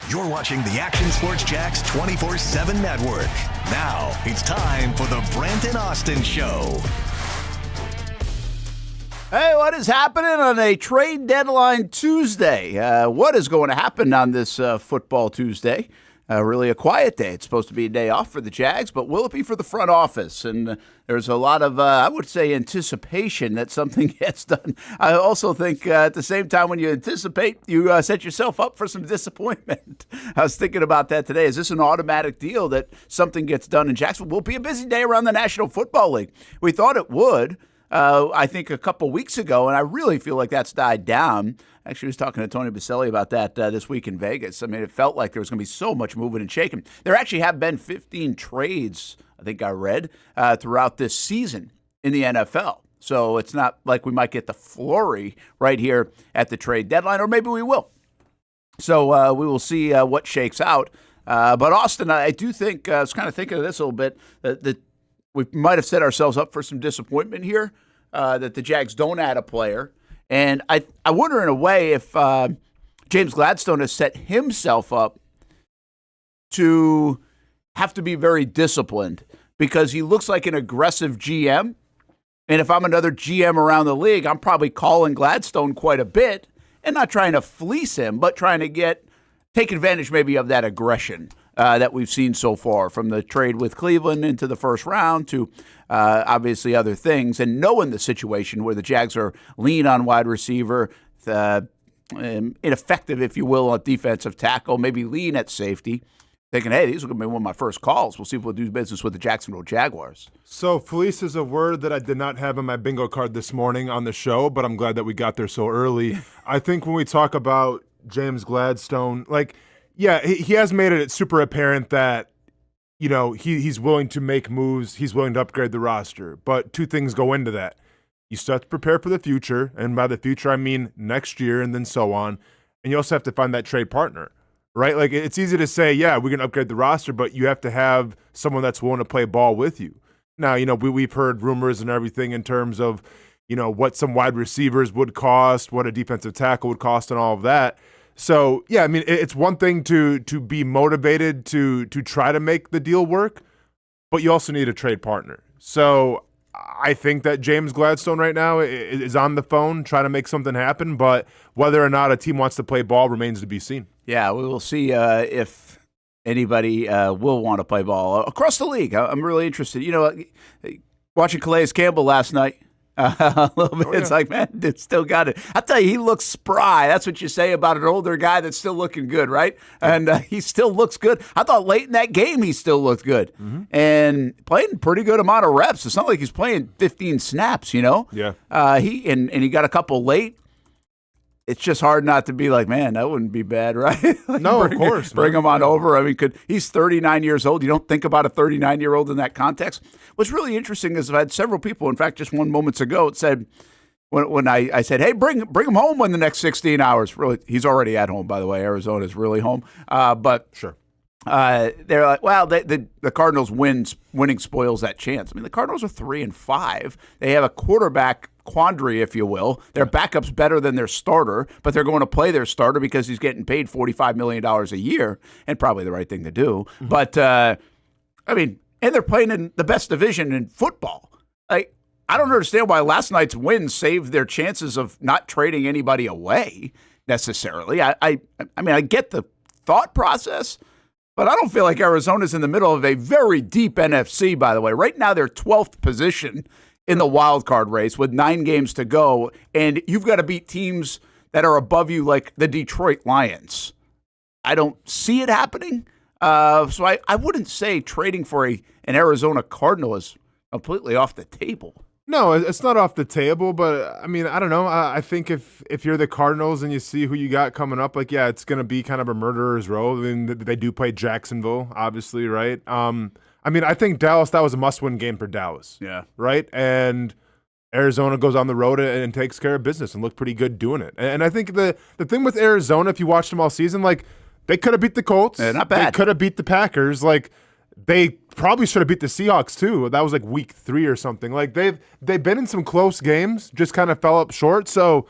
You're watching the Action Sports Jax 24/7 network. Now it's time for the Brent Austen Show. Hey, what is happening on a trade deadline Tuesday? What is going to happen on this football Tuesday? Really a quiet day. It's supposed to be a day off for the Jags, but will it be for the front office? And there's a lot of, I would say, anticipation that something gets done. I also think at the same time when you anticipate, you set yourself up for some disappointment. I was thinking about that today. Is this an automatic deal that something gets done in Jacksonville? Will it be a busy day around the National Football League? We thought it would. I think a couple weeks ago, and I really feel like that's died down. Actually, I was talking to Tony Baselli about that this week in Vegas. I mean, it felt like there was going to be so much moving and shaking. There actually have been 15 trades, I think I read, throughout this season in the NFL. So it's not like we might get the flurry right here at the trade deadline, or maybe we will. So we will see what shakes out. But Austin, I do think, I was kind of thinking of this a little bit, that we might have set ourselves up for some disappointment here, that the Jags don't add a player. And I wonder in a way if James Gladstone has set himself up to have to be very disciplined because he looks like an aggressive GM. And if I'm another GM around the league, I'm probably calling Gladstone quite a bit and not trying to fleece him, but trying to take advantage maybe of that aggression that we've seen so far, from the trade with Cleveland into the first round to obviously other things, and knowing the situation where the Jags are lean on wide receiver, ineffective, if you will, on defensive tackle, maybe lean at safety, thinking, hey, these are going to be one of my first calls. We'll see if we'll do business with the Jacksonville Jaguars. So fleece is a word that I did not have on my bingo card this morning on the show, but I'm glad that we got there so early. I think when we talk about James Gladstone, yeah, he has made it super apparent that, you know, he's willing to make moves. He's willing to upgrade the roster. But two things go into that. You still have to prepare for the future. And by the future, I mean next year and then so on. And you also have to find that trade partner, right? Like, it's easy to say, yeah, we're going to upgrade the roster, but you have to have someone that's willing to play ball with you. Now, you know, we've heard rumors and everything in terms of, you know, what some wide receivers would cost, what a defensive tackle would cost, and all of that. So, yeah, I mean, it's one thing to be motivated to try to make the deal work, but you also need a trade partner. So I think that James Gladstone right now is on the phone trying to make something happen, but whether or not a team wants to play ball remains to be seen. Yeah, we will see if anybody will want to play ball across the league. I'm really interested. You know, watching Calais Campbell last night, a little bit. Oh, yeah. It's like, man, dude still got it. I tell you, he looks spry. That's what you say about an older guy that's still looking good, right? And he still looks good. I thought late in that game he still looked good. Mm-hmm. And playing a pretty good amount of reps. It's not like he's playing 15 snaps, you know? Yeah. He got a couple late. It's just hard not to be like, man, that wouldn't be bad, right? No, of course. Bring him on over. I mean, he's 39 years old. You don't think about a 39-year-old in that context. What's really interesting is I've had several people, in fact, just one moments ago, it said, when I said, hey, bring him home in the next 16 hours. Really, he's already at home, by the way. Arizona's really home. But sure. They're like, well, the Cardinals winning spoils that chance. I mean, the Cardinals are 3-5. They have a quarterback quandary, if you will. Their backup's better than their starter, but they're going to play their starter because he's getting paid $45 million a year, and probably the right thing to do. Mm-hmm. But, I mean, and they're playing in the best division in football. I don't understand why last night's win saved their chances of not trading anybody away necessarily. I mean, I get the thought process, but I don't feel like Arizona's in the middle of a very deep NFC, by the way. Right now, they're 12th position in the wild card race with 9 games to go, and you've got to beat teams that are above you like the Detroit Lions. I don't see it happening. So I wouldn't say trading for an Arizona Cardinal is completely off the table. No, it's not off the table, but I mean, I don't know. I think if you're the Cardinals and you see who you got coming up, like, yeah, it's going to be kind of a murderer's row. I mean, they do play Jacksonville, obviously, right? I mean, I think Dallas, that was a must-win game for Dallas. Yeah. Right? And Arizona goes on the road and takes care of business and looked pretty good doing it. And I think the thing with Arizona, if you watched them all season, like, they could have beat the Colts. Yeah, not bad. They could have beat the Packers. Like, they probably should have beat the Seahawks too. That was like week 3 or something. Like, they've been in some close games, just kind of fell up short. So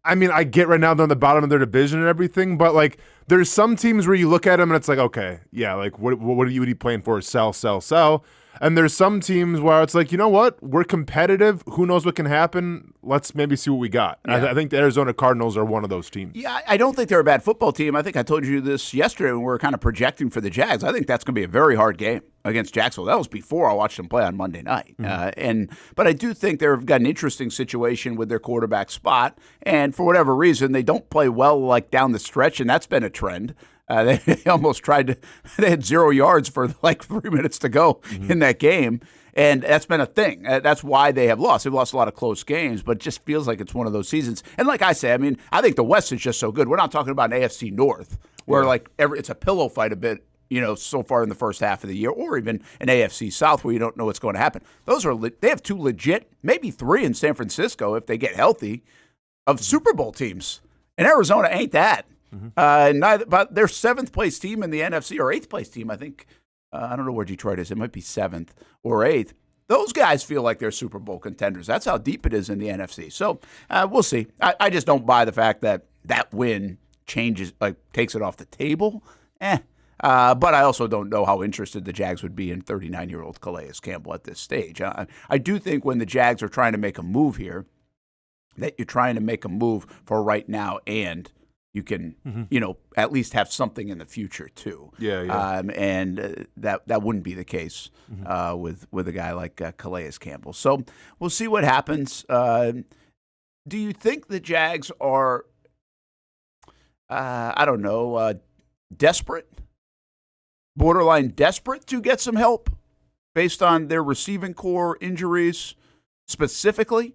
I mean, I get right now they're on the bottom of their division and everything, but like there's some teams where you look at them and it's like, okay, yeah, like what are you playing for? Sell, sell, sell. And there's some teams where it's like, you know what? We're competitive. Who knows what can happen? Let's maybe see what we got. Yeah. I think the Arizona Cardinals are one of those teams. Yeah, I don't think they're a bad football team. I think I told you this yesterday when we were kind of projecting for the Jags. I think that's going to be a very hard game against Jacksonville. That was before I watched them play on Monday night. But I do think they've got an interesting situation with their quarterback spot. And for whatever reason, they don't play well like down the stretch, and that's been a trend. They almost tried to – they had 0 yards for like 3 minutes to go in that game, and that's been a thing. That's why they have lost. They've lost a lot of close games, but it just feels like it's one of those seasons. And like I say, I mean, I think the West is just so good. We're not talking about an AFC North where like it's a pillow fight a bit, so far in the first half of the year, or even an AFC South where you don't know what's going to happen. They have 2 legit, maybe 3 in San Francisco if they get healthy, of Super Bowl teams. And Arizona ain't that. But their 7th place team in the NFC, or 8th place team, I think. I don't know where Detroit is. It might be 7th or 8th. Those guys feel like they're Super Bowl contenders. That's how deep it is in the NFC. So we'll see. I just don't buy the fact that win changes, like takes it off the table. But I also don't know how interested the Jags would be in 39-year-old Calais Campbell at this stage. I do think when the Jags are trying to make a move here, that you're trying to make a move for right now and you can, at least have something in the future too. Yeah. That wouldn't be the case with a guy like Calais Campbell. So we'll see what happens. Do you think the Jags are, desperate, borderline desperate to get some help based on their receiving core injuries specifically?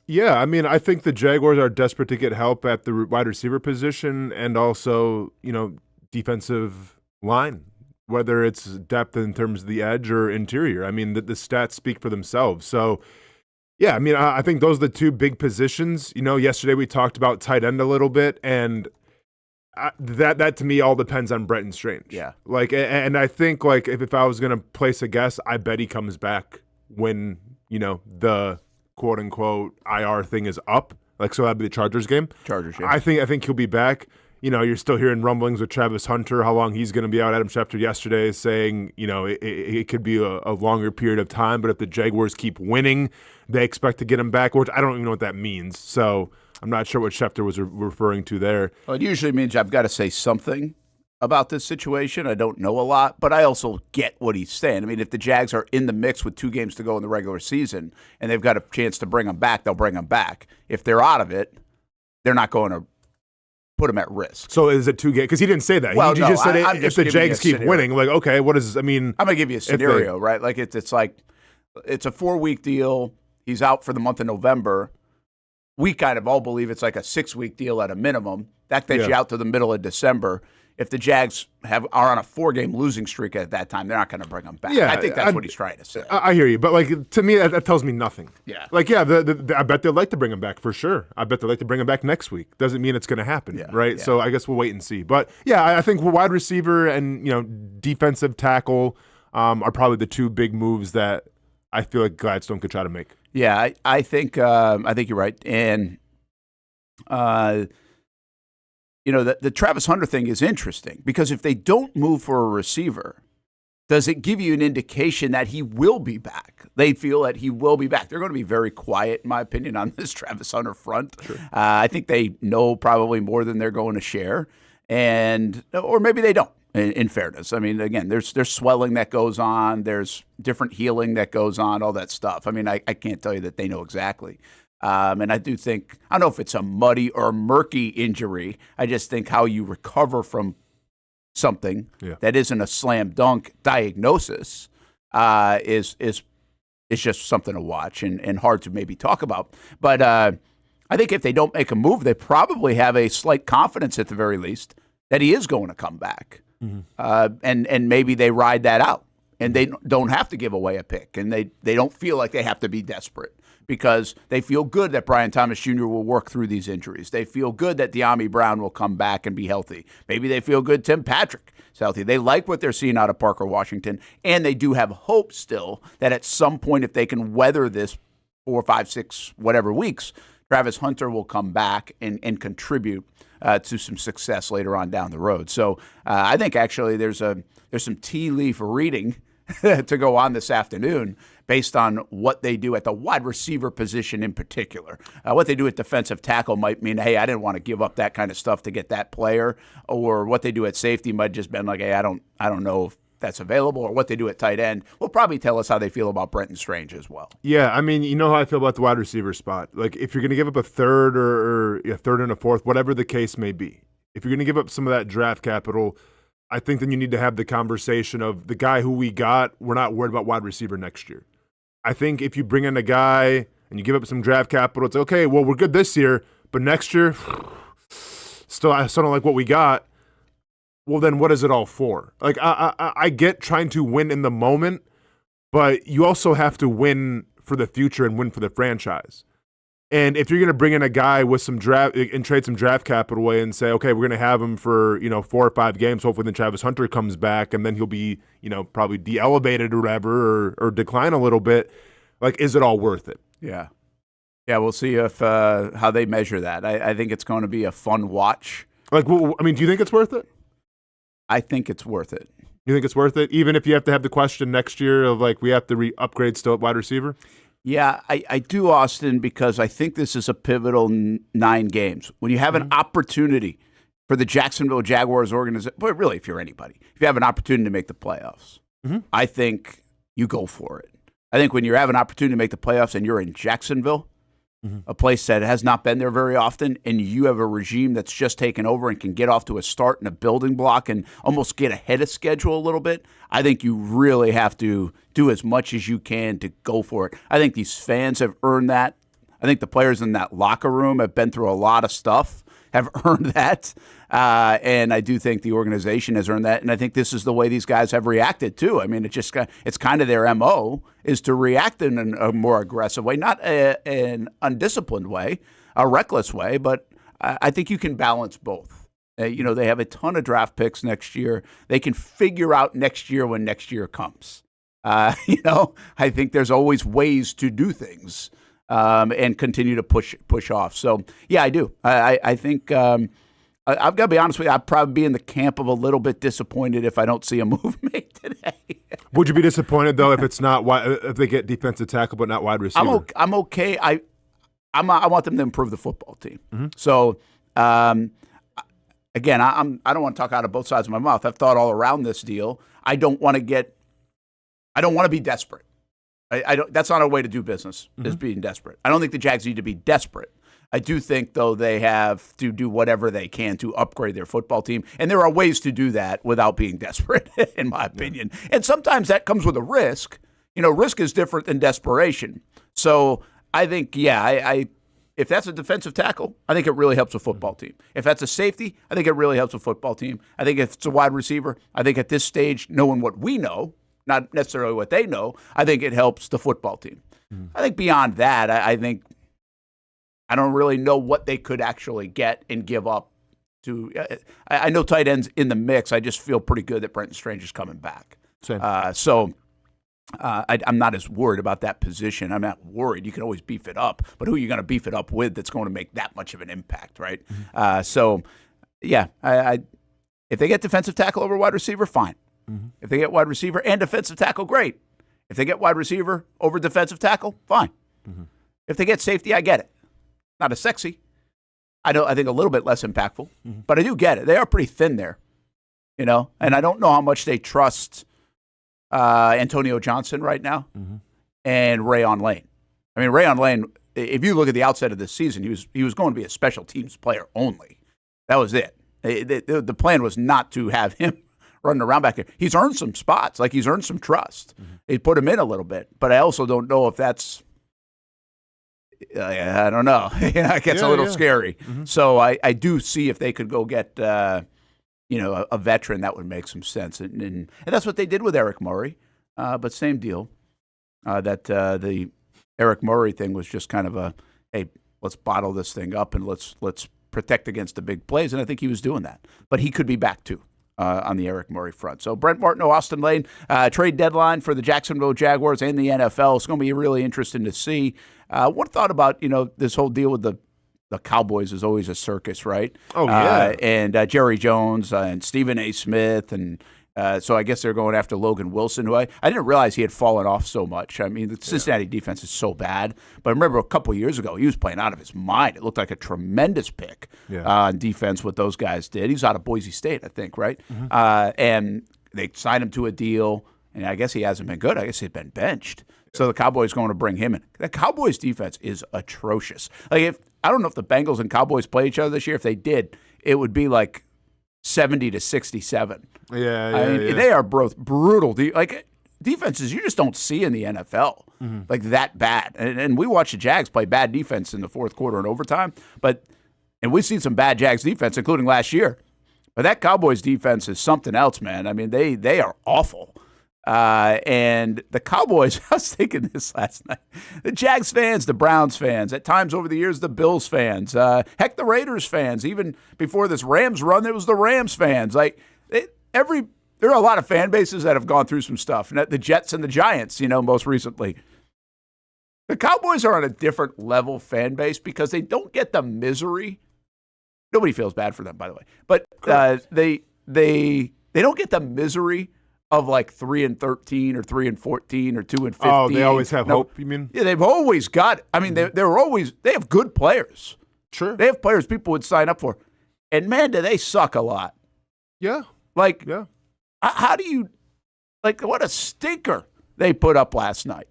Yeah, I mean, I think the Jaguars are desperate to get help at the wide receiver position and also, defensive line, whether it's depth in terms of the edge or interior. I mean, the stats speak for themselves. So, yeah, I mean, I think those are the 2 big positions. Yesterday we talked about tight end a little bit, and that to me all depends on Brenton Strange. Yeah. And I think, if I was going to place a guess, I bet he comes back when, the quote-unquote IR thing is up. So that'd be the Chargers game. Chargers, yeah. I think he'll be back. You're still hearing rumblings with Travis Hunter, how long he's going to be out. Adam Schefter yesterday is saying, it could be a longer period of time, but if the Jaguars keep winning, they expect to get him back, which I don't even know what that means. So I'm not sure what Schefter was referring to there. Well, it usually means I've got to say something about this situation. I don't know a lot, but I also get what he's saying. I mean, if the Jags are in the mix with 2 games to go in the regular season and they've got a chance to bring them back, they'll bring them back. If they're out of it, they're not going to put them at risk. So is it 2 games? Because he didn't say that. He just said if the Jags keep winning. Okay, what is, I'm going to give you a scenario, right? Like it's like, it's a 4-week deal. He's out for the month of November. We kind of all believe it's like a 6-week deal at a minimum. That gets you out to the middle of December. If the Jags are on a 4-game losing streak at that time, they're not going to bring them back. Yeah, I think that's what he's trying to say. I hear you, but to me, that tells me nothing. Yeah, I bet they'd like to bring him back for sure. I bet they'd like to bring him back next week. Doesn't mean it's going to happen, right? Yeah. So I guess we'll wait and see. But yeah, I think wide receiver and defensive tackle are probably the 2 big moves that I feel like Gladstone could try to make. Yeah, I think you're right, and the Travis Hunter thing is interesting because if they don't move for a receiver, does it give you an indication that he will be back? They feel that he will be back. They're going to be very quiet, in my opinion, on this Travis Hunter front. Sure. I think they know probably more than they're going to share, or maybe they don't. In fairness, I mean, again, there's swelling that goes on, there's different healing that goes on, all that stuff. I mean, I can't tell you that they know exactly. And I do think, I don't know if it's a muddy or murky injury. I just think how you recover from something that isn't a slam dunk diagnosis is just something to watch and hard to maybe talk about. But I think if they don't make a move, they probably have a slight confidence at the very least that he is going to come back. And maybe they ride that out and they don't have to give away a pick and they don't feel like they have to be desperate because they feel good that Brian Thomas Jr. will work through these injuries. They feel good that De'Ami Brown will come back and be healthy. Maybe they feel good Tim Patrick is healthy. They like what they're seeing out of Parker Washington, and they do have hope still that at some point if they can weather this 4, 5, 6, whatever weeks, Travis Hunter will come back and contribute to some success later on down the road. So I think actually there's some tea leaf reading to go on this afternoon based on what they do at the wide receiver position in particular. What they do at defensive tackle might mean, hey, I didn't want to give up that kind of stuff to get that player, or what they do at safety might just been like, hey, I don't know if that's available, or what they do at tight end will probably tell us how they feel about Brenton Strange as well. Yeah, I mean, you know how I feel about the wide receiver spot. Like, if you're going to give up a third or a third and a fourth, whatever the case may be, if you're going to give up some of that draft capital, I think then you need to have the conversation of the guy who we got, we're not worried about wide receiver next year. I think if you bring in a guy and you give up some draft capital, it's okay, well, we're good this year, but next year, I still don't like what we got. Well, then what is it all for? Like, I get trying to win in the moment, but you also have to win for the future and win for the franchise. And if you're going to bring in a guy with some draft and trade some draft capital away and say, okay, we're going to have him for 4 or 5 games, hopefully then Travis Hunter comes back and then he'll be probably de-elevated or whatever, or decline a little bit. Like, is it all worth it? Yeah, we'll see if how they measure that. I think it's going to be a fun watch. Like, well, I mean, do you think it's worth it? I think it's worth it. You think it's worth it, even if you have to have the question next year of like we have to upgrade still at wide receiver? Yeah, I do, Austin, because I think this is a pivotal 9 games. When you have an opportunity for the Jacksonville Jaguars organization, but really if you're anybody, if you have an opportunity to make the playoffs, I think you go for it. I think when you have an opportunity to make the playoffs and you're in Jacksonville, a place that has not been there very often, and you have a regime that's just taken over and can get off to a start in a building block and almost get ahead of schedule a little bit, I think you really have to do as much as you can to go for it. I think these fans have earned that. I think the players in that locker room have been through a lot of stuff, have earned that. And I do think the organization has earned that. And I think this is the way these guys have reacted, too. I mean, it's kind of their MO is to react in a more aggressive way, not an undisciplined way, a reckless way, but I think you can balance both. They have a ton of draft picks next year. They can figure out next year when next year comes. I think there's always ways to do things and continue to push off. So, yeah, I do. I think I've got to be honest with you. I'd probably be in the camp of a little bit disappointed if I don't see a move made today. Would you be disappointed, though, if it's not if they get defensive tackle but not wide receiver? I'm okay. I want them to improve the football team. So, again, I don't want to talk out of both sides of my mouth. I've thought all around this deal. I don't want to be desperate. I don't. That's not a way to do business, is being desperate. I don't think the Jags need to be desperate. I do think, though, they have to do whatever they can to upgrade their football team. And there are ways to do that without being desperate, in my opinion. And sometimes that comes with a risk. Risk is different than desperation. So I think, if that's a defensive tackle, I think it really helps a football team. If that's a safety, I think it really helps a football team. I think if it's a wide receiver, I think at this stage, knowing what we know, not necessarily what they know, I think it helps the football team. I think beyond that, I think I don't really know what they could actually get and give up to. I know tight ends in the mix. I just feel pretty good that Brenton Strange is coming back. Same. I'm not as worried about that position. I'm not worried. You can always beef it up, but who are you going to beef it up with that's going to make that much of an impact, right? If they get defensive tackle over wide receiver, fine. If they get wide receiver and defensive tackle, great. If they get wide receiver over defensive tackle, fine. If they get safety, I get it. Not as sexy. I think a little bit less impactful, but I do get it. They are pretty thin there, and I don't know how much they trust Antonio Johnson right now and Rayon Lane. I mean, Rayon Lane, if you look at the outset of this season, he was going to be a special teams player only. That was it. The plan was not to have him running around back there. He's earned some spots, like he's earned some trust. They put him in a little bit, but I also don't know if that's. I don't know. It gets a little scary. So I do see if they could go get a veteran, that would make some sense. And that's what they did with Eric Murray. But same deal. The Eric Murray thing was just kind of hey, let's bottle this thing up and let's protect against the big plays. And I think he was doing that. But he could be back too. on the Eric Murray front. So Brent Martineau, Austin Lane, trade deadline for the Jacksonville Jaguars and the NFL. It's going to be really interesting to see. One thought about, this whole deal with the Cowboys is always a circus, right? Oh, yeah. And Jerry Jones and Stephen A. Smith. And so I guess they're going after Logan Wilson, who I didn't realize he had fallen off so much. I mean, the Cincinnati defense is so bad. But I remember a couple years ago, he was playing out of his mind. It looked like a tremendous pick on defense, what those guys did. He was out of Boise State, I think, right? Mm-hmm. And they signed him to a deal, and I guess he hasn't been good. I guess he'd been benched. So the Cowboys going to bring him in. The Cowboys defense is atrocious. I don't know if the Bengals and Cowboys play each other this year. If they did, it would be like 70-67. They are both brutal. Defenses you just don't see in the NFL like that bad. And we watch the Jags play bad defense in the fourth quarter and overtime. And we've seen some bad Jags defense, including last year. But that Cowboys defense is something else, man. I mean, they are awful. And the Cowboys, I was thinking this last night, the Jags fans, the Browns fans, at times over the years, the Bills fans, heck, the Raiders fans, even before this Rams run, it was the Rams fans. There are a lot of fan bases that have gone through some stuff. And the Jets and the Giants, most recently. The Cowboys are on a different level fan base because they don't get the misery. Nobody feels bad for them, by the way. But they don't get the misery of 3-13 or 3-14 or 2-15. Oh, they always have hope, you mean? Yeah, they've always got it. I mean, they have good players. Sure. They have players people would sign up for. And man, do they suck a lot. Yeah. How do you, what a stinker they put up last night.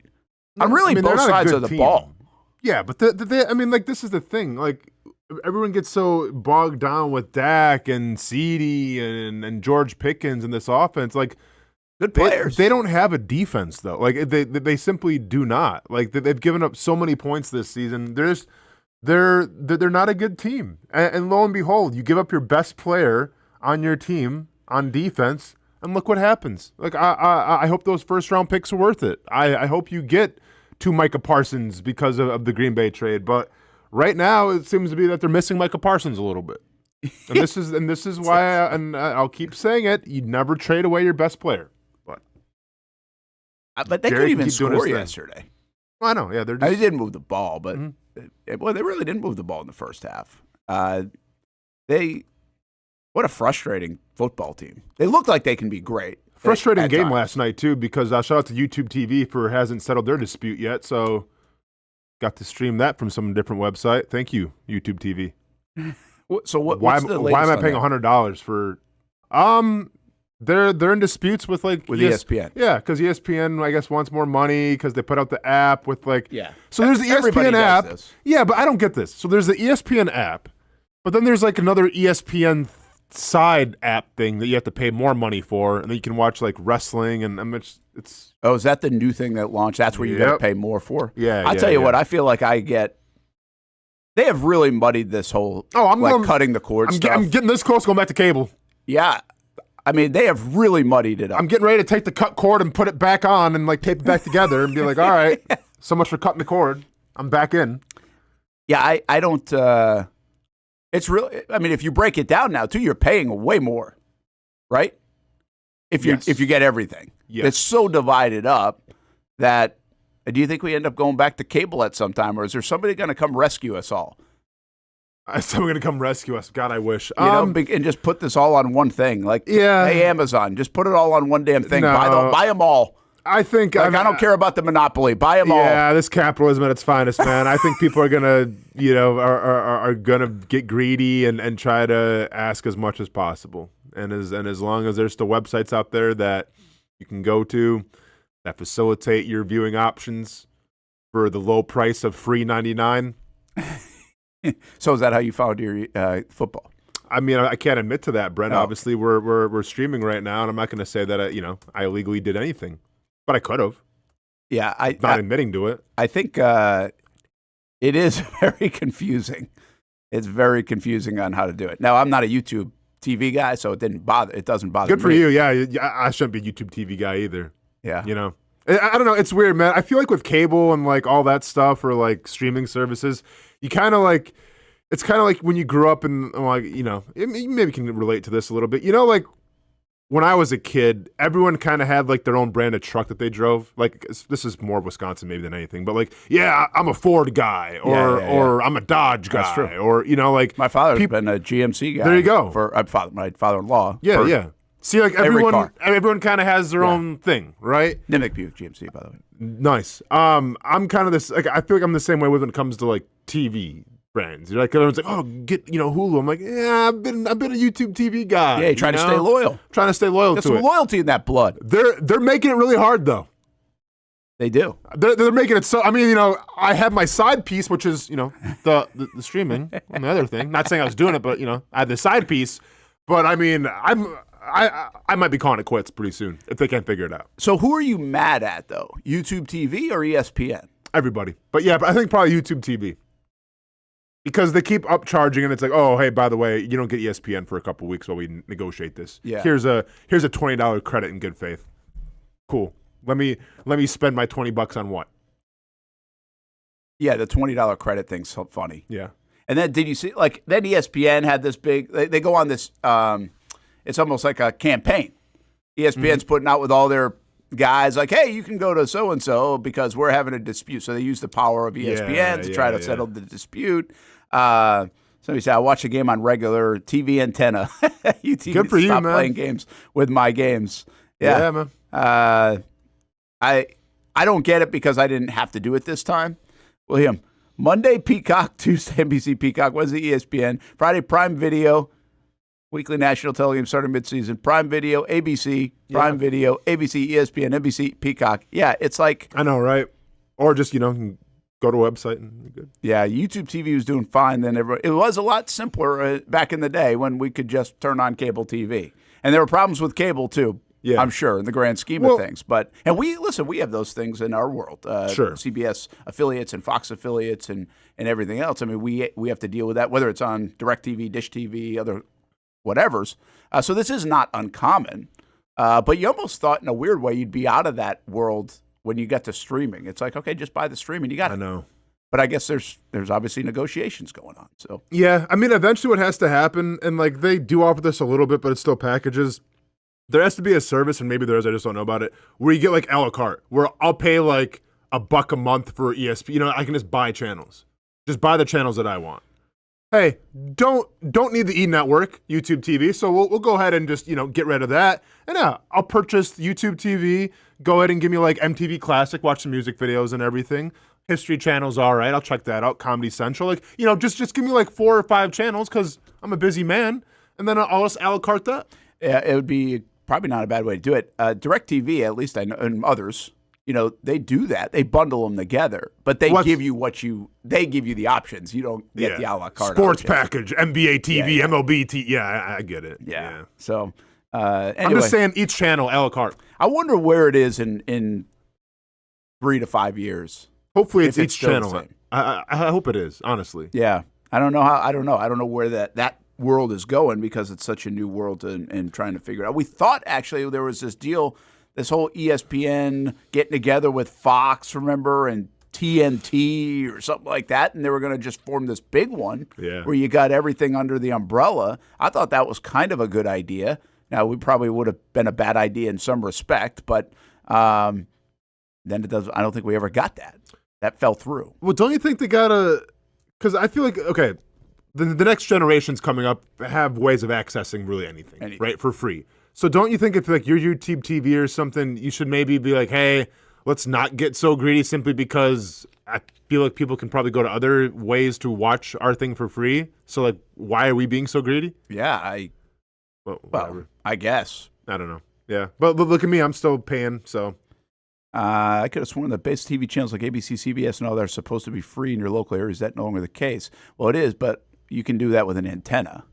On really both sides of the ball. Yeah, but this is the thing. Everyone gets so bogged down with Dak and CeeDee and George Pickens and this offense. Good players. They don't have a defense, though. They simply do not. They've given up so many points this season. They're not a good team. And lo and behold, you give up your best player on your team on defense, and look what happens. I hope those first-round picks are worth it. I hope you get to Micah Parsons because of the Green Bay trade. But right now, it seems to be that they're missing Micah Parsons a little bit. And this is why, I'll keep saying it, you never trade away your best player. But they couldn't even score yesterday. Well, I know, yeah. They didn't move the ball, but they really didn't move the ball in the first half. What a frustrating football team. They look like they can be great. Frustrating game last night, too, because shout out to YouTube TV for hasn't settled their dispute yet, so got to stream that from some different website. Thank you, YouTube TV. So why am I paying $100 for? They're in disputes with ESPN. Yeah, because ESPN I guess wants more money because they put out the app with So there's the Everybody ESPN app. this. Yeah, but I don't get this. So there's the ESPN app, but then there's another ESPN side app thing that you have to pay more money for, and then you can watch wrestling and it's. Oh, is that the new thing that launched? That's where you got to pay more for. Yeah, I'll tell you what. I feel like I get. They have really muddied this whole. Cutting the cord stuff. I'm getting this close going back to cable. Yeah. I mean, they have really muddied it up. I'm getting ready to take the cut cord and put it back on and tape it back together and be all right, so much for cutting the cord. I'm back in. Yeah, I don't. It's really. I mean, if you break it down now, too, you're paying way more, right? If you get everything, it's so divided up that. Do you think we end up going back to cable at some time, or is there somebody going to come rescue us all? Someone going to come rescue us. God, I wish. And just put this all on one thing. Hey, Amazon, just put it all on one damn thing. No. Buy them all. I think I don't care about the monopoly. Buy them all. Yeah, this capitalism at its finest, man. I think people are gonna, are gonna get greedy and try to ask as much as possible. And as long as there's still websites out there that you can go to that facilitate your viewing options for the low price of free $99. So is that how you found your football? I mean, I can't admit to that, Brent. Oh. Obviously, we're streaming right now, and I'm not going to say that I illegally did anything, but I could have. Yeah, not admitting to it. I think it is very confusing. It's very confusing on how to do it. Now, I'm not a YouTube TV guy, so it doesn't bother me. Good for you. Yeah, I shouldn't be a YouTube TV guy either. Yeah, I don't know. It's weird, man. I feel like with cable and all that stuff or streaming services, you kind of it's kind of like when you grew up and you maybe can relate to this a little bit. when I was a kid, everyone kind of had like their own brand of truck that they drove. Like this is more Wisconsin maybe than anything, but like, yeah, I'm a Ford guy, or I'm a Dodge guy, That's true. or like My father's been a GMC guy. There you go. For my father-in-law. Yeah. See, like everyone kind of has their own thing, right? Nimick Buick GMC, by the way. Nice. I'm kind of this. Like, I feel like I'm the same way when it comes to like TV brands. You're like, everyone's like, oh, get Hulu. I'm like, yeah, I've been a YouTube TV guy. Yeah, you're trying to stay loyal. Trying to stay loyal There's to some it. loyalty in that blood. They're making it really hard though. They do. They're making it so. I mean, I have my side piece, which is the streaming and the other thing. Not saying I was doing it, but I had the side piece. But I mean, I might be calling it quits pretty soon if they can't figure it out. So who are you mad at though? YouTube TV or ESPN? Everybody. But yeah, I think probably YouTube TV. Because they keep upcharging, and it's like, oh, hey, by the way, you don't get ESPN for a couple weeks while we negotiate this. Yeah. Here's a $20 credit in good faith. Cool. Let me spend my $20 on what? Yeah, the $20 credit thing's so funny. Yeah. And then did you see then ESPN had this big they go on this it's almost like a campaign. ESPN's putting out with all their guys like, hey, you can go to so and so because we're having a dispute. So they use the power of ESPN to try to settle the dispute. Somebody said I watch a game on regular TV antenna. You TV Good for you, stop man. playing games with my games. Yeah, man. I don't get it because I didn't have to do it this time. William, Monday Peacock, Tuesday NBC Peacock, Wednesday ESPN, Friday Prime Video, weekly national television starting midseason, Prime Video, ABC, Prime Video, ABC, ESPN, NBC, Peacock. Yeah, it's like I know, right? Or just go to a website and be good. Yeah, YouTube TV was doing fine then. It was a lot simpler back in the day when we could just turn on cable TV, and there were problems with cable too. Yeah. I'm sure in the grand scheme of things, and we have those things in our world. Sure. CBS affiliates and Fox affiliates and everything else. I mean, we have to deal with that whether it's on DirecTV, Dish TV, other whatevers. So this is not uncommon, but you almost thought in a weird way you'd be out of that world when you get to streaming. It's like, okay, just buy the streaming. You got it. I know. But I guess there's obviously negotiations going on. So yeah, I mean, eventually what has to happen, and like they do offer this a little bit, but it's still packages. There has to be a service, and maybe there is, I just don't know about it, where you get like a la carte, where I'll pay like $1 a month for ESPN. I can just buy channels. Just buy the channels that I want. Hey, don't need the E Network, YouTube TV, so we'll go ahead and just, get rid of that. And I'll purchase YouTube TV, go ahead and give me like MTV Classic, watch some music videos and everything. History Channel's all right, I'll check that out. Comedy Central, just give me like 4 or 5 channels because I'm a busy man, and then I'll just a la carte that. Yeah, it would be probably not a bad way to do it. DirecTV, at least I know, and others, they do that. They bundle them together, but they give you they give you the options. You don't get the a la carte sports option. Package, NBA TV, MLB TV. Yeah, I get it. Yeah. So anyway, I'm just saying each channel a la carte. I wonder where it is in 3 to 5 years. Hopefully it's each channel. I hope it is, honestly. Yeah. I don't know. I don't know where that world is going because it's such a new world and trying to figure it out. We thought actually there was this deal, this whole ESPN getting together with Fox, remember, and TNT or something like that, and they were going to just form this big one where you got everything under the umbrella. I thought that was kind of a good idea. Now, we probably would have been a bad idea in some respect, but then it does. I don't think we ever got that. That fell through. Well, don't you think they got to – because I feel like, okay, the next generations coming up have ways of accessing really anything, right, for free. So don't you think if like your YouTube TV or something, you should maybe be like, hey, let's not get so greedy simply because I feel like people can probably go to other ways to watch our thing for free. So like, why are we being so greedy? Yeah, well, I guess. I don't know. Yeah, but look at me, I'm still paying. So I could have sworn that basic TV channels like ABC, CBS, and all that are supposed to be free in your local area. Is that no longer the case? Well, it is, but you can do that with an antenna.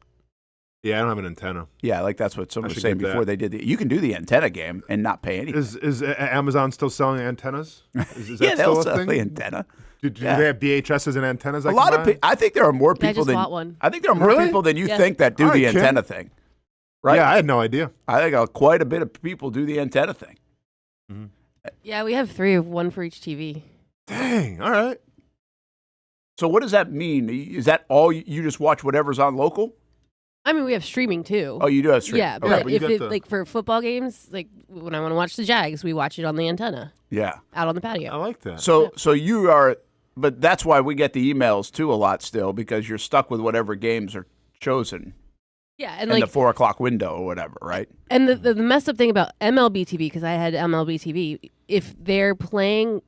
Yeah, I don't have an antenna. Yeah, like that's what someone was saying before they did. You can do the antenna game and not pay anything. Is Amazon still selling antennas? Is yeah, that they'll still a sell thing? Do the antenna. Do they have VHSs and antennas? A lot of people. I think there are more people than I think there are more people than you think that do the antenna thing. Right? Yeah, I had no idea. I think quite a bit of people do the antenna thing. Mm-hmm. Yeah, we have 3, one for each TV. Dang, all right. So what does that mean? Is that all you just watch whatever's on local? I mean, we have streaming too. Oh, you do have streaming. Yeah, Okay. but but you if get it the- like for football games, like when I want to watch the Jags, we watch it on the antenna Yeah. out on the patio. I like that. So you are, but that's why we get the emails too a lot still, because you're stuck with whatever games are chosen Yeah, and in like the 4 o'clock window or whatever, right? and the messed up thing about MLB TV, because I had MLB TV, if they're playing,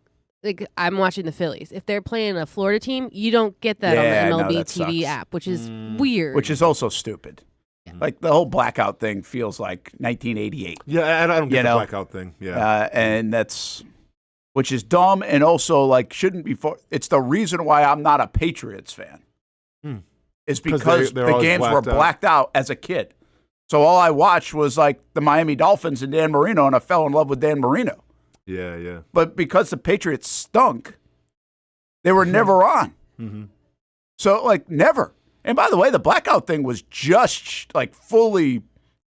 like I'm watching the Phillies. If they're playing a Florida team, you don't get that Yeah, on no, the MLB that TV sucks. app, which is weird. Which is also stupid. Like the whole blackout thing feels like 1988. Yeah, I don't get You the know? blackout thing. Yeah. And that's, which is dumb and also like shouldn't be. It's the reason why I'm not a Patriots fan. Is 'Cause because they're the always games were blacked out. blacked out as a kid. So all I watched was like the Miami Dolphins and Dan Marino, and I fell in love with Dan Marino. Yeah. But because the Patriots stunk, they were never on. So, like, never. And by the way, the blackout thing was just, like, fully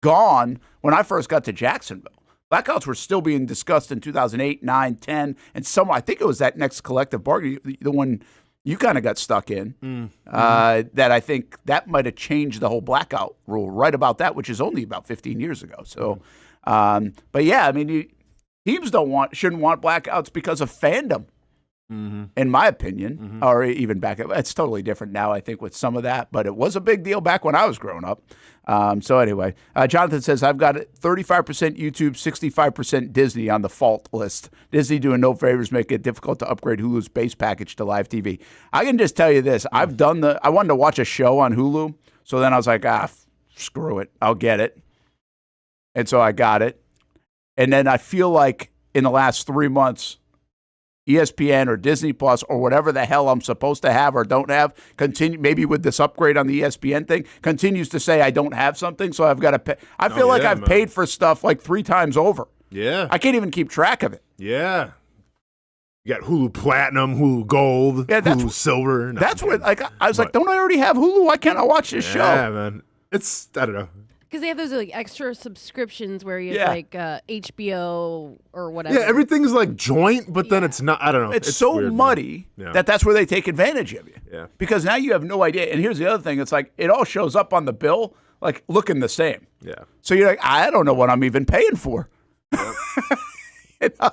gone when I first got to Jacksonville. Blackouts were still being discussed in 2008, 9, 10, and I think it was that next collective bargaining, the one you kind of got stuck in, that I think that might have changed the whole blackout rule right about that, which is only about 15 years ago. So, but yeah, I mean, teams shouldn't want blackouts because of fandom, in my opinion, or even back. It's totally different now, I think, with some of that, but it was a big deal back when I was growing up. So anyway, Jonathan says, I've got 35% YouTube, 65% Disney on the fault list. Disney doing no favors, make it difficult to upgrade Hulu's base package to live TV. I can just tell you this. I wanted to watch a show on Hulu, so then I was like, screw it. I'll get it. And so I got it. And then I feel like in the last 3 months, ESPN or Disney Plus or whatever the hell I'm supposed to have or don't have, maybe with this upgrade on the ESPN thing, continues to say I don't have something, so I've got to pay. I feel like I've paid for stuff like 3 times over. Yeah. I can't even keep track of it. Yeah. You got Hulu Platinum, Hulu Gold, Hulu Silver. No, That's what, like, I was like, don't I already have Hulu? Why can't I watch this show? Yeah, man. It's, I don't know. Because they have those like extra subscriptions where you like HBO or whatever. Yeah, everything's like joint, but then it's not. I don't know. It's so weird, muddy that's where they take advantage of you. Yeah. Because now you have no idea. And here's the other thing. It's like it all shows up on the bill, like looking the same. Yeah. So you're like, I don't know what I'm even paying for. Yep. You know?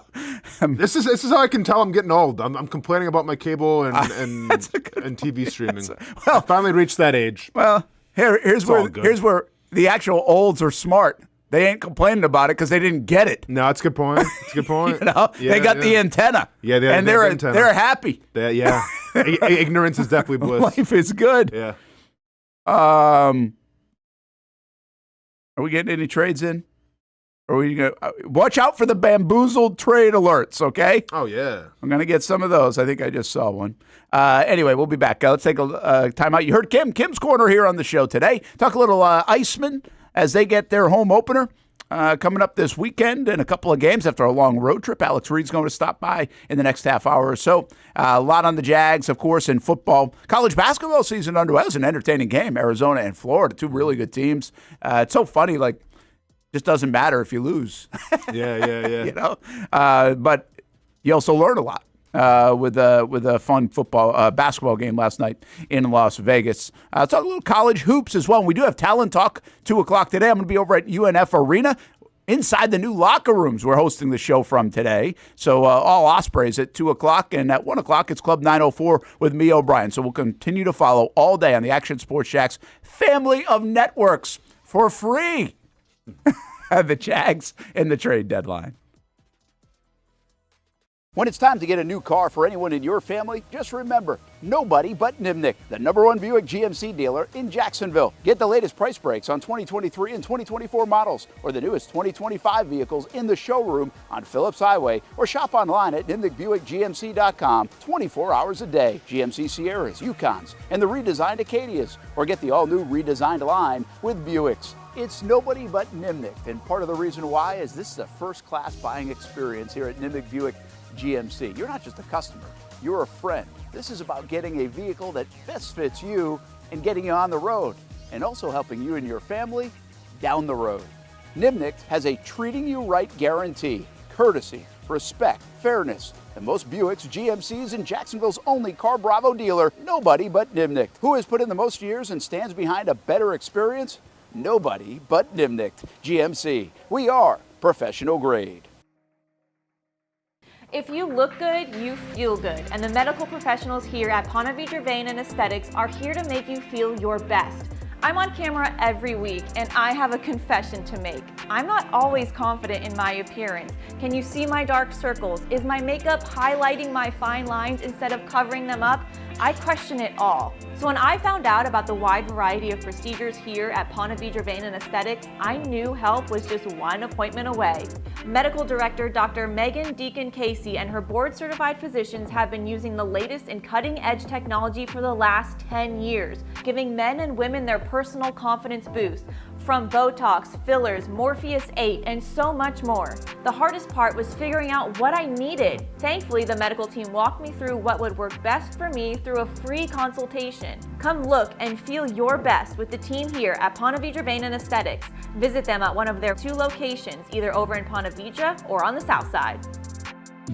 This is how I can tell I'm getting old. I'm complaining about my cable and TV streaming. I finally reached that age. Well, here's all good. the actual olds are smart. They ain't complaining about it because they didn't get it. No, it's a good point. It's a good point. You know, they got the antenna. Yeah, and they're happy. Yeah. Ignorance is definitely bliss. Life is good. Yeah. Are we getting any trades in? Are we gonna watch out for the bamboozled trade alerts? Okay. Oh yeah. I'm going to get some of those. I think I just saw one. Anyway, we'll be back. Let's take a time out. You heard Kim's Corner here on the show today. Talk a little Icemen as they get their home opener coming up this weekend and a couple of games after a long road trip. Alex Reed's going to stop by in the next half hour or so. A lot on the Jags, of course, in football. College basketball season underway. It was an entertaining game. Arizona and Florida, 2 really good teams. It's so funny, like, just doesn't matter if you lose. Yeah. You know, but you also learn a lot with a fun basketball game last night in Las Vegas. Let's talk a little college hoops as well. And we do have Talent Talk 2:00 today. I'm going to be over at UNF Arena inside the new locker rooms we're hosting the show from today. So all Ospreys at 2:00, and at 1:00 it's Club 904 with me, O'Brien. So we'll continue to follow all day on the Action Sports Jax family of networks for free. The Jags and the trade deadline. When it's time to get a new car for anyone in your family, just remember, nobody but Nimnick, the #1 Buick GMC dealer in Jacksonville. Get the latest price breaks on 2023 and 2024 models or the newest 2025 vehicles in the showroom on Phillips Highway or shop online at nimnickbuickgmc.com 24 hours a day. GMC Sierras, Yukons, and the redesigned Acadias, or get the all-new redesigned line with Buicks. It's nobody but Nimnick, and part of the reason why is this is a first-class buying experience here at Nimnick Buick GMC. You're not just a customer, you're a friend. This is about getting a vehicle that best fits you and getting you on the road, and also helping you and your family down the road. Nimnick has a treating you right guarantee, courtesy, respect, fairness, and most Buicks, GMCs, and Jacksonville's only Car Bravo dealer, nobody but Nimnick. Who has put in the most years and stands behind a better experience? Nobody but Nimnicht. GMC. We are professional grade. If you look good, you feel good. And the medical professionals here at Ponte Vedra Vein and Aesthetics are here to make you feel your best. I'm on camera every week, and I have a confession to make. I'm not always confident in my appearance. Can you see my dark circles? Is my makeup highlighting my fine lines instead of covering them up? I question it all. So when I found out about the wide variety of procedures here at Ponte Vedra Vein and Aesthetics, I knew help was just one appointment away. Medical Director Dr. Megan Deacon Casey and her board-certified physicians have been using the latest in cutting-edge technology for the last 10 years, giving men and women their personal confidence boost. From Botox, fillers, Morpheus 8, and so much more. The hardest part was figuring out what I needed. Thankfully, the medical team walked me through what would work best for me through a free consultation. Come look and feel your best with the team here at Ponte Vedra Vein and Aesthetics. Visit them at one of their 2 locations, either over in Ponte Vedra or on the south side.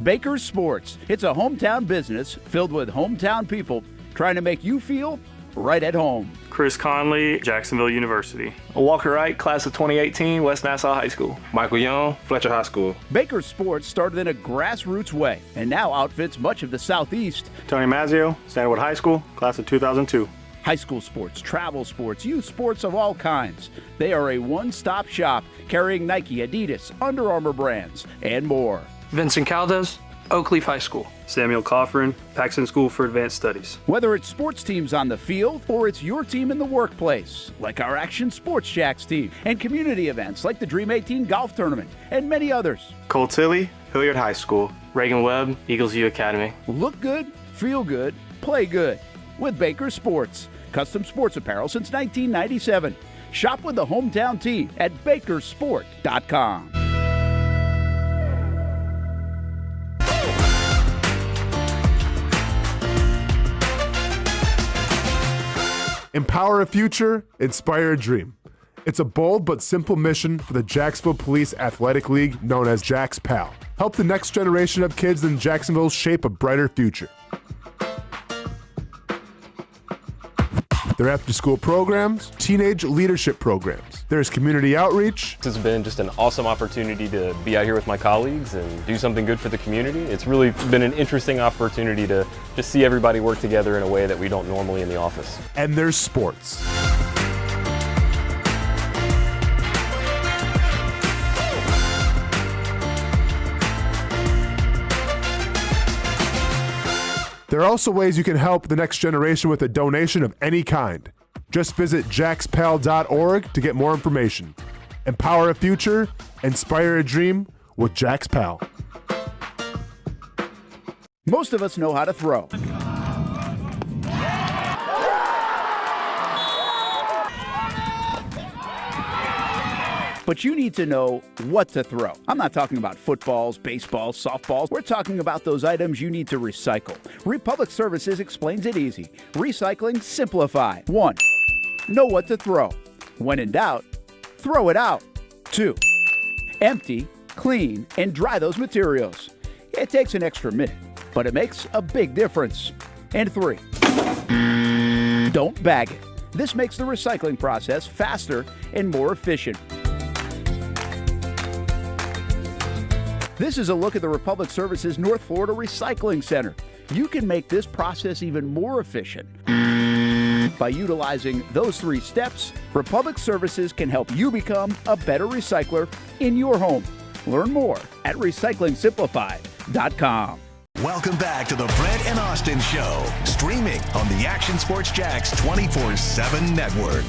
Baker's Sports. It's a hometown business filled with hometown people trying to make you feel right at home. Chris Conley, Jacksonville University. Walker Wright, class of 2018, West Nassau High School. Michael Young, Fletcher High School. Baker's Sports started in a grassroots way and now outfits much of the Southeast. Tony Mazzio, Stanwood High School, class of 2002. High school sports, travel sports, youth sports of all kinds. They are a one-stop shop carrying Nike, Adidas, Under Armour brands, and more. Vincent Caldes, Oakleaf High School. Samuel Coffrin, Paxton School for Advanced Studies. Whether it's sports teams on the field or it's your team in the workplace, like our Action Sports Jacks team, and community events like the Dream 18 Golf Tournament, and many others. Cole Tilley, Hilliard High School. Reagan Webb, Eagles View Academy. Look good, feel good, play good with Baker Sports. Custom sports apparel since 1997. Shop with the hometown team at bakersport.com. Empower a future, inspire a dream. It's a bold but simple mission for the Jacksonville Police Athletic League known as Jax PAL. Help the next generation of kids in Jacksonville shape a brighter future. Their after-school programs, teenage leadership programs. There's community outreach. This has been just an awesome opportunity to be out here with my colleagues and do something good for the community. It's really been an interesting opportunity to just see everybody work together in a way that we don't normally in the office. And there's sports. There are also ways you can help the next generation with a donation of any kind. Just visit jaxpal.org to get more information. Empower a future, inspire a dream with Jax PAL. Most of us know how to throw. But you need to know what to throw. I'm not talking about footballs, baseballs, softballs. We're talking about those items you need to recycle. Republic Services explains it easy. Recycling simplified. 1. Know what to throw. When in doubt, throw it out. 2. Empty, clean, and dry those materials. It takes an extra minute, but it makes a big difference. And 3. Don't bag it. This makes the recycling process faster and more efficient. This is a look at the Republic Services North Florida Recycling Center. You can make this process even more efficient. By utilizing those 3 steps, Republic Services can help you become a better recycler in your home. Learn more at recyclingsimplified.com. Welcome back to the Brent and Austin Show, streaming on the Action Sports Jacks 24/7 network.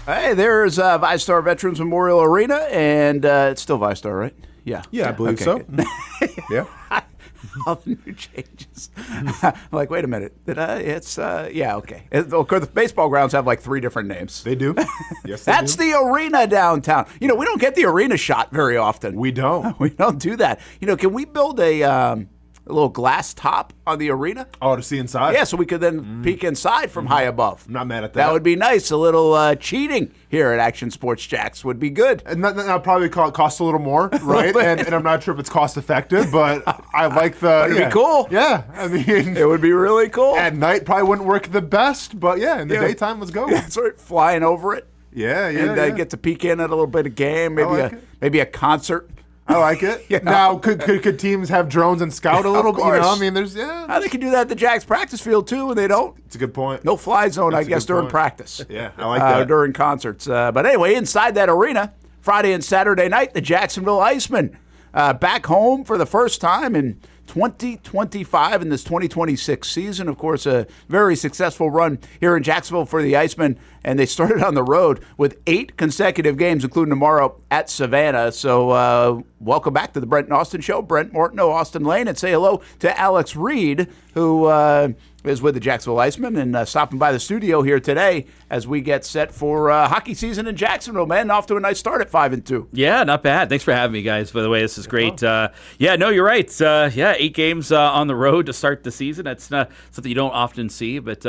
Hey, there's ViStar Veterans Memorial Arena, and it's still ViStar, right? Yeah. Yeah, I believe okay, so. Yeah. All the new changes. I'm like, wait a minute. Yeah, okay. Of course, the baseball grounds have like 3 different names. They do. Yes, they That's do. the arena downtown. We don't get the arena shot very often. We don't. We don't do that. Can we build a a little glass top on the arena. Oh, to see inside? Yeah, so we could then peek inside from high above. I'm not mad at that. That would be nice. A little cheating here at Action Sports Jacks would be good. And that'll probably cost a little more, right? and I'm not sure if it's cost effective, but I like the. It'd be cool. Yeah, I mean, it would be really cool. At night probably wouldn't work the best, but yeah, in the daytime, let's go. Yeah, sort of flying over it. Yeah. And get to peek in at a little bit of game, maybe a concert. I like it. Yeah. Now, could teams have drones and scout a little bit? You know, I mean, there's they can do that at the Jags practice field too, and they don't. It's a good point. No fly zone, I guess, during practice. Yeah, I like that. During concerts. But anyway, inside that arena, Friday and Saturday night, the Jacksonville Icemen back home for the first time in 2025 in this 2026 season. Of course, a very successful run here in Jacksonville for the Icemen, and they started on the road with 8 consecutive games, including tomorrow at Savannah. So welcome back to the Brent Austen Show. Brent Martineau, Austin Lane, and say hello to Alex Reed, who is with the Jacksonville Icemen and stopping by the studio here today as we get set for hockey season in Jacksonville, man. Off to a nice start at 5-2. Yeah, not bad. Thanks for having me, guys. By the way, this is great. No, you're right. 8 games on the road to start the season. That's not something you don't often see, but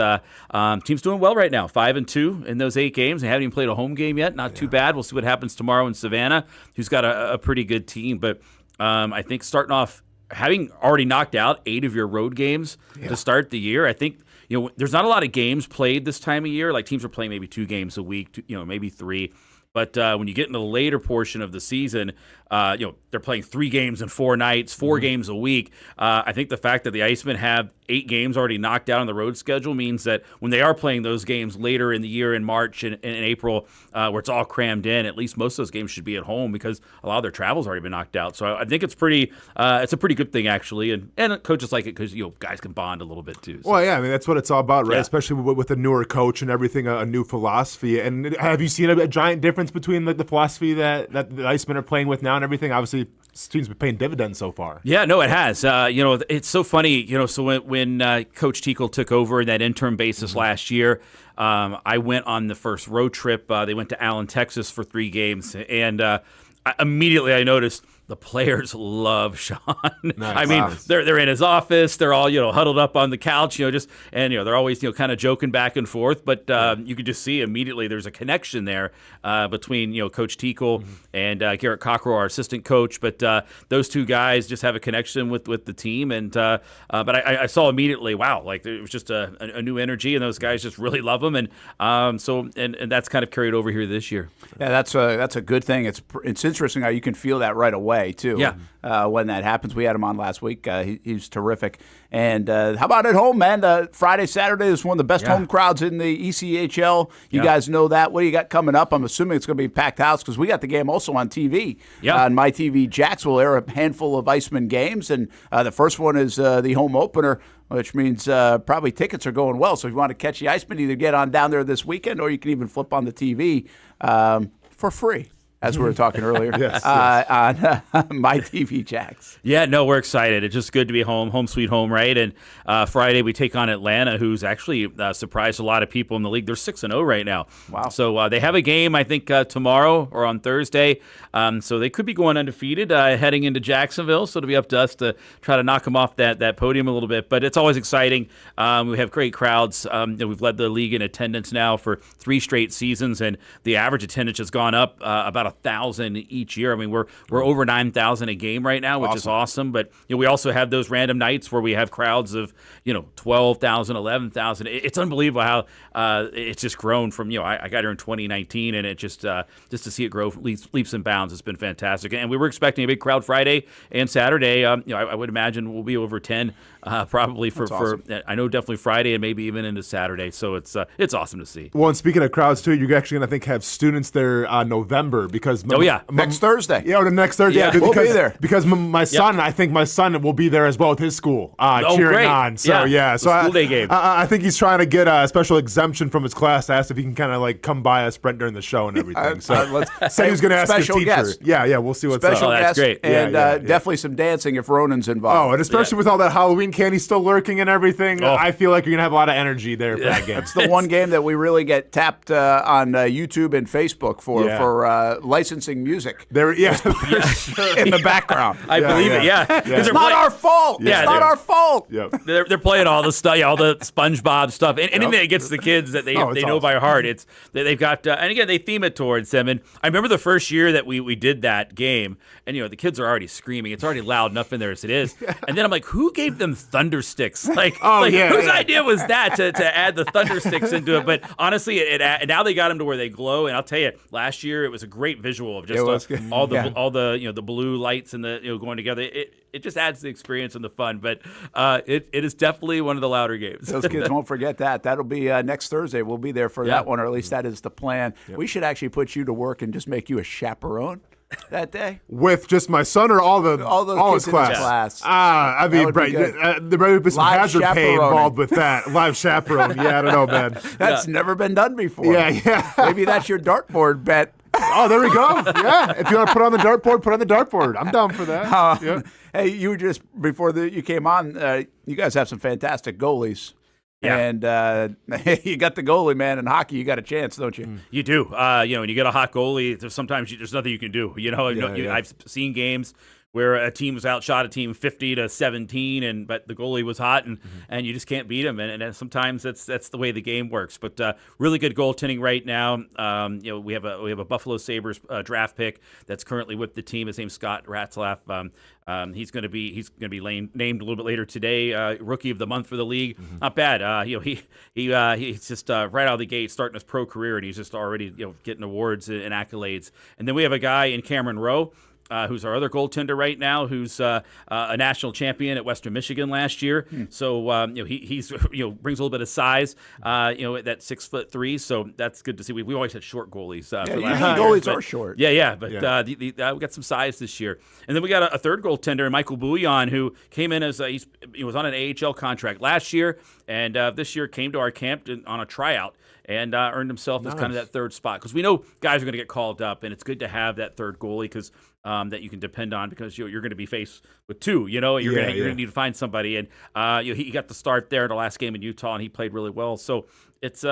team's doing well right now. 5-2 in those 8 games. They haven't even played a home game yet. Not too bad. We'll see what happens tomorrow in Savannah, who's got a pretty good team. But I think starting off, having already knocked out 8 of your road games to start the year, I think there's not a lot of games played this time of year. Like teams are playing maybe 2 games a week, maybe 3. But when you get into the later portion of the season, they're playing 3 games in 4 nights, 4 games a week. I think the fact that the Icemen have 8 games already knocked out on the road schedule means that when they are playing those games later in the year in March and in April, where it's all crammed in, at least most of those games should be at home because a lot of their travel's already been knocked out. So I think it's it's a pretty good thing actually, and coaches like it because guys can bond a little bit too. So. Well, yeah, I mean that's what it's all about, right? Yeah. Especially with a newer coach and everything, a new philosophy. And have you seen a giant difference between the philosophy that the Icemen are playing with now and everything? Obviously, this team's been paying dividends so far. Yeah, no, it has. It's so funny. So when Coach Tickle took over in that interim basis last year, I went on the first road trip. They went to Allen, Texas for 3 games, and immediately I noticed the players love Sean. Nice. I mean, they're in his office. They're all huddled up on the couch. They're always kind of joking back and forth. But you could just see immediately there's a connection there between Coach Tickle and Garrett Cockrell, our assistant coach. But those 2 guys just have a connection with the team. And but I saw immediately, wow, like it was just a new energy, and those guys just really love them. And and that's kind of carried over here this year. Yeah, that's a good thing. It's interesting how you can feel that right away too. Yeah. When that happens, we had him on last week. He's terrific. And how about at home, man? Friday, Saturday is one of the best home crowds in the ECHL. You guys know that. What do you got coming up? I'm assuming it's going to be a packed house because we got the game also on TV. On my TV, Jax will air a handful of Iceman games, and the first one is the home opener, which means probably tickets are going well. So if you want to catch the Iceman, either get on down there this weekend or you can even flip on the TV for free. As we were talking earlier, on my TV Jax. Yeah, no, we're excited. It's just good to be home sweet home, right? And Friday we take on Atlanta, who's actually surprised a lot of people in the league. They're 6-0 right now. Wow! So they have a game, I think, tomorrow or on Thursday. So they could be going undefeated heading into Jacksonville. So it'll be up to us to try to knock them off that podium a little bit. But it's always exciting. We have great crowds. We've led the league in attendance now for 3 straight seasons, and the average attendance has gone up about 1,000 each year. I mean, we're over 9,000 a game right now, which is awesome. But we also have those random nights where we have crowds of 12,000, 11,000. It's unbelievable how it's just grown from I got here in 2019, and it just to see it grow leaps and bounds. It's been fantastic, and we were expecting a big crowd Friday and Saturday. I would imagine we'll be over 10 probably for I know definitely Friday and maybe even into Saturday. So it's awesome to see. Well, and speaking of crowds too, you're actually going to have students there November because next Thursday. Yeah, the next Thursday. Yeah, we'll be there because my son. I think my son will be there as well with his school cheering great. on. So so school day game. I think he's trying to get a special exemption from his class to ask if he can kind of come by us, Brent, during the show and everything. So let's say he was going to ask his teacher. Guest. Yeah, we'll see what's special up. Guest, that's great. And definitely some dancing if Ronan's involved. Oh, and especially with all that Halloween candy still lurking and everything, I feel like you're going to have a lot of energy there for that game. It's the one game that we really get tapped on YouTube and Facebook for licensing music. There, yeah, in the background. I believe it. Yeah, It's not our fault. Yeah, it's not our fault. Yep. They're playing all the stuff, all the SpongeBob stuff, and anything that gets the kids that they know awesome. by heart. They've got, and again, they theme it towards them. And I remember the first year that we did that game, and the kids are already screaming. It's already loud enough in there as it is. And then I'm like, who gave them thunder sticks? Whose idea was that to add the thunder sticks into it? But honestly, now they got them to where they glow. And I'll tell you, last year it was a great visual of just all the the blue lights and the going together. It just adds the experience and the fun. But it is definitely one of the louder games. Those kids won't forget that. That'll be next Thursday. We'll be there for that one, or at least that is the plan. Yep. We should actually put you to work and just make you a chaperone that day. With just my son or all his class? I mean, there might be some hazard pay involved with that. Live chaperone. Yeah, I don't know, man. That's never been done before. Yeah. Maybe that's your dartboard bet. Oh, there we go. Yeah. If you want to put on the dartboard, I'm down for that. Yeah. Hey, you just, before you came on, you guys have some fantastic goalies. Yeah. And you got the goalie, man. In hockey, you got a chance, don't you? You do. When you get a hot goalie, sometimes there's nothing you can do. I've seen games where a team was outshot a team 50-17, but the goalie was hot, and you just can't beat him. And sometimes that's the way the game works. But really good goaltending right now. We have a Buffalo Sabres draft pick that's currently with the team. His name's Scott Ratzlaff. He's going to be named a little bit later today, Rookie of the Month for the league. Not bad. He's just right out of the gate starting his pro career, and he's just already getting awards and accolades. And then we have a guy in Cameron Rowe, who's our other goaltender right now, who's a national champion at Western Michigan last year. So he's brings a little bit of size, at that 6'3", so that's good to see. We always had short goalies. For last year, goalies are short. But we got some size this year. And then we got a third goaltender, Michael Bouillon, who came in as he was on an AHL contract last year, and this year came to our camp on a tryout and earned himself as kind of that third spot, because we know guys are going to get called up, and it's good to have that third goalie because that you can depend on, because you're going to be faced with two. You're going to need to find somebody, and he got the start there in the last game in Utah, and he played really well. So it's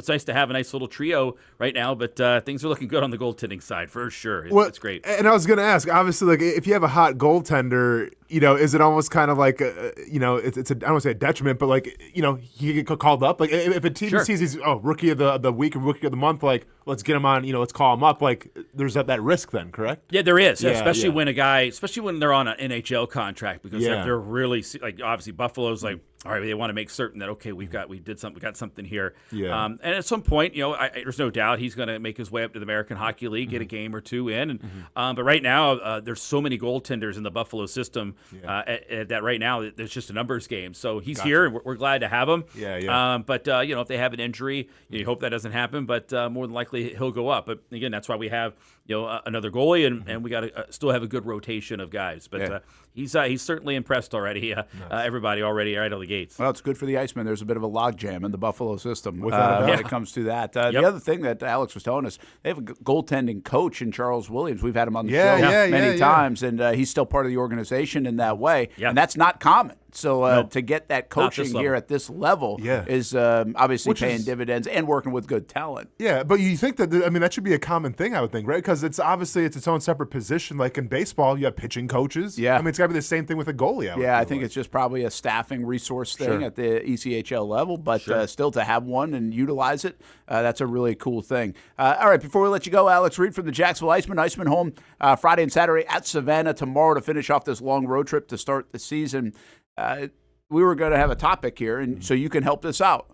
nice to have a nice little trio right now, but things are looking good on the goaltending side for sure. It's great. And I was going to ask, obviously, if you have a hot goaltender, is it almost kind of like, it's I don't want to say a detriment, but he get called up. Like if a team sees he's rookie of the week or rookie of the month, let's get him on, let's call him up. There's that risk then, correct? Yeah, there is, especially when they're on an NHL contract, because they're really obviously Buffalo's all right, they want to make certain that we got something here. Yeah. And at some point, there's no doubt he's going to make his way up to the American Hockey League, get a game or two in. And but right now, there's so many goaltenders in the Buffalo system that right now there's just a numbers game. So he's here, and we're glad to have him. But if they have an injury, you hope that doesn't happen. But more than likely he'll go up. But again, that's why we have another goalie, and we got to still have a good rotation of guys. But he's certainly impressed already. Everybody already right on the gates. Well, it's good for the Icemen. There's a bit of a logjam in the Buffalo system when it comes to that. The other thing that Alex was telling us, they have a goaltending coach in Charles Williams. We've had him on the show many times, and he's still part of the organization in that way. And that's not common. So to get that coaching here at this level is obviously paying dividends and working with good talent. Yeah, but you think that should be a common thing, I would think, right? Because it's its own separate position. Like in baseball, you have pitching coaches. Yeah, it's got to be the same thing with a goalie. I think it's just probably a staffing resource thing at the ECHL level, but still to have one and utilize it, that's a really cool thing. All right, before we let you go, Alex Reed from the Jacksonville Icemen. Icemen home Friday and Saturday at Savannah tomorrow to finish off this long road trip to start the season. We were going to have a topic here, and so you can help this out.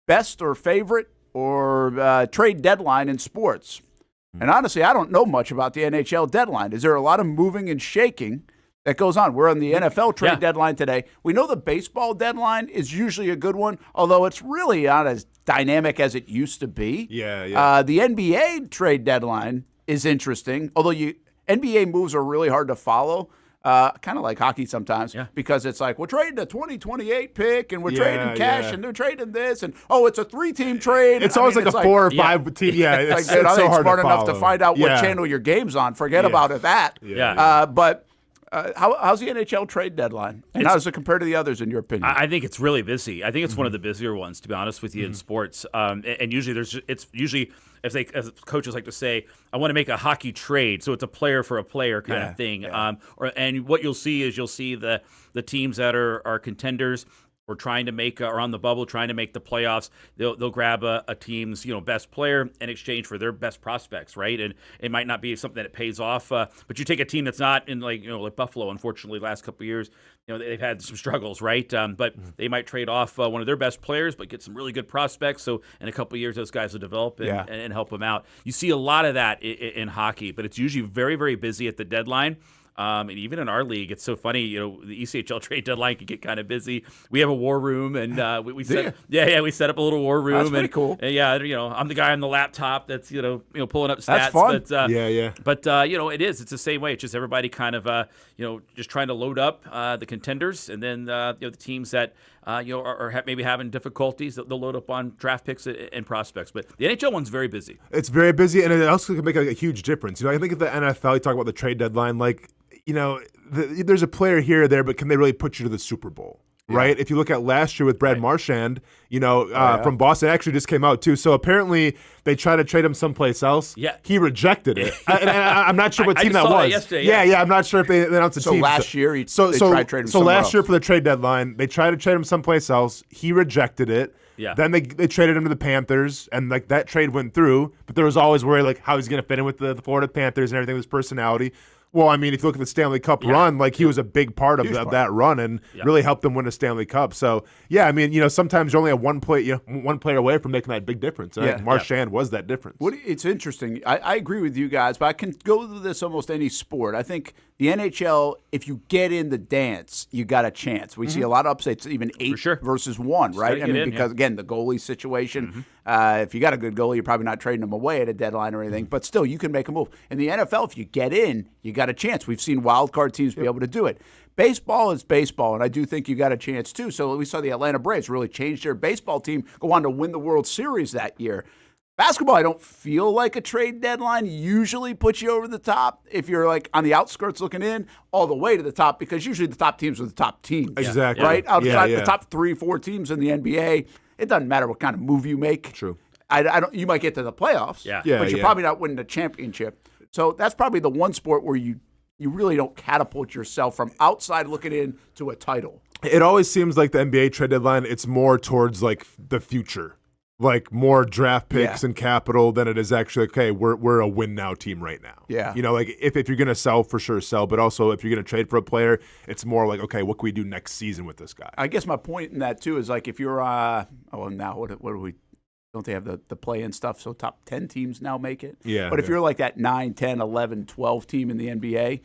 Best or favorite or trade deadline in sports. And honestly, I don't know much about the NHL deadline. Is there a lot of moving and shaking that goes on? We're on the NFL trade deadline today. We know the baseball deadline is usually a good one, although it's really not as dynamic as it used to be. The NBA trade deadline is interesting, although NBA moves are really hard to follow. Kind of like hockey sometimes, because it's like, we're trading a 2028 pick, and we're trading cash, and they're trading this, and it's a 3-team trade. It's always like a 4 or 5 team. Yeah, it's so hard smart to enough to find out what channel your game's on. Forget about that. But How's the NHL trade dedeadline? And how does it compare to the others, in your opinion? I think it's really busy. I think it's one of the busier ones, to be honest with you, in sports. And usually it's usually, as coaches like to say, I want to make a hockey trade, so it's a player for a player kind of thing. Yeah. And what you'll see is the teams that are contenders or trying to make or on the bubble, trying to make the playoffs. They'll grab a team's best player in exchange for their best prospects, right? And it might not be something that pays off, but you take a team that's not in like Buffalo. Unfortunately, the last couple of years, they've had some struggles, right? But they might trade off one of their best players, but get some really good prospects. So in a couple of years, those guys will develop and help them out. You see a lot of that in hockey, but it's usually very, very busy at the deadline. And even in our league, it's so funny. The ECHL trade deadline can get kind of busy. We have a war room, and we set we set up a little war room. That's pretty cool. I'm the guy on the laptop that's pulling up stats. That's fun. But it's the same way. It's just everybody kind of just trying to load up the contenders, and then the teams that are maybe having difficulties, they'll load up on draft picks and prospects. But the NHL one's very busy. It's very busy, and it also can make a huge difference. I think of the NFL, you talk about the trade deadline, there's a player here or there, but can they really put you to the Super Bowl? Right? If you look at last year with Brad Marchand, from Boston, it actually just came out too. So apparently they tried to trade him someplace else. Yeah. He rejected it. I'm not sure what team that was. Yesterday, yeah, I'm not sure if they announced a team. So last year, they tried to trade him somewhere else. Year for the trade deadline, they tried to trade him someplace else. He rejected it. Yeah. Then they traded him to the Panthers, and that trade went through. But there was always worry how he's going to fit in with the Florida Panthers and everything with his personality. Well, I mean, if you look at the Stanley Cup run, he was a big part of that run and really helped them win a Stanley Cup. So, sometimes you're only one player away from making that big difference. And Marchand was that difference. It's interesting. I agree with you guys, but I can go to this almost any sport. I think the NHL, if you get in the dance, you got a chance. We see a lot of upsets, even 8 versus 1, right? Because, again, the goalie situation, if you got a good goalie, you're probably not trading them away at a deadline or anything, but still, you can make a move. In the NFL, if you get in, you got a chance. We've seen wild card teams be able to do it. Baseball is baseball, and I do think you got a chance too. So we saw the Atlanta Braves really change their baseball team, go on to win the World Series that year. Basketball, I don't feel like a trade deadline usually puts you over the top if you're on the outskirts looking in all the way to the top, because usually the top teams are the top teams. Exactly. Right? Outside the top 3-4 teams in the NBA, it doesn't matter what kind of move you make. True. You might get to the playoffs, but you're probably not winning a championship. So that's probably the one sport where you really don't catapult yourself from outside looking in to a title. It always seems like the NBA trade deadline, it's more towards the future. More draft picks and capital than it is actually, okay, we're a win now team right now. Yeah. If you're going to sell, for sure sell, but also if you're going to trade for a player, it's more okay, what can we do next season with this guy? I guess my point in that too is if you're now what do we, don't they have the play-in stuff, so top 10 teams now make it? Yeah. But if you're that 9, 10, 11, 12 team in the NBA,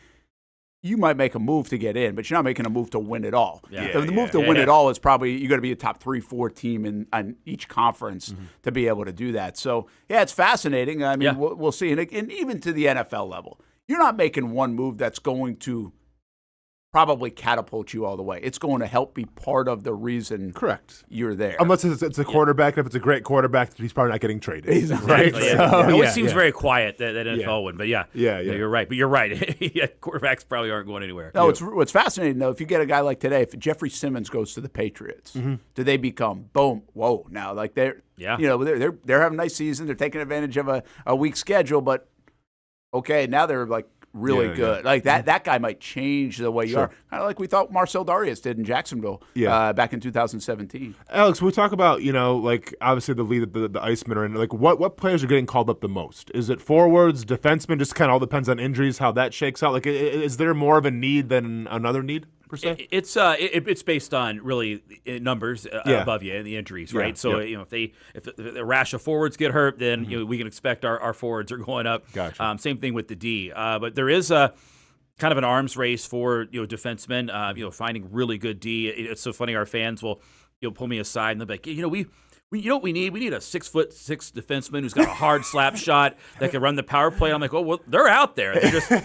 you might make a move to get in, but you're not making a move to win it all. The move to win it all is probably you're going to be a top 3-4 team on each conference to be able to do that. So, it's fascinating. I mean, we'll see. And even to the NFL level, you're not making one move that's going to probably catapult you all the way. It's going to help be part of the reason you're there. Unless it's a quarterback, and if it's a great quarterback, he's probably not getting traded. Right? It always seems very quiet, that NFL one. But you're right. But you're right. Quarterbacks probably aren't going anywhere. No, what's fascinating, though, if you get a guy like today, if Jeffrey Simmons goes to the Patriots, do they become, boom, whoa, now, they're having a nice season. They're taking advantage of a weak schedule, but, okay, now they're really good. That guy might change the way you are. Kind of like we thought Marcel Darius did in Jacksonville back in 2017. Alex, we talk about, obviously the lead that the Icemen are in. What players are getting called up the most? Is it forwards, defensemen? Just kind of all depends on injuries, how that shakes out. Is there more of a need than another need? Per se? It's based on really numbers above you and the injuries, right? So if the rash of forwards get hurt, then we can expect our forwards are going up. Gotcha. Same thing with the D. But there is a kind of an arms race for defensemen. Finding really good D. It's so funny. Our fans will pull me aside and they'll be like, you know what we need? We need a 6'6" defenseman who's got a hard slap shot that can run the power play. I'm like, well, they're out there.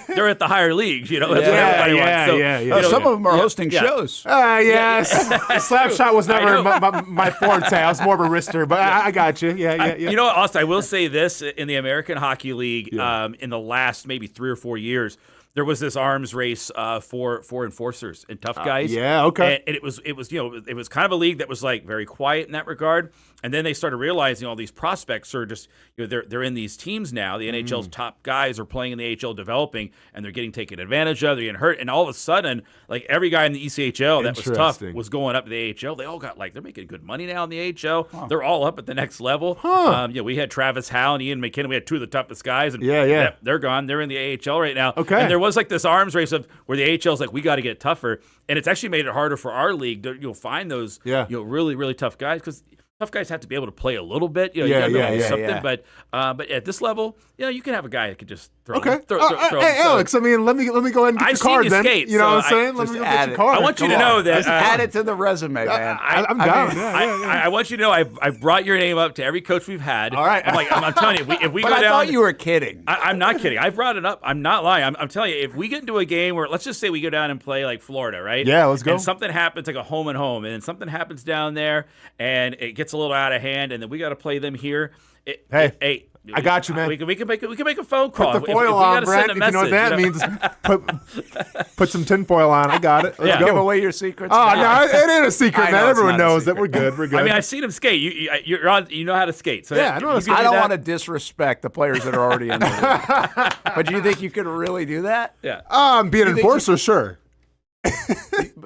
They're at the higher leagues. That's what everybody wants. So, some of them are hosting shows. Yes. The slap shot was never my forte. I was more of a wrister, but I got you. Yeah. You know what, Austin? I will say this: in the American Hockey League, in the last maybe 3 or 4 years, there was this arms race for enforcers and tough guys. Yeah, okay. And it was it was kind of a league that was like very quiet in that regard. And then they started realizing all these prospects are just they're in these teams now. The NHL's top guys are playing in the AHL, developing, and they're getting taken advantage of. They're getting hurt, and all of a sudden, like every guy in the ECHL that was tough was going up to the AHL. They all got they're making good money now in the AHL. Huh. They're all up at the next level. Huh. We had Travis Howe and Ian McKinnon. We had two of the toughest guys, and they're gone. They're in the AHL right now. Okay. And there was like this arms race of where the AHL's like, we got to get tougher, and it's actually made it harder for our league to find those really really tough guys because. Tough guys have to be able to play a little bit. You got to do something. Yeah. But at this level, you can have a guy that could just throw. Okay. Throw hey, Alex. I mean, let me go ahead and get your card then. Skate, you know what I'm saying? Let me go get your card. I want you to know that. Add it to the resume, man. I'm down. I want you to know I brought your name up to every coach we've had. All right. I'm telling you, if we but go I down. thought you were kidding. I'm not kidding. I brought it up. I'm not lying. I'm telling you, if we get into a game where, let's just say we go down and play like Florida, right? Yeah, let's go. And something happens, like a home and home, and something happens down there, and it gets a little out of hand, and then we got to play them here. Hey, I got you, man. We can make a phone call. Put the foil on, Brent. If you know what that means, put some tinfoil on. I got it. Let's go. Give away your secrets. Oh no, it ain't a secret, man. Everyone knows that we're good. We're good. I mean, I've seen him skate. You know how to skate. So yeah, I know how to skate. I don't want to disrespect the players that are already in the league. But do you think you could really do that? Yeah. Be an enforcer, sure.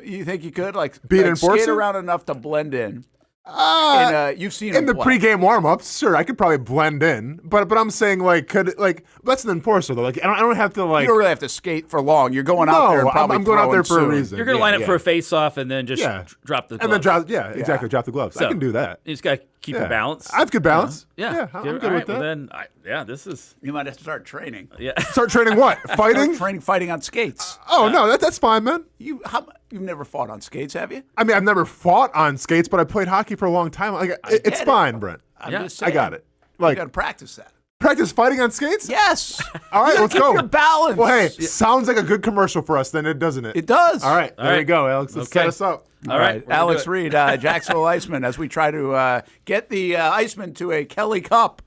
You think you could be an enforcer? Skate around enough to blend in? You've seen in the pregame warm-ups, sure, I could probably blend in, but I'm saying that's an enforcer though. I don't have to You don't really have to skate for long. You're going out there. And probably I'm going out there for a reason. You're going to line up for a face-off and then just drop the gloves. And then drop the gloves. So, I can do that. You just got to keep your balance. I have good balance. Yeah, I'm good with that. Well then, this is. You might have to start training. Yeah. Start training what? Fighting? Fighting on skates. No, that's fine, man. You've never fought on skates, have you? I mean, I've never fought on skates, but I played hockey for a long time. It's fine, Brent. I'm just saying, I got it. You got to practice that. Practice fighting on skates? Yes. All right, let's go. Your balance. Well, hey, sounds like a good commercial for us, then, doesn't it? It does. All right, there we go, Alex. Let's set us up. All right, Alex Reed, Jacksonville Icemen, as we try to get the Icemen to a Kelly Cup.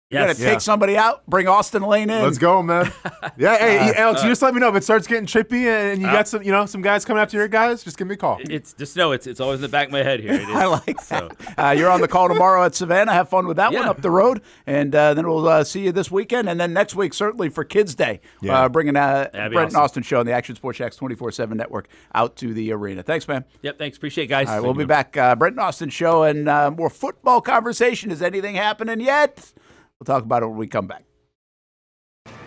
You got to take somebody out, bring Austin Lane in. Let's go, man. Hey, Alex, you just let me know if it starts getting trippy and you got some guys coming after your guys. Just give me a call. It's always in the back of my head here. I like that. You're on the call tomorrow at Savannah. Have fun with that one up the road, and then we'll see you this weekend, and then next week certainly for Kids Day, bringing Brent Austen Show on the Action Sports Jacks 24/7 network out to the arena. Thanks, man. Yep, thanks. Appreciate it, guys. All right, we'll be back. Brent Austen Show and more football conversation. Is anything happening yet? We'll talk about it when we come back.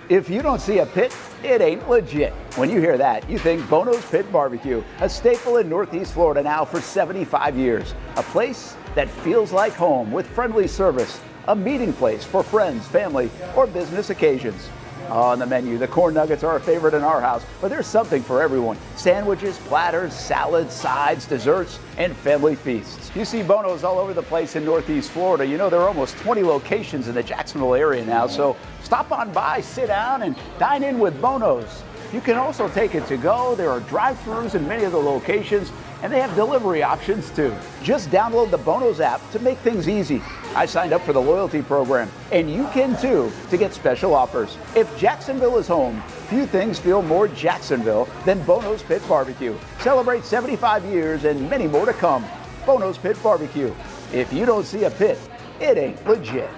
If you don't see a pit, it ain't legit. When you hear that, you think Bono's Pit Barbecue, a staple in Northeast Florida now for 75 years. A place that feels like home with friendly service, a meeting place for friends, family, or business occasions. On the menu, the corn nuggets are a favorite in our house, but there's something for everyone. Sandwiches, platters, salads, sides, desserts, and family feasts. You see Bono's all over the place in Northeast Florida. You know, there are almost 20 locations in the Jacksonville area now, so stop on by, sit down, and dine in with Bono's. You can also take it to go. There are drive-thrus in many of the locations, and they have delivery options too. Just download the Bono's app to make things easy. I signed up for the loyalty program, and you can too, to get special offers. If Jacksonville is home, few things feel more Jacksonville than Bono's Pit Barbecue. Celebrate 75 years and many more to come. Bono's Pit Barbecue. If you don't see a pit, it ain't legit.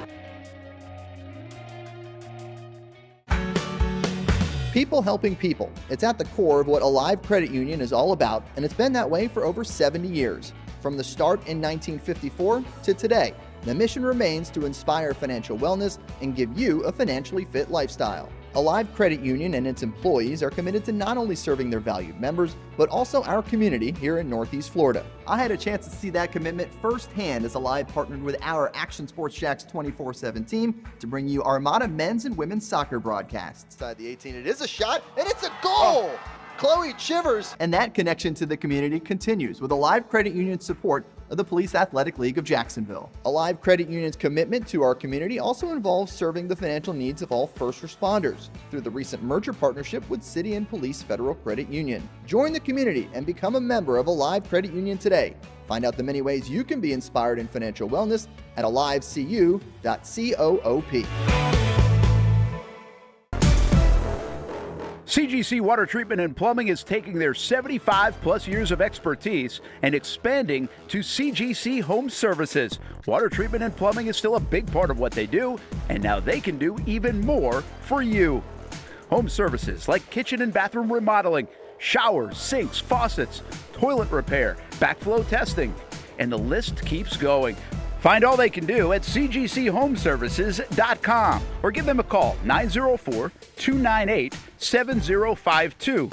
People helping people. It's at the core of what Alive Credit Union is all about, and it's been that way for over 70 years. From the start in 1954 to today, the mission remains to inspire financial wellness and give you a financially fit lifestyle. Alive Credit Union and its employees are committed to not only serving their valued members, but also our community here in Northeast Florida. I had a chance to see that commitment firsthand as Alive partnered with our Action Sports Jacks 24/7 team to bring you Armada men's and women's soccer broadcasts. Inside the 18, it is a shot, and it's a goal! Chloe Chivers! And that connection to the community continues with Alive Credit Union's support of the Police Athletic League of Jacksonville. Alive Credit Union's commitment to our community also involves serving the financial needs of all first responders through the recent merger partnership with City and Police Federal Credit Union. Join the community and become a member of Alive Credit Union today. Find out the many ways you can be inspired in financial wellness at alivecu.coop. CGC Water Treatment and Plumbing is taking their 75-plus years of expertise and expanding to CGC Home Services. Water treatment and plumbing is still a big part of what they do, and now they can do even more for you. Home services like kitchen and bathroom remodeling, showers, sinks, faucets, toilet repair, backflow testing, and the list keeps going. Find all they can do at cgchomeservices.com or give them a call, 904-298-7052.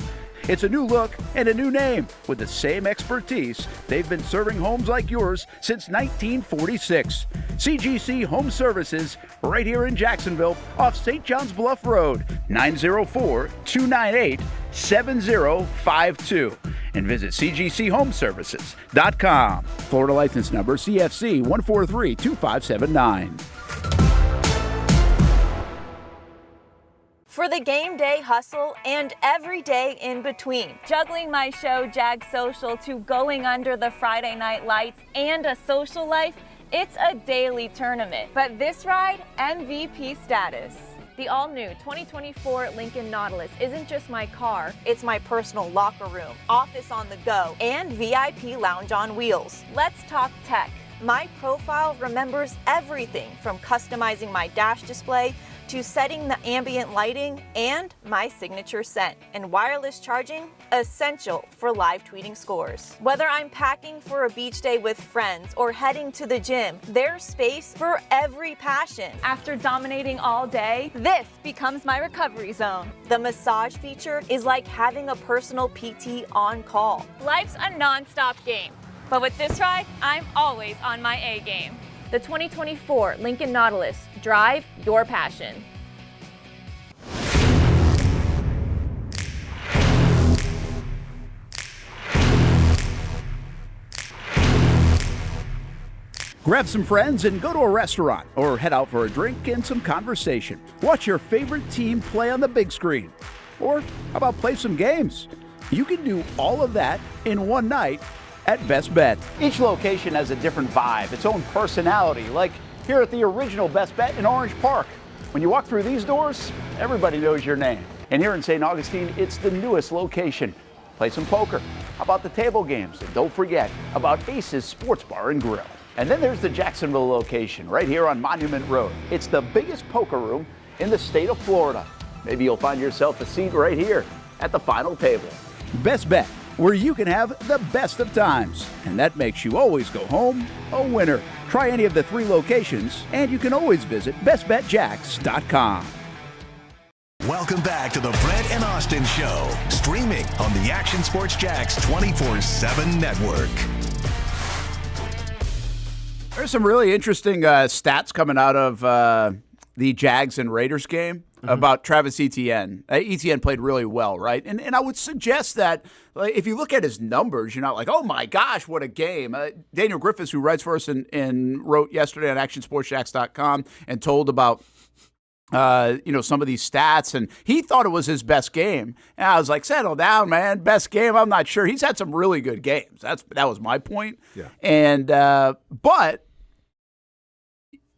It's a new look and a new name with the same expertise. They've been serving homes like yours since 1946. CGC Home Services, right here in Jacksonville, off St. John's Bluff Road, 904-298-7052. And visit cgchomeservices.com. Florida license number CFC 1432579. For the game day hustle and every day in between. Juggling my show, Jag Social, to going under the Friday night lights and a social life, it's a daily tournament. But this ride, MVP status. The all-new 2024 Lincoln Nautilus isn't just my car, it's my personal locker room, office on the go, and VIP lounge on wheels. Let's talk tech. My profile remembers everything from customizing my dash display to setting the ambient lighting and my signature scent. And wireless charging, essential for live tweeting scores. Whether I'm packing for a beach day with friends or heading to the gym, there's space for every passion. After dominating all day, this becomes my recovery zone. The massage feature is like having a personal PT on call. Life's a non-stop game, but with this ride, I'm always on my A game. The 2024 Lincoln Nautilus. Drive your passion. Grab some friends and go to a restaurant or head out for a drink and some conversation. Watch your favorite team play on the big screen. Or how about play some games? You can do all of that in one night at Best Bet. Each location has a different vibe, its own personality, like here at the original Best Bet in Orange Park. When you walk through these doors, everybody knows your name. And here in St. Augustine, it's the newest location. Play some poker. How about the table games? And don't forget about Ace's Sports Bar and Grill. And then there's the Jacksonville location right here on Monument Road. It's the biggest poker room in the state of Florida. Maybe you'll find yourself a seat right here at the final table. Best Bet, where you can have the best of times. And that makes you always go home a winner. Try any of the 3 locations, and you can always visit bestbetjacks.com. Welcome back to the Brent and Austin Show, streaming on the Action Sports Jacks 24/7 network. There's some really interesting stats coming out of the Jags and Raiders game about Travis Etienne. Etienne played really well, right? And I would suggest that if you look at his numbers, you're not like, oh my gosh, what a game. Daniel Griffiths, who writes for us and wrote yesterday on ActionSportsJacks.com and told about some of these stats, and he thought it was his best game. And I was like, settle down, man. Best game? I'm not sure. He's had some really good games. That was my point. Yeah. And but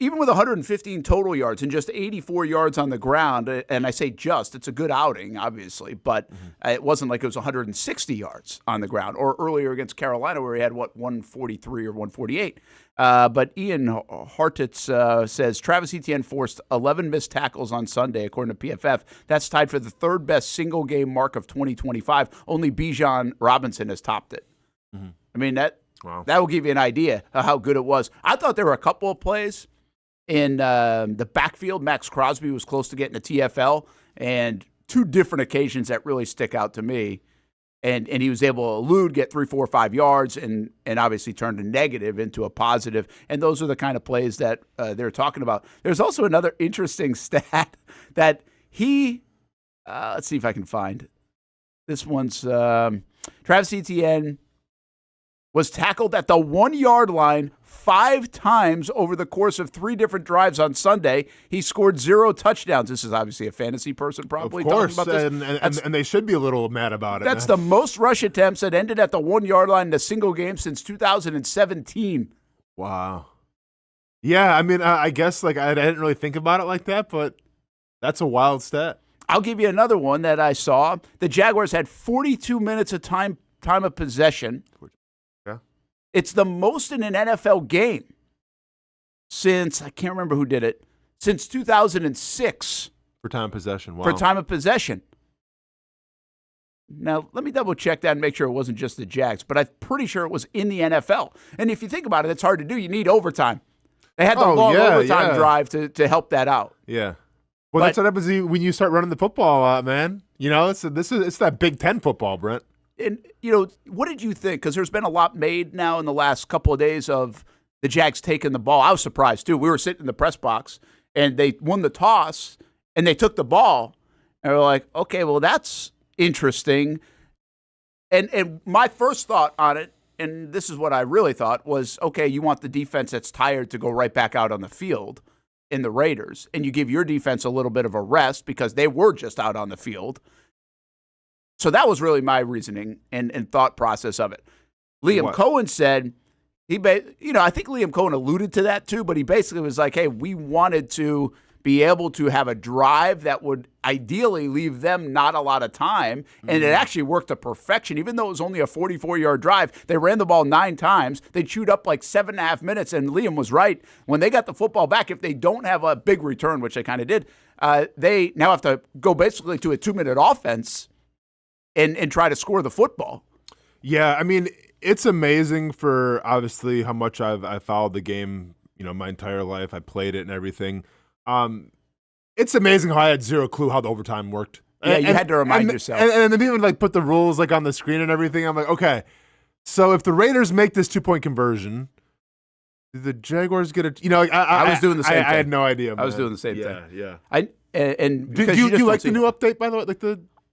even with 115 total yards and just 84 yards on the ground, and I say just, it's a good outing, obviously, but it wasn't like it was 160 yards on the ground, or earlier against Carolina where he had, 143 or 148. But Ian Hartitz says Travis Etienne forced 11 missed tackles on Sunday, according to PFF. That's tied for the third best single-game mark of 2025. Only Bijan Robinson has topped it. I mean, that will give you an idea of how good it was. I thought there were a couple of plays in the backfield. Max Crosby was close to getting a TFL, and 2 different occasions that really stick out to me. And he was able to elude, get 3, 4, 5 yards, and obviously turned a negative into a positive. And those are the kind of plays that they're talking about. There's also another interesting stat that he, let's see if I can find. This one's Travis Etienne was tackled at the 1-yard line 5 times over the course of 3 different drives on Sunday. He scored 0 touchdowns. This is obviously a fantasy person probably talking about this. And they should be a little mad about it. That's the most rush attempts that ended at the 1-yard line in a single game since 2017. Wow. Yeah, I mean, I guess I didn't really think about it like that, but that's a wild stat. I'll give you another one that I saw. The Jaguars had 42 minutes of time of possession. Yeah. It's the most in an NFL game since, I can't remember who did it, since 2006. For time of possession. Wow. For time of possession. Now, let me double check that and make sure it wasn't just the Jags, but I'm pretty sure it was in the NFL. And if you think about it, it's hard to do. You need overtime. They had the long overtime drive to help that out. Yeah. Well, that's what happens when you start running the football a lot, man. You know, it's that Big Ten football, Brent. And, you know, what did you think? Because there's been a lot made now in the last couple of days of the Jags taking the ball. I was surprised, too. We were sitting in the press box, and they won the toss, and they took the ball. And we're like, okay, well, that's interesting. And my first thought on it, and this is what I really thought, was, okay, you want the defense that's tired to go right back out on the field in the Raiders, and you give your defense a little bit of a rest because they were just out on the field. So that was really my reasoning and thought process of it. Liam Cohen said, I think Liam Cohen alluded to that too, but he basically was like, hey, we wanted to be able to have a drive that would ideally leave them not a lot of time. And it actually worked to perfection. Even though it was only a 44-yard drive, they ran the ball 9 times. They chewed up like 7.5 minutes, and Liam was right. When they got the football back, if they don't have a big return, which they kind of did, they now have to go basically to a 2-minute offense and try to score the football. Yeah, I mean, it's amazing for obviously how much I've followed the game, my entire life. I played it and everything. It's amazing how I had zero clue how the overtime worked. Yeah, you had to remind yourself. And then even put the rules on the screen and everything. I'm like, okay, so if the Raiders make this 2-point conversion, did the Jaguars get it? I was doing the same thing. I had no idea. Man. I was doing the same thing. Yeah. And did you like the new update, by the way?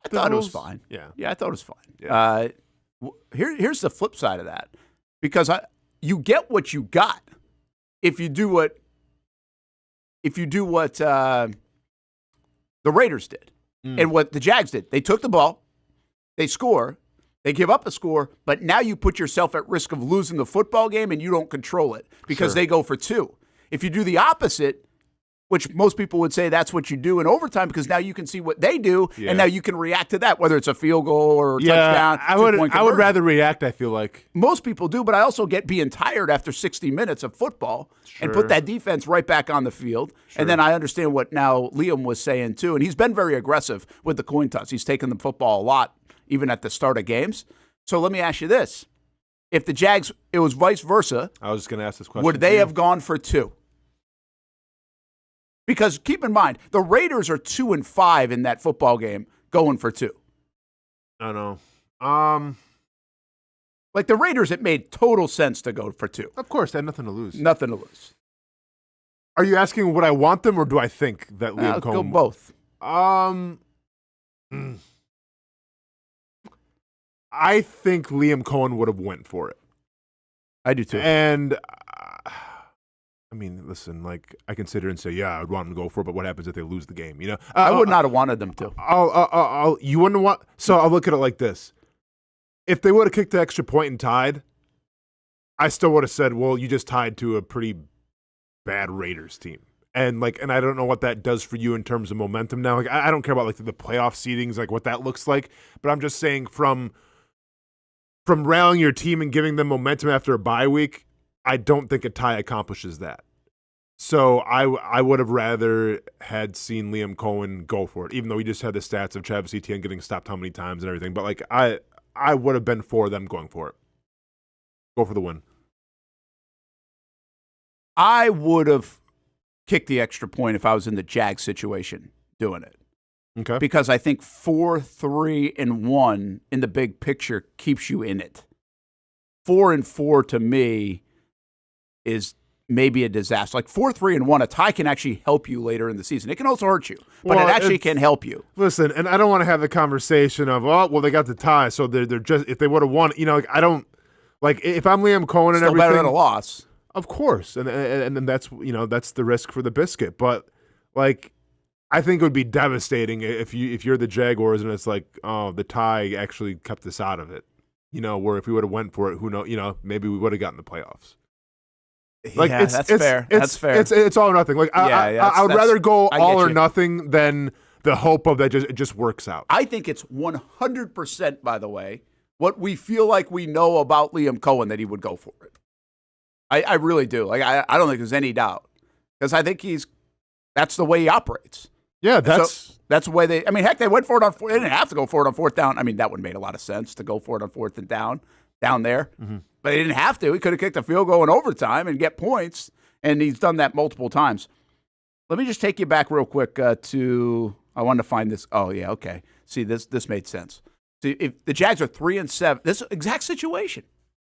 I thought it was fine. Yeah, I thought it was fine. Yeah. Here's the flip side of that, because you get what you got if you do what the Raiders did and what the Jags did. They took the ball, they score, they give up a score, but now you put yourself at risk of losing the football game and you don't control it because they go for 2. If you do the opposite, which most people would say that's what you do in overtime, because now you can see what they do, and now you can react to that, whether it's a field goal or a touchdown. I would rather react, I feel like. Most people do, but I also get being tired after 60 minutes of football and put that defense right back on the field. And then I understand what now Liam was saying, too, and he's been very aggressive with the coin toss. He's taken the football a lot, even at the start of games. So let me ask you this. If the Jags, it was vice versa. I was just going to ask this question. Would they have gone for 2? Because keep in mind, the Raiders are 2-5 in that football game, going for 2. I know. Like the Raiders, it made total sense to go for 2. Of course, they had nothing to lose. Nothing to lose. Are you asking would I want them, or do I think that Liam Cohen? Go both. I think Liam Cohen would have went for it. I do too. And I mean, listen, I can sit here and say, yeah, I'd want them to go for it, but what happens if they lose the game? I would not have wanted them to. You wouldn't want. So I'll look at it like this: if they would have kicked the extra point and tied, I still would have said, well, you just tied to a pretty bad Raiders team, and I don't know what that does for you in terms of momentum. Now, I don't care about the playoff seedings, what that looks like, but I'm just saying from rallying your team and giving them momentum after a bye week. I don't think a tie accomplishes that. So I would have rather had seen Liam Cohen go for it, even though he just had the stats of Travis Etienne getting stopped how many times and everything. But I would have been for them going for it. Go for the win. I would have kicked the extra point if I was in the Jag situation doing it. Okay. Because I think 4-3-1 in the big picture keeps you in it. 4-4 to me is maybe a disaster. 4-3-1, a tie can actually help you later in the season. It can also hurt you, but it actually can help you. Listen, and I don't want to have the conversation of, they got the tie, so they're just, if they would have won, I don't, if I'm Liam Cohen and still everything. Better than a loss. Of course, and then that's, that's the risk for the biscuit. But, I think it would be devastating if you're the Jaguars and it's the tie actually kept us out of it. Where if we would have went for it, who knows, maybe we would have gotten the playoffs. That's fair. That's fair. It's all or nothing. I would rather go all or nothing than the hope of that it just works out. I think it's 100%, by the way, what we feel like we know about Liam Cohen that he would go for it. I really do. Like I don't think there's any doubt because I think that's the way he operates. Yeah, that's the way they. I mean, heck, they went for it on. They didn't have to go for it on fourth down. I mean, that would have made a lot of sense to go for it on fourth and down there. Mm-hmm. But he didn't have to. He could have kicked a field goal in overtime and get points, and he's done that multiple times. Let me just take you back real quick to. I wanted to find this. Oh yeah, okay. See, this made sense. See, if the Jags are 3-7, this exact situation,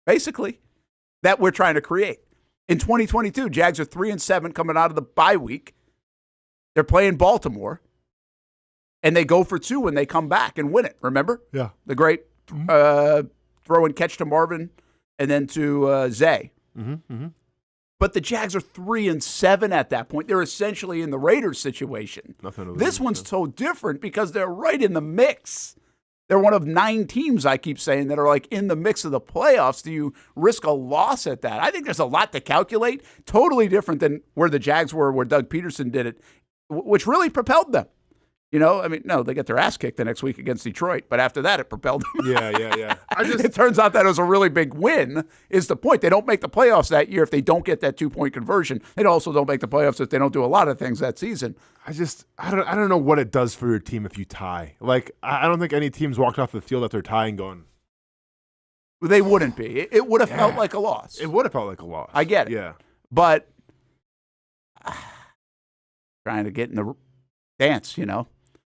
basically, that we're trying to create. In 2022, Jags are 3-7 coming out of the bye week. They're playing Baltimore, and they go for 2 when they come back and win it. Remember? Yeah. The great throw and catch to Marvin and then to Zay. Mm-hmm, mm-hmm. But the Jags are 3-7 at that point. They're essentially in the Raiders situation. This one's so different because they're right in the mix. They're one of 9 teams, I keep saying, that are like in the mix of the playoffs. Do you risk a loss at that? I think there's a lot to calculate. Totally different than where the Jags were, where Doug Peterson did it, which really propelled them. You know, I mean, no, they get their ass kicked the next week against Detroit, but after that, it propelled them. Yeah. It turns out that it was a really big win, is the point. They don't make the playoffs that year if they don't get that 2-point conversion. They also don't make the playoffs if they don't do a lot of things that season. I don't know what it does for your team if you tie. Like, I don't think any team's walked off the field after tying going. They wouldn't be. It would have felt like a loss. It would have felt like a loss. I get it. Yeah. But trying to get in the dance, you know.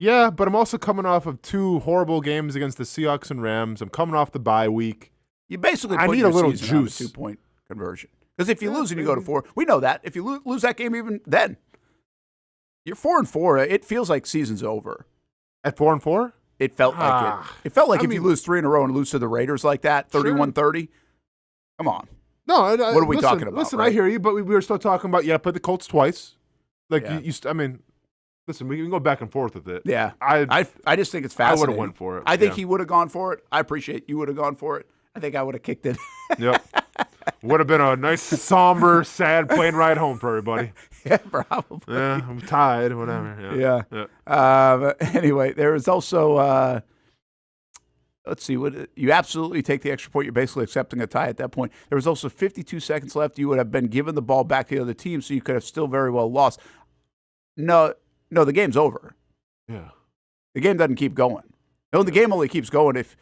Yeah, but I'm also coming off of 2 horrible games against the Seahawks and Rams. I'm coming off the bye week. You basically put need your a little season on juice. a 2-point conversion. Because if you lose and you go to 4, we know that. If you lose that game even then, you're 4-4. It feels like season's over. At 4-4? It felt like it. It felt like if you lose 3 in a row and lose to the Raiders like that, 31-30, come on. No, what are we talking about? Listen, right? I hear you, but we were still talking about, play the Colts twice. Like, I mean, listen, we can go back and forth with it. Yeah. I just think it's fascinating. I would have went for it. I think he would have gone for it. I appreciate you would have gone for it. I think I would have kicked it. Yep. Would have been a nice, somber, sad plane ride home for everybody. Yeah, probably. Yeah, I'm tired, whatever. Yeah. Anyway, there was also, let's see, you absolutely take the extra point. You're basically accepting a tie at that point. There was also 52 seconds left. You would have been given the ball back to the other team, so you could have still very well lost. No, the game's over. Yeah. The game doesn't keep going. No, the game only keeps going if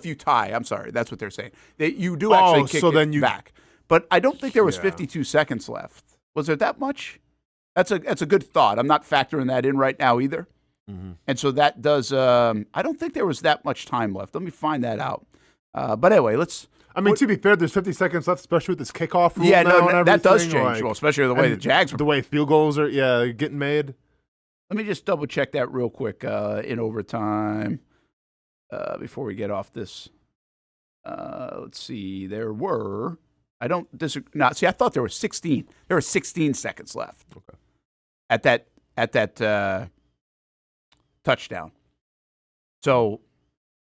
you tie. I'm sorry. That's what they're saying. You do actually kick it back. But I don't think there was 52 seconds left. Was there that much? That's a good thought. I'm not factoring that in right now either. Mm-hmm. And so that does I don't think there was that much time left. Let me find that out. But anyway, to be fair, there's 50 seconds left, especially with this kickoff rule. Yeah, now that does change, especially the way the Jags were. The way field goals are getting made. Let me just double check that real quick in overtime before we get off this. Let's see. There were. I don't disagree. No, see, I thought there were 16. There were 16 seconds left. Okay. At that touchdown. So,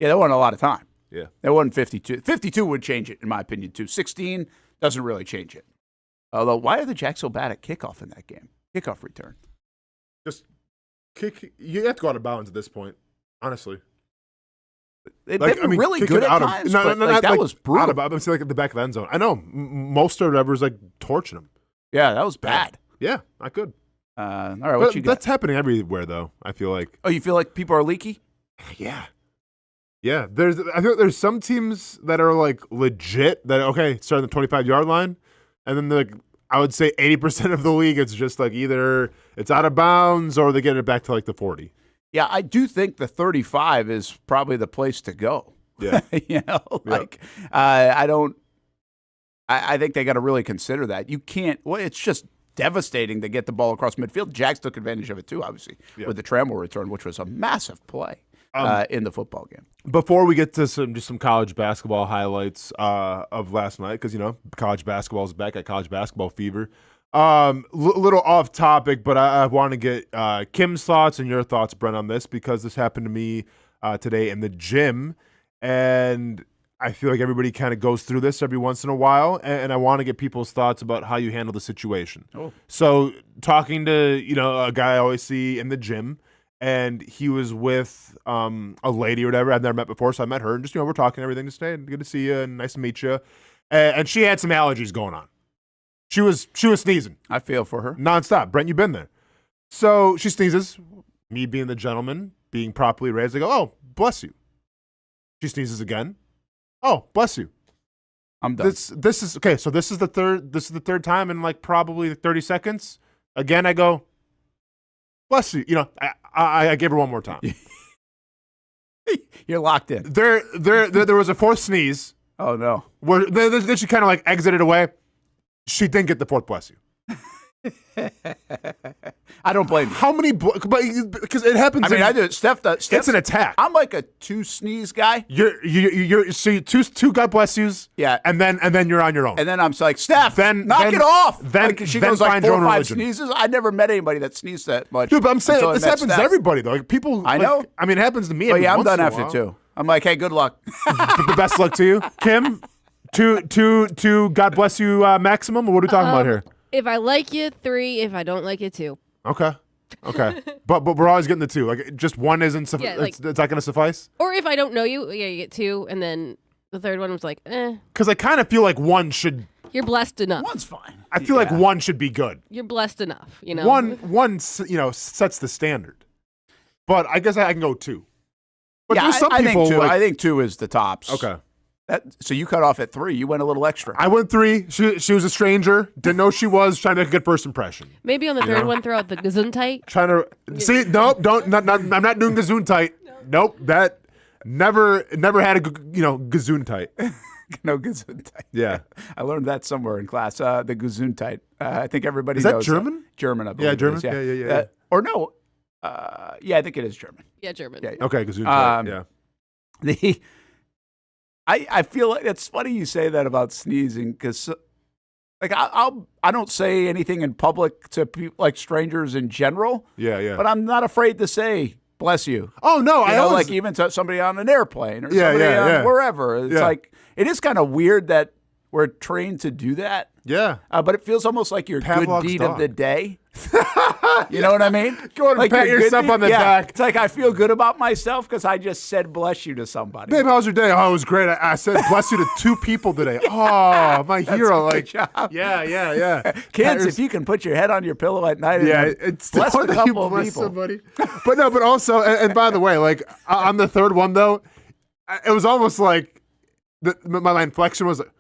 yeah, there wasn't a lot of time. Yeah. There wasn't 52. 52 would change it, in my opinion, too. 16 doesn't really change it. Although, why are the Jags so bad at kickoff in that game? Kickoff return. Just kick. You have to go out of bounds at this point, honestly. They've been really good at times, that was brutal. I'm saying at the back of the end zone. I know. Most or whatever's torching them. Yeah, that was bad. Yeah, not good. All right, what you got? That's happening everywhere, though, I feel like. Oh, you feel like people are leaky? Yeah. Yeah, I feel like there's some teams that are legit that start on the 25-yard line, and then I would say 80% of the league it's just either it's out of bounds or they get it back to the 40. Yeah, I do think the 35 is probably the place to go. Yeah, I think they got to really consider that. You can't. Well, it's just devastating to get the ball across midfield. Jags took advantage of it too, obviously, with the Trammell return, which was a massive play. In the football game. Before we get to some college basketball highlights of last night, because college basketball is back at college basketball fever. Little off topic, but I want to get Kim's thoughts and your thoughts, Brent, on this because this happened to me today in the gym, and I feel like everybody kind of goes through this every once in a while, and I want to get people's thoughts about how you handle the situation. Oh. So talking to a guy I always see in the gym. and he was with a lady or whatever I've never met before, so I met her, and just, we're talking everything to stay, and good to see you, and nice to meet you. And she had some allergies going on. She was sneezing. I feel for her. Nonstop. Brent, you've been there. So she sneezes. Me being the gentleman, being properly raised, I go, oh, bless you. She sneezes again. Oh, bless you. I'm done. This is okay. So this is the third time in like probably 30 seconds. Again, I go, bless you. I gave her one more time. You're locked in. There was a fourth sneeze. Oh no. Where then she kind of like exited away. She didn't get the fourth bless you. I don't blame you. How many? Because it happens. I mean, I do it. Steph, it's an attack. I'm like a 2 sneeze guy. You're so two God bless yous. Yeah, and then you're on your own. And then I'm like, Steph, knock it off. Then she then goes like 4 or 5 religion. sneezes. I never met anybody that sneezed that much. Dude, but I'm saying this happens Steph. to everybody though. Like people. I know. I mean, it happens to me. But yeah, I'm once done in a after while. 2. I'm like, hey, good luck. The best luck to you, Kim. Two. God bless you, maximum. Or what are we talking about here? If I like you, 3. If I don't like you, 2. Okay. But we're always getting the 2. Like just one isn't Yeah, like- it's not going to suffice. Or if I don't know you, you get 2, and then the third one was like, Because I kind of feel like one should. you're blessed enough. One's fine. I feel like one should be good. You're blessed enough, you know. One sets the standard. But I guess I can go 2. But Yeah, there's some I people think 2. like, I think 2 is the tops. okay. So you cut off at 3. You went a little extra. I went 3. She was a stranger. Didn't know who she was. Trying to make a good first impression. Maybe on the third one, throw out the gesundheit. Trying to see. Nope. Don't. I'm not doing gesundheit. Nope. That never had a gesundheit. No Gesundheit. Yeah. I learned that somewhere in class. The Gesundheit. I think everybody Is that knows German? German, I believe. Yeah, it German. is, Yeah. or no. Yeah, I think it is German. Yeah, German. Yeah. Okay, gesundheit. Yeah. I feel like it's funny you say that about sneezing because, like, I don't say anything in public to people like strangers in general. Yeah. But I'm not afraid to say bless you. Oh no, I always, like even to somebody on an airplane or somebody on wherever. It's like it is kind of weird that we're trained to do that. Yeah. But it feels almost like your Pavlov's good deed dog. of the day. You know what I mean? Go ahead and pat your good yourself deed. on the back. It's like I feel good about myself because I just said bless you to somebody. Babe, how was your day? Oh, it was great. I said bless you to 2 people today. Oh, my hero. Good Like, job. Yeah. Kids, if you can put your head on your pillow at night and it's bless a couple of bless people. somebody. But also, and by the way, like on the third one though, it was almost like my inflection was like,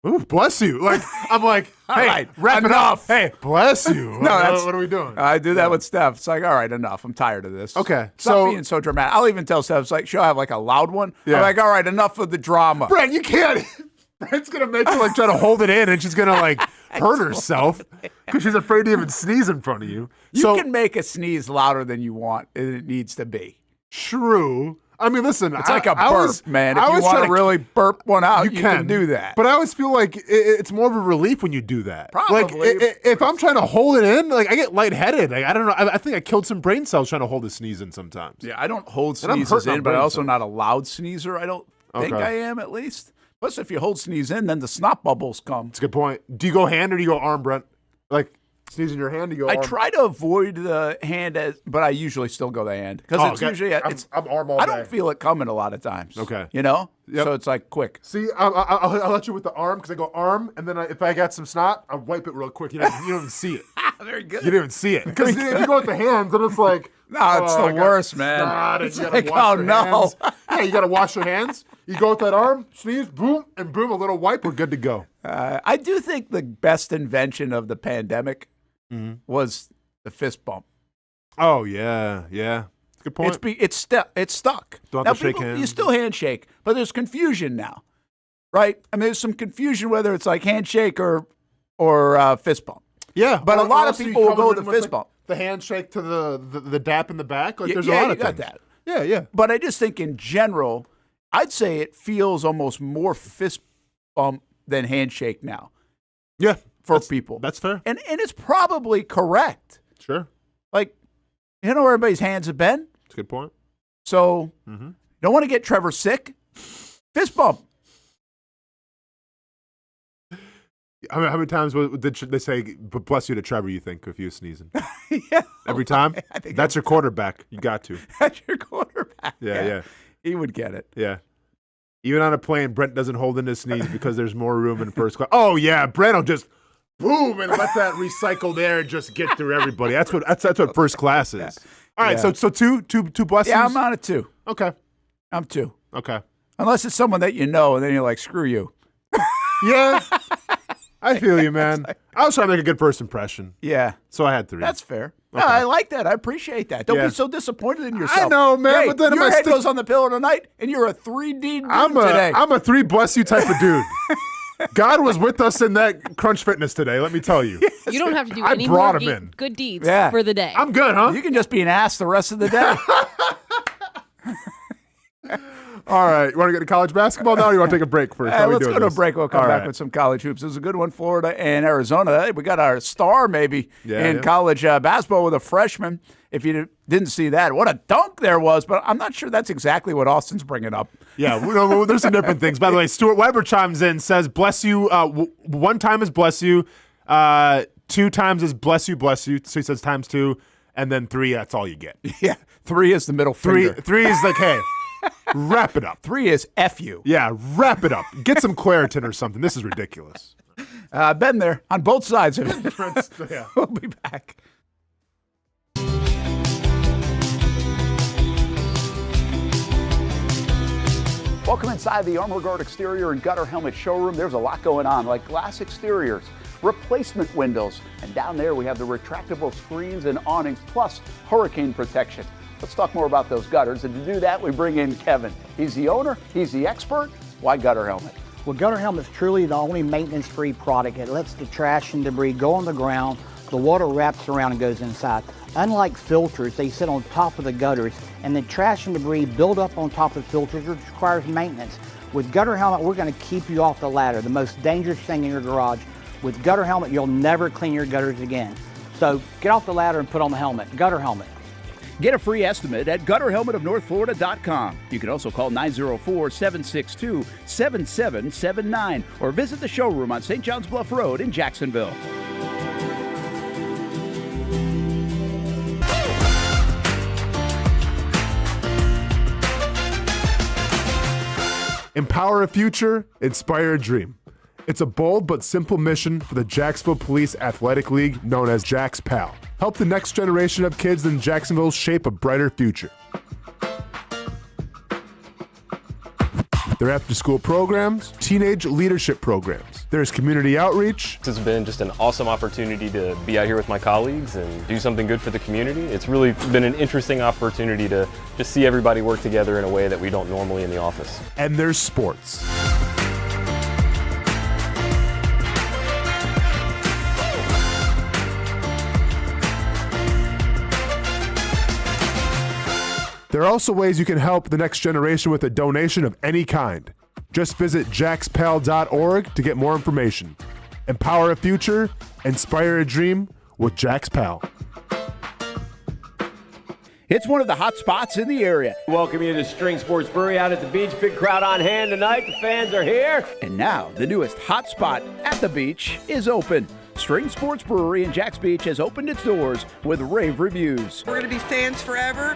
ooh, bless you. Like I'm like, hey, right, wrap it enough. up. Hey, bless you. What are we doing? I do that with Steph. It's like, all right, enough. I'm tired of this. Okay, Stop being so dramatic. I'll even tell Steph, it's like, she'll have like a loud one. Yeah. I'm like, all right, enough of the drama. Brent, you can't. Brent's gonna make her like try to hold it in, and she's gonna like hurt herself because she's afraid to even sneeze in front of you. You can make a sneeze louder than you want, and it needs to be. True. I mean, listen, it's like a burp, man. If you want to really burp one out, you can do that. But I always feel like it's more of a relief when you do that. Probably. Like, if I'm trying to hold it in, like I get lightheaded. Like I don't know. I think I killed some brain cells trying to hold a sneeze in sometimes. Yeah, I don't hold And I'm sneezes hurting in, on but I'm brain also cells. not a loud sneezer. I don't think Okay. I am, at least. Plus, if you hold sneeze in, then the snot bubbles come. That's a good point. Do you go hand or do you go arm, Brent? Like sneeze in your hand, do you go arm? I try to avoid the hand, but I usually still go the hand because it's usually I'm arm all I day. don't feel it coming a lot of times. Okay. You know? Yep. So it's like quick. See, I'll let you with the arm because I go arm, and then if I got some snot, I wipe it real quick. You don't even see it. Very good. You don't even see it. Because if you go with the hands, then it's like, No, it's I the got worst, man. snot, and It's you gotta like, wash oh, your no. hands. Yeah, you got to wash your hands. You go with that arm, sneeze, boom, and boom, a little wipe, we're good to go. I do think the best invention of the pandemic was the fist bump. Oh, yeah. Good point. It's stuck. Don't Now, have to shake people, hands. you still handshake, but there's confusion now, right? I mean, there's some confusion whether it's like handshake or fist bump. Yeah. But a lot of also you people will come go in with the with, fist bump. The handshake to the dap in the back. Like, there's yeah, a lot you of got things. that. Yeah. But I just think in general, I'd say it feels almost more fist bump than handshake now. Yeah. For people. That's fair. And it's probably correct. Sure. Like, you know where everybody's hands have been? That's a good point. So, don't want to get Trevor sick? Fist bump. How many times did they say bless you to Trevor, you think, if you sneezing? Yeah. Every time? I think That's your quarterback. You got to. That's your quarterback. Yeah. He would get it. Yeah. Even on a plane, Brent doesn't hold in his sneeze because there's more room in first class. Oh, yeah. Brent will just boom and let that recycled air just get through everybody. That's what first class is. Yeah. All right, Yeah. so two blessings? Yeah, I'm on it 2. Okay. I'm 2. Okay. Unless it's someone that you know, and then you're like, screw you. Yeah. I feel you, man. I was trying to make a good first impression. Yeah. So I had 3. That's fair. Okay. No, I like that. I appreciate that. Don't Yeah. be so disappointed in yourself. I know, man. Hey, But then your head goes on the pillow tonight, and you're a 3D dude today. I'm a 3 bless you type of dude. God was with us in that Crunch Fitness today, let me tell you. You don't have to do I any brought more him in. good deeds Yeah. for the day. I'm good, huh? You can just be an ass the rest of the day. All right. You want to get to college basketball now, or you want to take a break first? How we Let's doing go to a this? break. We'll come All back right. with some college hoops. It was a good one, Florida and Arizona. Hey, we got our star maybe in college basketball with a freshman. If you didn't see that, what a dunk there was. But I'm not sure that's exactly what Austin's bringing up. Yeah, there's some different things. By the way, Stuart Weber chimes in, says, bless you. 1 time is bless you. 2 times is bless you. So he says times 2. And then 3, that's all you get. Yeah, 3 is the middle finger. 3 is like, hey, wrap it up. 3 is F you. Yeah, wrap it up. Get some Claritin or something. This is ridiculous. Been there on both sides of it. Yeah. We'll be back. Welcome inside the Armor Guard exterior and gutter helmet showroom. There's a lot going on, like glass exteriors, replacement windows, and down there we have the retractable screens and awnings, plus hurricane protection. Let's talk more about those gutters, and to do that, we bring in Kevin. He's the owner, he's the expert. Why Gutter Helmet? Well, Gutter Helmet's truly the only maintenance-free product. It lets the trash and debris go on the ground, the water wraps around and goes inside. Unlike filters, they sit on top of the gutters, and the trash and debris build up on top of filters, which requires maintenance. With Gutter Helmet, we're going to keep you off the ladder, the most dangerous thing in your garage. With Gutter Helmet, you'll never clean your gutters again. So get off the ladder and put on the helmet. Gutter Helmet. Get a free estimate at gutterhelmetofnorthflorida.com. You can also call 904-762-7779 or visit the showroom on St. John's Bluff Road in Jacksonville. Empower a future, inspire a dream. It's a bold but simple mission for the Jacksonville Police Athletic League known as Jax PAL. Help the next generation of kids in Jacksonville shape a brighter future. Their after-school programs, teenage leadership programs. There's community outreach. This has been just an awesome opportunity to be out here with my colleagues and do something good for the community. It's really been an interesting opportunity to just see everybody work together in a way that we don't normally in the office. And there's sports. There are also ways you can help the next generation with a donation of any kind. Just visit jaxpal.org to get more information. Empower a future, inspire a dream with Jax PAL. It's one of the hot spots in the area. Welcome you to String Sports Brewery out at the beach. Big crowd on hand tonight. The fans are here. And now, the newest hot spot at the beach is open. String Sports Brewery in Jax Beach has opened its doors with rave reviews. We're going to be fans forever.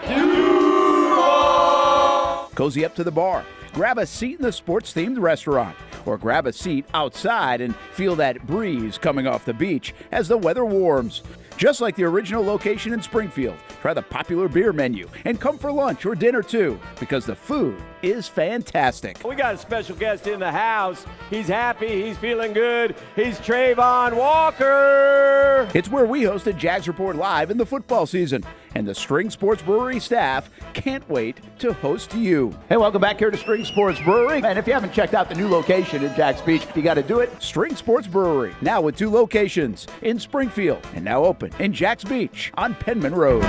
Cozy up to the bar, grab a seat in the sports-themed restaurant, or grab a seat outside and feel that breeze coming off the beach as the weather warms. Just like the original location in Springfield, try the popular beer menu and come for lunch or dinner too, because the food is fantastic. We got a special guest in the house. He's happy. He's feeling good. He's Trayvon Walker. It's where we hosted Jags Report Live in the football season, and the String Sports Brewery staff can't wait to host you. Hey, welcome back here to String Sports Brewery. And if you haven't checked out the new location in Jax Beach, you got to do it. String Sports Brewery, now with 2 locations in Springfield and now open in Jax Beach on Penman Road.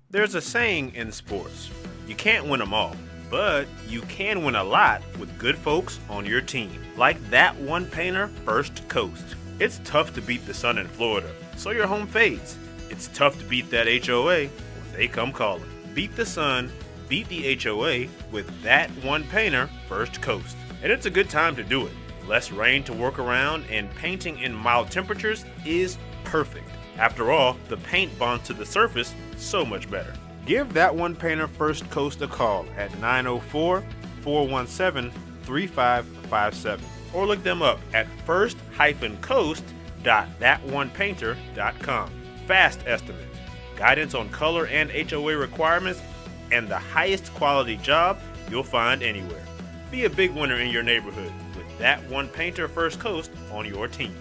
There's a saying in sports, you can't win them all, but you can win a lot with good folks on your team. Like that one painter, First Coast. It's tough to beat the sun in Florida, so your home fades. It's tough to beat that HOA when they come calling. Beat the sun, beat the HOA with that one painter, First Coast. And it's a good time to do it. Less rain to work around, and painting in mild temperatures is perfect. After all, the paint bonds to the surface so much better. Give That One Painter First Coast a call at 904-417-3557 or look them up at first-coast.thatonepainter.com. Fast estimate, guidance on color and HOA requirements, and the highest quality job you'll find anywhere. Be a big winner in your neighborhood with That One Painter First Coast on your team.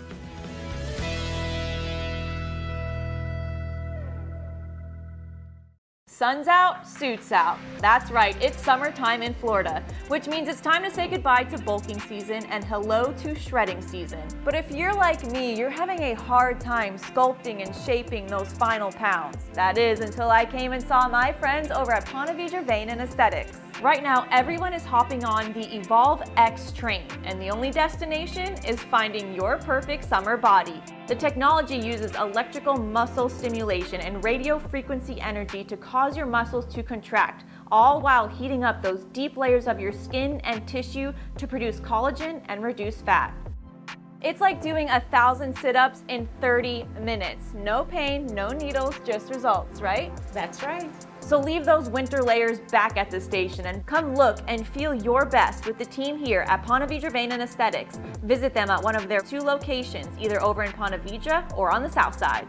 Sun's out, suits out. That's right, it's summertime in Florida, which means it's time to say goodbye to bulking season and hello to shredding season. But if you're like me, you're having a hard time sculpting and shaping those final pounds. That is until I came and saw my friends over at Ponte Vedra Vein and Aesthetics. Right now, everyone is hopping on the Evolve X train, and the only destination is finding your perfect summer body. The technology uses electrical muscle stimulation and radio frequency energy to cause your muscles to contract, all while heating up those deep layers of your skin and tissue to produce collagen and reduce fat. It's like doing 1,000 sit-ups in 30 minutes. No pain, no needles, just results, right? That's right. So leave those winter layers back at the station and come look and feel your best with the team here at Ponte Vedra Vein and Aesthetics. Visit them at one of their 2 locations, either over in Ponte Vedra or on the south side.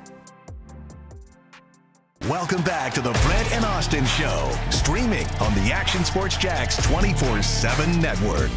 Welcome back to the Brent and Austin Show, streaming on the Action Sports Jax 24/7 network.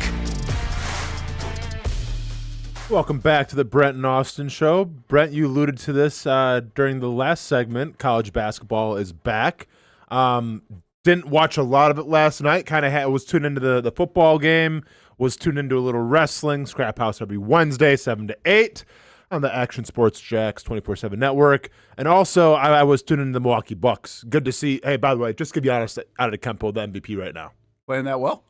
Welcome back to the Brent and Austin Show. Brent, you alluded to this during the last segment. College basketball is back. Didn't watch a lot of it last night. Kind of was tuned into the football game, was tuned into a little wrestling. Scrap House every Wednesday, 7 to 8 on the Action Sports Jax 24/7 network. And also, I was tuned into the Milwaukee Bucks. Good to see. Hey, by the way, just to be honest, out of Kempo, the MVP right now. Playing that well?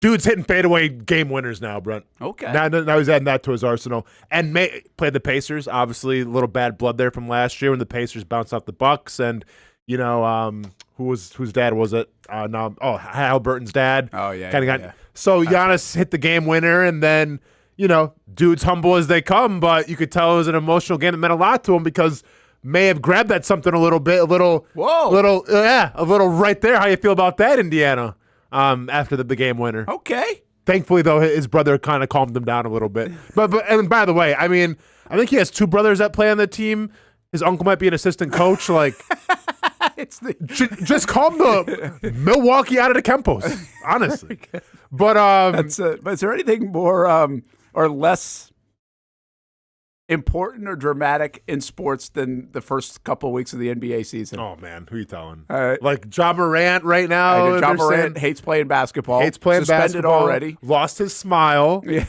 Dude's hitting fadeaway game winners now, Brent. Okay. Now he's adding that to his arsenal. And played the Pacers. Obviously, a little bad blood there from last year when the Pacers bounced off the Bucks. And, you know, whose dad was it? Halliburton's dad. Oh, yeah. Yeah. So Giannis hit the game winner, and then, you know, dude's humble as they come, but you could tell it was an emotional game that meant a lot to him because may have grabbed at something a little bit, a little right there. How you feel about that, Indiana? After the game winner. Okay. Thankfully, though, his brother kind of calmed him down a little bit. And by the way, I mean, I think he has 2 brothers that play on the team. His uncle might be an assistant coach. Like, just calm the Milwaukee out of the Kempos, honestly. But But is there anything more or less important or dramatic in sports than the first couple of weeks of the NBA season? Oh, man, who are you telling? Like Ja Morant right now. I know Ja Morant hates playing basketball. Suspended basketball already. Lost his smile. Yeah.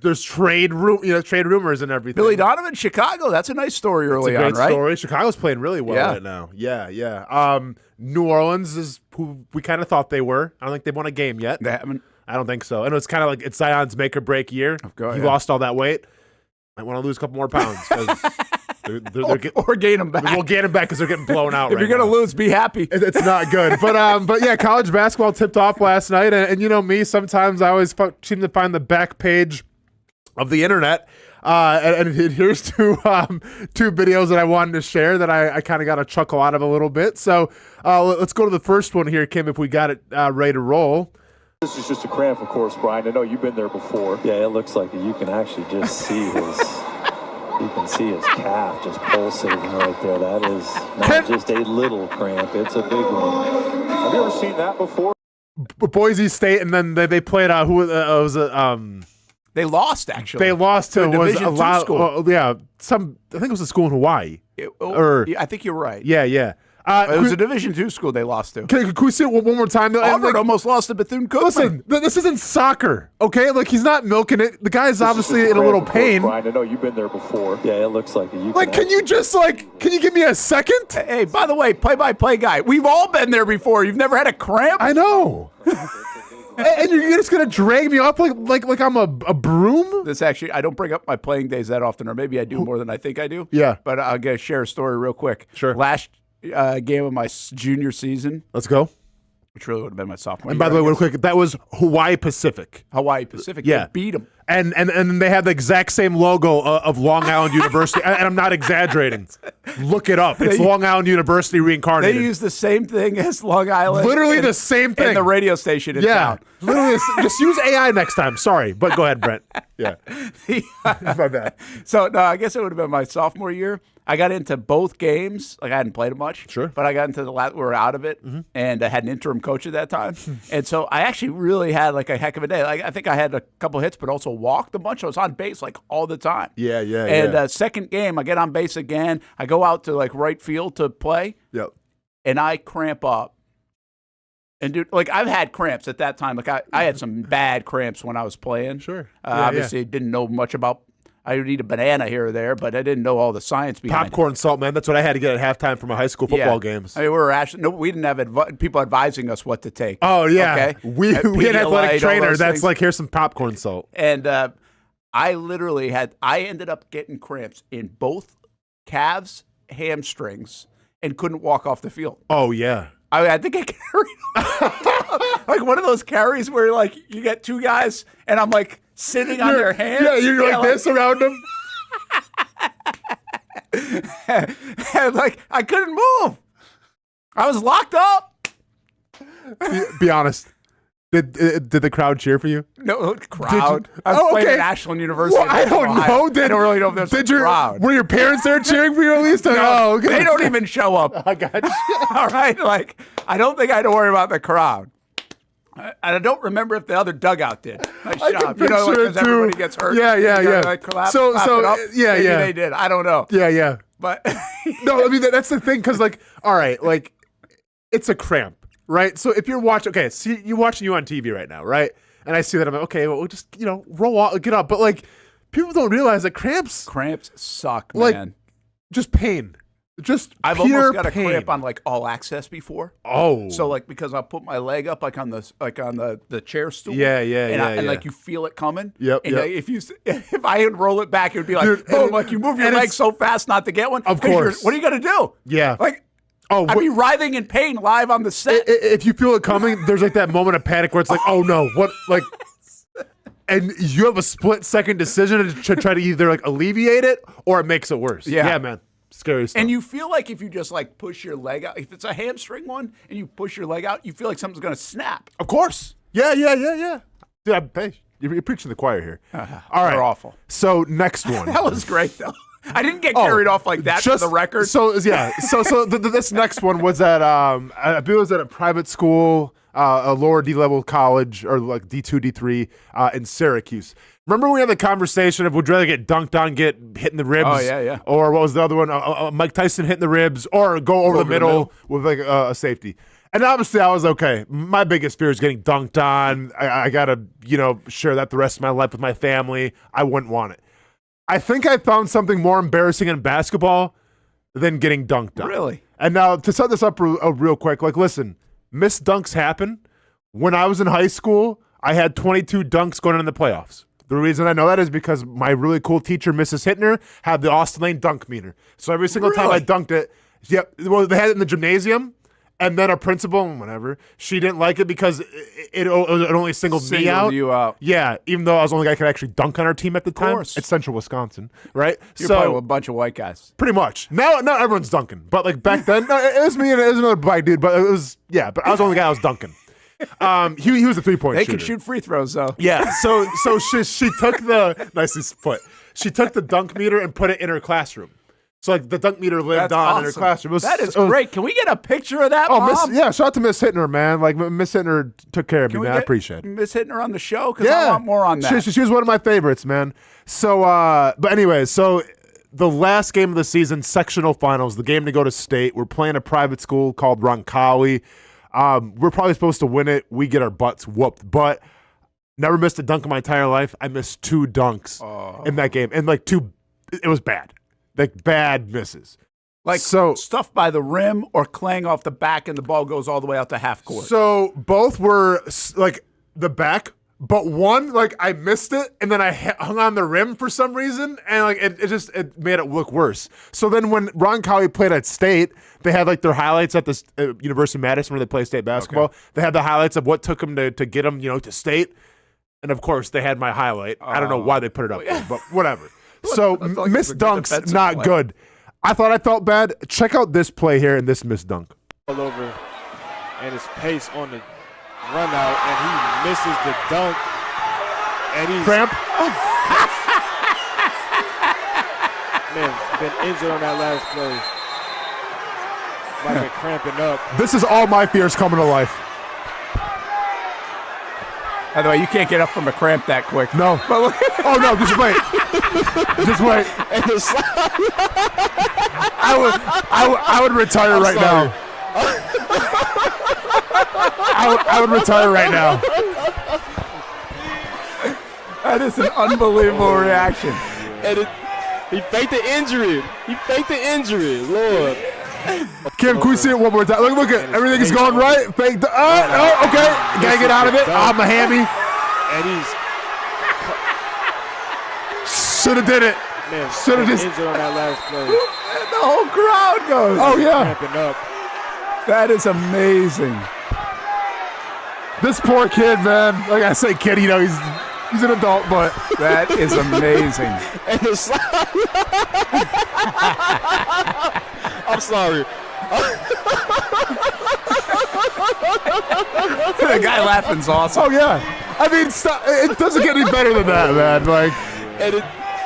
There's trade rumors and everything. Billy Donovan, Chicago. That's a nice story early on, right? It's a great story. Chicago's playing really well right now. Yeah. New Orleans is who we kind of thought they were. I don't think they've won a game yet. They haven't. I don't think so. And it's kind of like it's Zion's make or break year. He lost all that weight. Might want to lose a couple more pounds. Or gain them back. We'll gain them back because they're getting blown out. If you're going to lose, be happy. It's not good. But yeah, college basketball tipped off last night. And you know me, sometimes I always seem to find the back page of the internet. And here's two videos that I wanted to share that I kind of got a chuckle out of a little bit. So let's go to the first one here, Kim, if we got it ready to roll. This is just a cramp, of course, Brian. I know you've been there before. Yeah, it looks like you can actually just see his calf just pulsating right there. That is not just a little cramp; it's a big one. Have you ever seen that before? Boise State, and then they played was it? They lost, actually. They lost to a Division II school. I think it was a school in Hawaii. I think you're right. Yeah. It was a Division II school they lost to. Can we see it one more time? Auburn almost lost to Bethune-Cookman. Listen, this isn't soccer, okay? Like, he's not milking it. The guy's obviously in a little pain. Brian, I know you've been there before. Yeah, it looks like you. Can you give me a second? Hey, by the way, play-by-play guy, we've all been there before. You've never had a cramp? I know. And you're just gonna drag me up like I'm a broom? This actually, I don't bring up my playing days that often, or maybe I do more than I think I do. Yeah. But I'll share a story real quick. Sure. Last game of my junior season. Let's go. which really would have been my sophomore And year. by the way, real quick, that was Hawaii Pacific. Hawaii Pacific. Yeah. They beat them. And they have the exact same logo of Long Island University. And I'm not exaggerating. Look it up. It's Long Island University reincarnated. They use the same thing as Long Island. Literally the same thing. And the radio station in town. Literally, just use AI next time. Sorry, but go ahead, Brent. Yeah. My bad. So, no, I guess it would have been my sophomore year. I got into both games. Like, I hadn't played it much. Sure. But I got into the last, we were out of it, and I had an interim coach at that time. And so I actually really had, like, a heck of a day. Like, I think I had a couple hits, but also walked a bunch. I was on base, like, all the time. Yeah. And second game, I get on base again. I go out to, like, right field to play. Yep. And I cramp up. And, dude, like, I've had cramps at that time. Like, I had some bad cramps when I was playing. Sure. Obviously, didn't know much about. I would eat a banana here or there, but I didn't know all the science behind it. Popcorn salt, man. That's what I had to get at halftime for my high school football games. I mean, we didn't have people advising us what to take. Oh, yeah. Okay? We had an athletic trainer that's things. like, here's some popcorn salt. And I literally I ended up getting cramps in both calves, hamstrings, and couldn't walk off the field. Oh, yeah. I think I carried like one of those carries where like you get two guys and I'm like sitting on their hands. Yeah, you're like this around them. And like I couldn't move. I was locked up. Be honest. Did the crowd cheer for you? No crowd. I was playing at Ashland University. Well, I don't know. I don't really know if there's a crowd. Were your parents there cheering for you at least? No, okay. They don't even show up. I got you. All right, like I don't think I had to worry about the crowd. And I don't remember if the other dugout did. Nice job. You know, like, because everybody gets hurt. Yeah. Like, clap So, it up. yeah. Maybe they did. I don't know. Yeah. But no, I mean that's the thing, because like, all right, like it's a cramp, right? So if you're watching, okay, see, you're watching you on TV right now, right? And I see that, I'm like, okay, well, just roll out, get up. But like, people don't realize that cramps suck, like, man. Just pain. Just I've pure almost got pain. a cramp on like All Access before. Oh, so like because I put my leg up like on the chair stool. And like you feel it coming. Yep. And if I would roll it back, it would be like, Dude, boom, like you move your leg so fast not to get one. Of course. What are you gonna do? Yeah. Like. I'd be writhing in pain live on the set. If you feel it coming, there's like that moment of panic where it's like, oh no, what, like, and you have a split-second decision to try to either like alleviate it or it makes it worse. Yeah, man, scary stuff. And you feel like if you just like push your leg out, if it's a hamstring one and you push your leg out, you feel like something's gonna snap. Of course. Yeah. Dude, hey, you're preaching to the choir here. All right. They're awful. So next one. That was great though. I didn't get carried off like that for the record. So yeah. So this next one was at I believe it was at a private school, a lower D-level college, or like D2, D3 in Syracuse. Remember we had the conversation of would you rather get dunked on, get hit in the ribs? Oh yeah. Or what was the other one? Mike Tyson hitting the ribs, or go over the middle with like a safety. And obviously I was okay. My biggest fear is getting dunked on. I gotta share that the rest of my life with my family. I wouldn't want it. I think I found something more embarrassing in basketball than getting dunked on. Really? And now to set this up real quick, like listen, missed dunks happen. When I was in high school, I had 22 dunks going in the playoffs. The reason I know that is because my really cool teacher, Mrs. Hittner, had the Austin Lane dunk meter. So every single time I dunked it, well, they had it in the gymnasium. And then a principal, whatever, she didn't like it because it only singled me out. You out. Yeah, even though I was the only guy who could actually dunk on our team at the time. course. It's Central Wisconsin, right? You're playing with a bunch of white guys. Pretty much. Now everyone's dunking. But like back then, no, it was me and it was another black dude. But it was, but I was the only guy who was dunking. He was a 3-point shooter. They can shoot free throws though. Yeah, so she took nicely put. She took the dunk meter and put it in her classroom. So like the dunk meter lived on in her classroom. That is great. Can we get a picture of that, Mom? Shout out to Miss Hittner, man. Like Miss Hittner took care of me, man. I appreciate it. Miss Hittner on the show? Because I want more on that. She was one of my favorites, man. So, but anyways, so the last game of the season, sectional finals, the game to go to state. We're playing a private school called Roncalli. We're probably supposed to win it. We get our butts whooped, but never missed a dunk in my entire life. I missed 2 dunks in that game, and like it was bad. Like bad misses. Like stuff by the rim or clang off the back and the ball goes all the way out to half court. So both were like the back but one, like, I missed it, and then I hung on the rim for some reason, and like it made it look worse. So then when Roncalli played at State, they had like their highlights at the University of Madison where they play state basketball. Okay. They had the highlights of what took them to get them, to State, and of course they had my highlight. I don't know why they put it up there, but whatever. So missed dunks, not good. I thought I felt bad. Check out this play here and this missed dunk. All over, and his pace on the run out, and he misses the dunk, and he's cramp. Man, been injured on that last play. Might be cramping up. This is all my fears coming to life. By the way, you can't get up from a cramp that quick. No. Oh no, just wait. Just wait. I would retire right now. I would retire right now. That is an unbelievable reaction. And he faked the injury. Lord. Kim, can we see it one more time? Look at everything is going right. Fake the. Okay. Gotta get out of it. I'm a hammy. And he's should have did it. Man, should have just injured on that last play. The whole crowd goes. Oh yeah. Cramping up. That is amazing. This poor kid, man. Like I say, kid, he's an adult, but that is amazing. And I'm sorry. The guy laughing's awesome. Oh yeah. I mean, it doesn't get any better than that, man. Like,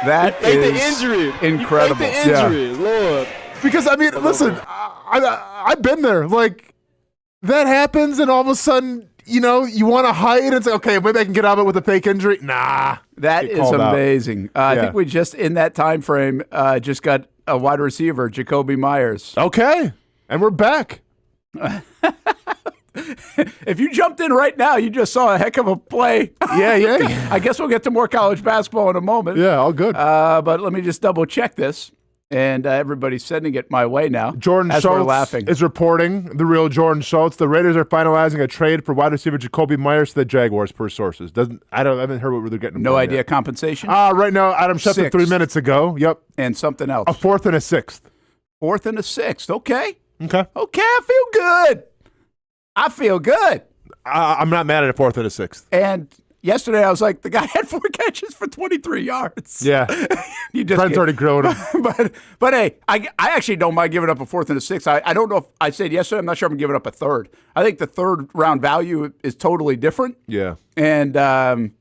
that is the injury. Incredible. The injury, Lord. Because I mean, listen, I've been there. Like, that happens, and all of a sudden, you want to hide, and it's like, okay, maybe I can get out of it with a fake injury. Nah, that is amazing. I think we just in that time frame just got a wide receiver, Jacoby Myers. Okay, and we're back. If you jumped in right now, you just saw a heck of a play. Yeah. I guess we'll get to more college basketball in a moment. Yeah, all good. But let me just double check this. And everybody's sending it my way now. Jordan as Schultz we're laughing. is reporting, the real Jordan Schultz. The Raiders are finalizing a trade for wide receiver Jacoby Myers to the Jaguars, per sources. I haven't heard what they're getting. No idea compensation? Right now, Adam Schefter 3 minutes ago. Yep. And something else. A fourth and a sixth. Fourth and a sixth. Okay. Okay, I feel good. I'm not mad at a fourth and a sixth. And yesterday I was like, the guy had 4 catches for 23 yards. Yeah. Brent's already grown him. but hey, I actually don't mind giving up a fourth and a sixth. I don't know if I said yesterday, I'm not sure I'm giving up a third. I think the third round value is totally different. Yeah. And I'll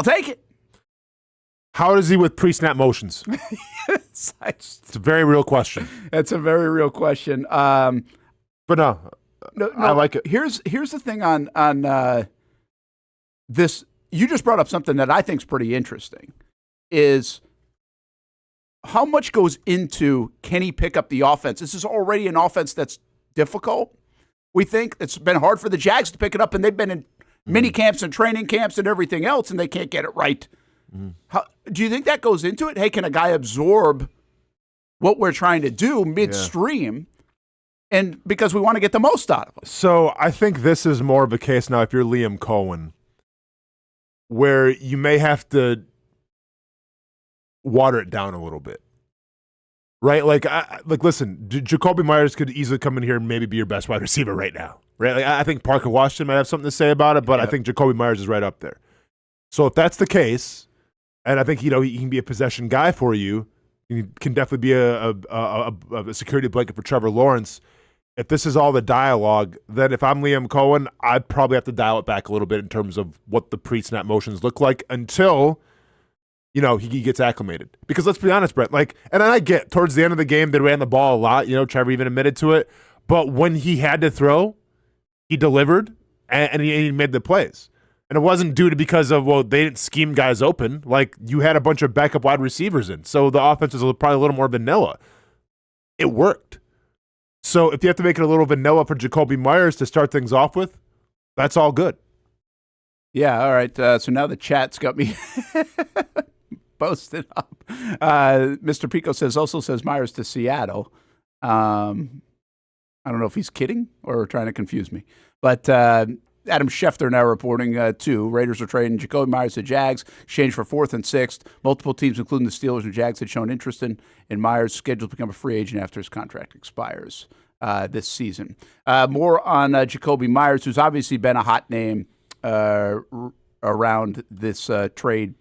take it. How is he with pre-snap motions? It's a very real question. It's a very real question. But no, I like it. Here's the thing on this. You just brought up something that I think is pretty interesting, is how much goes into can he pick up the offense? This is already an offense that's difficult. We think it's been hard for the Jags to pick it up, and they've been in mini camps and training camps and everything else, and they can't get it right. How, do you think that goes into it? Hey, can a guy absorb what we're trying to do midstream? And because we want to get the most out of him. So I think this is more of a case now if you're Liam Cohen, where you may have to water it down a little bit. Right? Like listen, Jacoby Myers could easily come in here and maybe be your best wide receiver right now. Right? Like, I think Parker Washington might have something to say about it, but I think Jacoby Myers is right up there. So if that's the case, and I think he can be a possession guy for you, he can definitely be a security blanket for Trevor Lawrence. If this is all the dialogue, then if I'm Liam Cohen, I'd probably have to dial it back a little bit in terms of what the pre-snap motions look like until, he gets acclimated. Because let's be honest, Brent, and I get towards the end of the game, they ran the ball a lot. Trevor even admitted to it. But when he had to throw, he delivered, and he made the plays. And it wasn't due to because of, they didn't scheme guys open. Like, you had a bunch of backup wide receivers in. So the offense was probably a little more vanilla. It worked. So if you have to make it a little vanilla for Jacoby Myers to start things off with, that's all good. Yeah, all right. So now the chat's got me posted up. Mr. Pico also says Myers to Seattle. I don't know if he's kidding or trying to confuse me. But Adam Schefter now reporting, too. Raiders are trading Jacoby Myers to Jags, exchanged for 4th and 6th. Multiple teams, including the Steelers and Jags, had shown interest in Myers, scheduled to become a free agent after his contract expires this season. More on Jacoby Myers, who's obviously been a hot name around this trade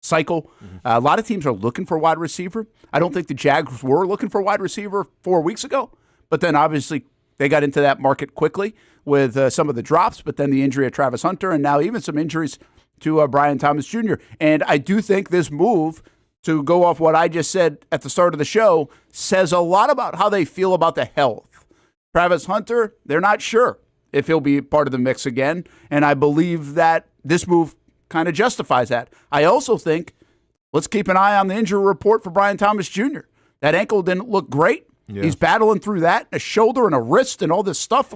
cycle. A lot of teams are looking for wide receiver. I don't think the Jags were looking for wide receiver 4 weeks ago, but then obviously they got into that market quickly with some of the drops, but then the injury of Travis Hunter and now even some injuries to Brian Thomas Jr. And I do think this move, to go off what I just said at the start of the show, says a lot about how they feel about the health. Travis Hunter, they're not sure if he'll be part of the mix again, and I believe that this move kind of justifies that. I also think, let's keep an eye on the injury report for Brian Thomas Jr. That ankle didn't look great. Yeah. He's battling through that, a shoulder and a wrist and all this stuff.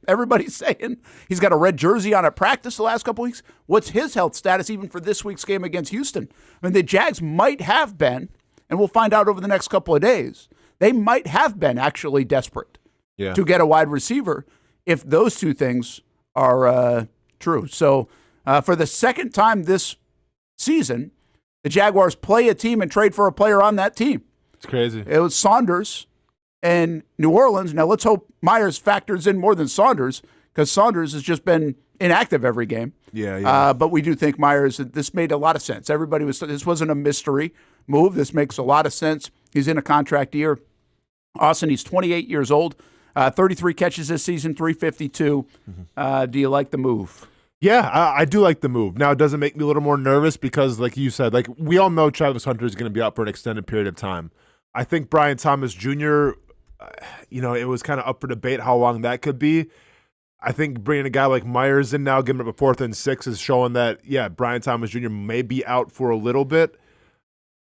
Everybody's saying he's got a red jersey on at practice the last couple weeks. What's his health status even for this week's game against Houston? I mean, the Jags might have been, and we'll find out over the next couple of days, they might have been actually desperate to get a wide receiver if those two things are true. So for the second time this season, the Jaguars play a team and trade for a player on that team. It's crazy. It was Saunders and New Orleans. Now let's hope Myers factors in more than Saunders, because Saunders has just been inactive every game. But we do think Myers, this made a lot of sense. This wasn't a mystery move. This makes a lot of sense. He's in a contract year. Austin, he's 28 years old, 33 catches this season, 352. Do you like the move? Yeah, I do like the move. Now, it doesn't make me a little more nervous because, like you said, like we all know Travis Hunter is going to be out for an extended period of time. I think Brian Thomas Jr., it was kind of up for debate how long that could be. I think bringing a guy like Myers in now, giving him a 4th and 6 is showing that, Brian Thomas Jr. may be out for a little bit.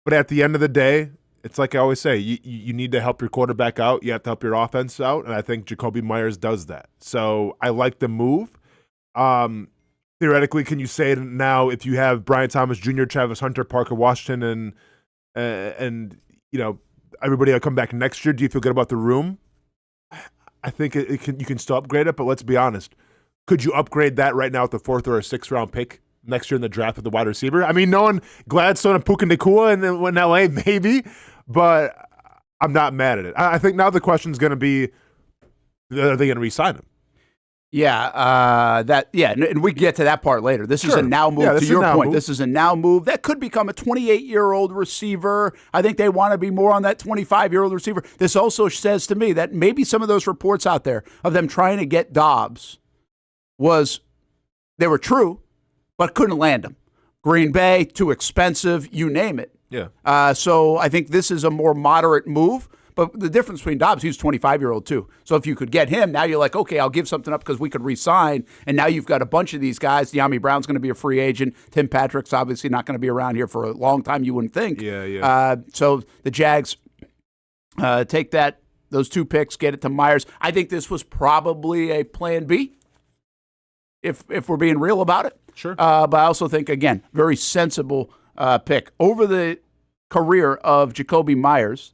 But at the end of the day, it's like I always say, you need to help your quarterback out. You have to help your offense out. And I think Jacoby Myers does that. So I like the move. Theoretically, can you say now if you have Brian Thomas Jr., Travis Hunter, Parker Washington, and everybody will come back next year, do you feel good about the room? I think you can still upgrade it, but let's be honest. Could you upgrade that right now with the 4th or a 6th round pick next year in the draft with the wide receiver? I mean, knowing Gladstone and Puka Nacua and then in LA, maybe, but I'm not mad at it. I think now the question is going to be, are they going to re-sign him? And we can get to that part later. This is a now move, to your point. This is a now move. That could become a 28-year-old receiver. I think they want to be more on that 25-year-old receiver. This also says to me that maybe some of those reports out there of them trying to get Dobbs they were true, but couldn't land him. Green Bay, too expensive, you name it. So I think this is a more moderate move. But the difference between Dobbs, he's 25-year-old too. So if you could get him, now you're like, okay, I'll give something up because we could re-sign. And now you've got a bunch of these guys. De'Ami Brown's going to be a free agent. Tim Patrick's obviously not going to be around here for a long time, you wouldn't think. So the Jags take those 2 picks, get it to Myers. I think this was probably a plan B, if we're being real about it. Sure. But I also think, again, very sensible pick. Over the career of Jacoby Myers,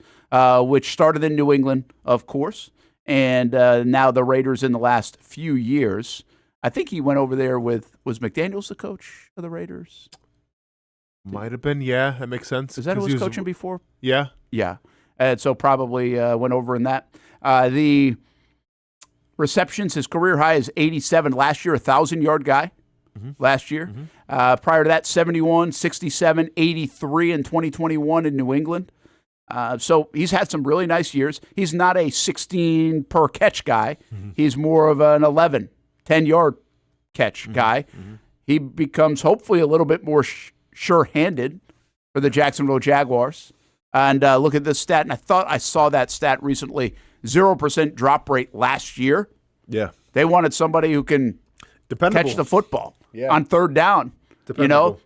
which started in New England, of course, and now the Raiders in the last few years. I think he went over there was McDaniels the coach of the Raiders? Might have been, yeah. That makes sense. Is that who was coaching before? Yeah. Yeah. And so probably went over in that. The receptions, his career high is 87. Last year, 1,000-yard guy. Last year. Prior to that, 71, 67, 83 in 2021 in New England. So he's had some really nice years. He's not a 16 per catch guy. He's more of an 11, 10-yard catch guy. He becomes hopefully a little bit more sure-handed for the Jacksonville Jaguars. And look at this stat, and I thought I saw that stat recently. 0% drop rate last year. Yeah. They wanted somebody who can catch the football on 3rd down,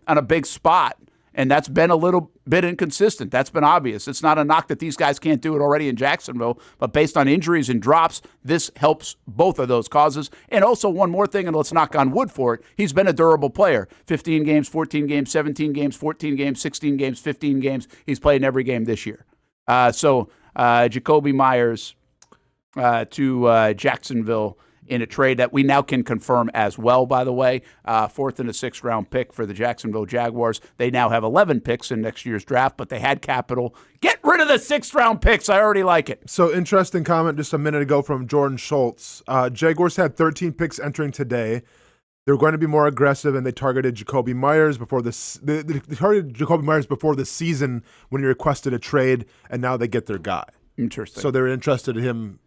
on a big spot. And that's been a little bit inconsistent. That's been obvious. It's not a knock that these guys can't do it already in Jacksonville, but based on injuries and drops, this helps both of those causes. And also one more thing, and let's knock on wood for it, he's been a durable player. 15 games, 14 games, 17 games, 14 games, 16 games, 15 games. He's played in every game this year. So Jacoby Myers to Jacksonville in a trade that we now can confirm as well, by the way. 4th and a 6th round pick for the Jacksonville Jaguars. They now have 11 picks in next year's draft, but they had capital. Get rid of the 6th round picks. I already like it. So interesting comment just a minute ago from Jordan Schultz. Jaguars had 13 picks entering today. They're going to be more aggressive, and they targeted Jacoby Myers before this. They targeted Jacoby Myers before the season when he requested a trade, and now they get their guy. Interesting. So they're interested in him,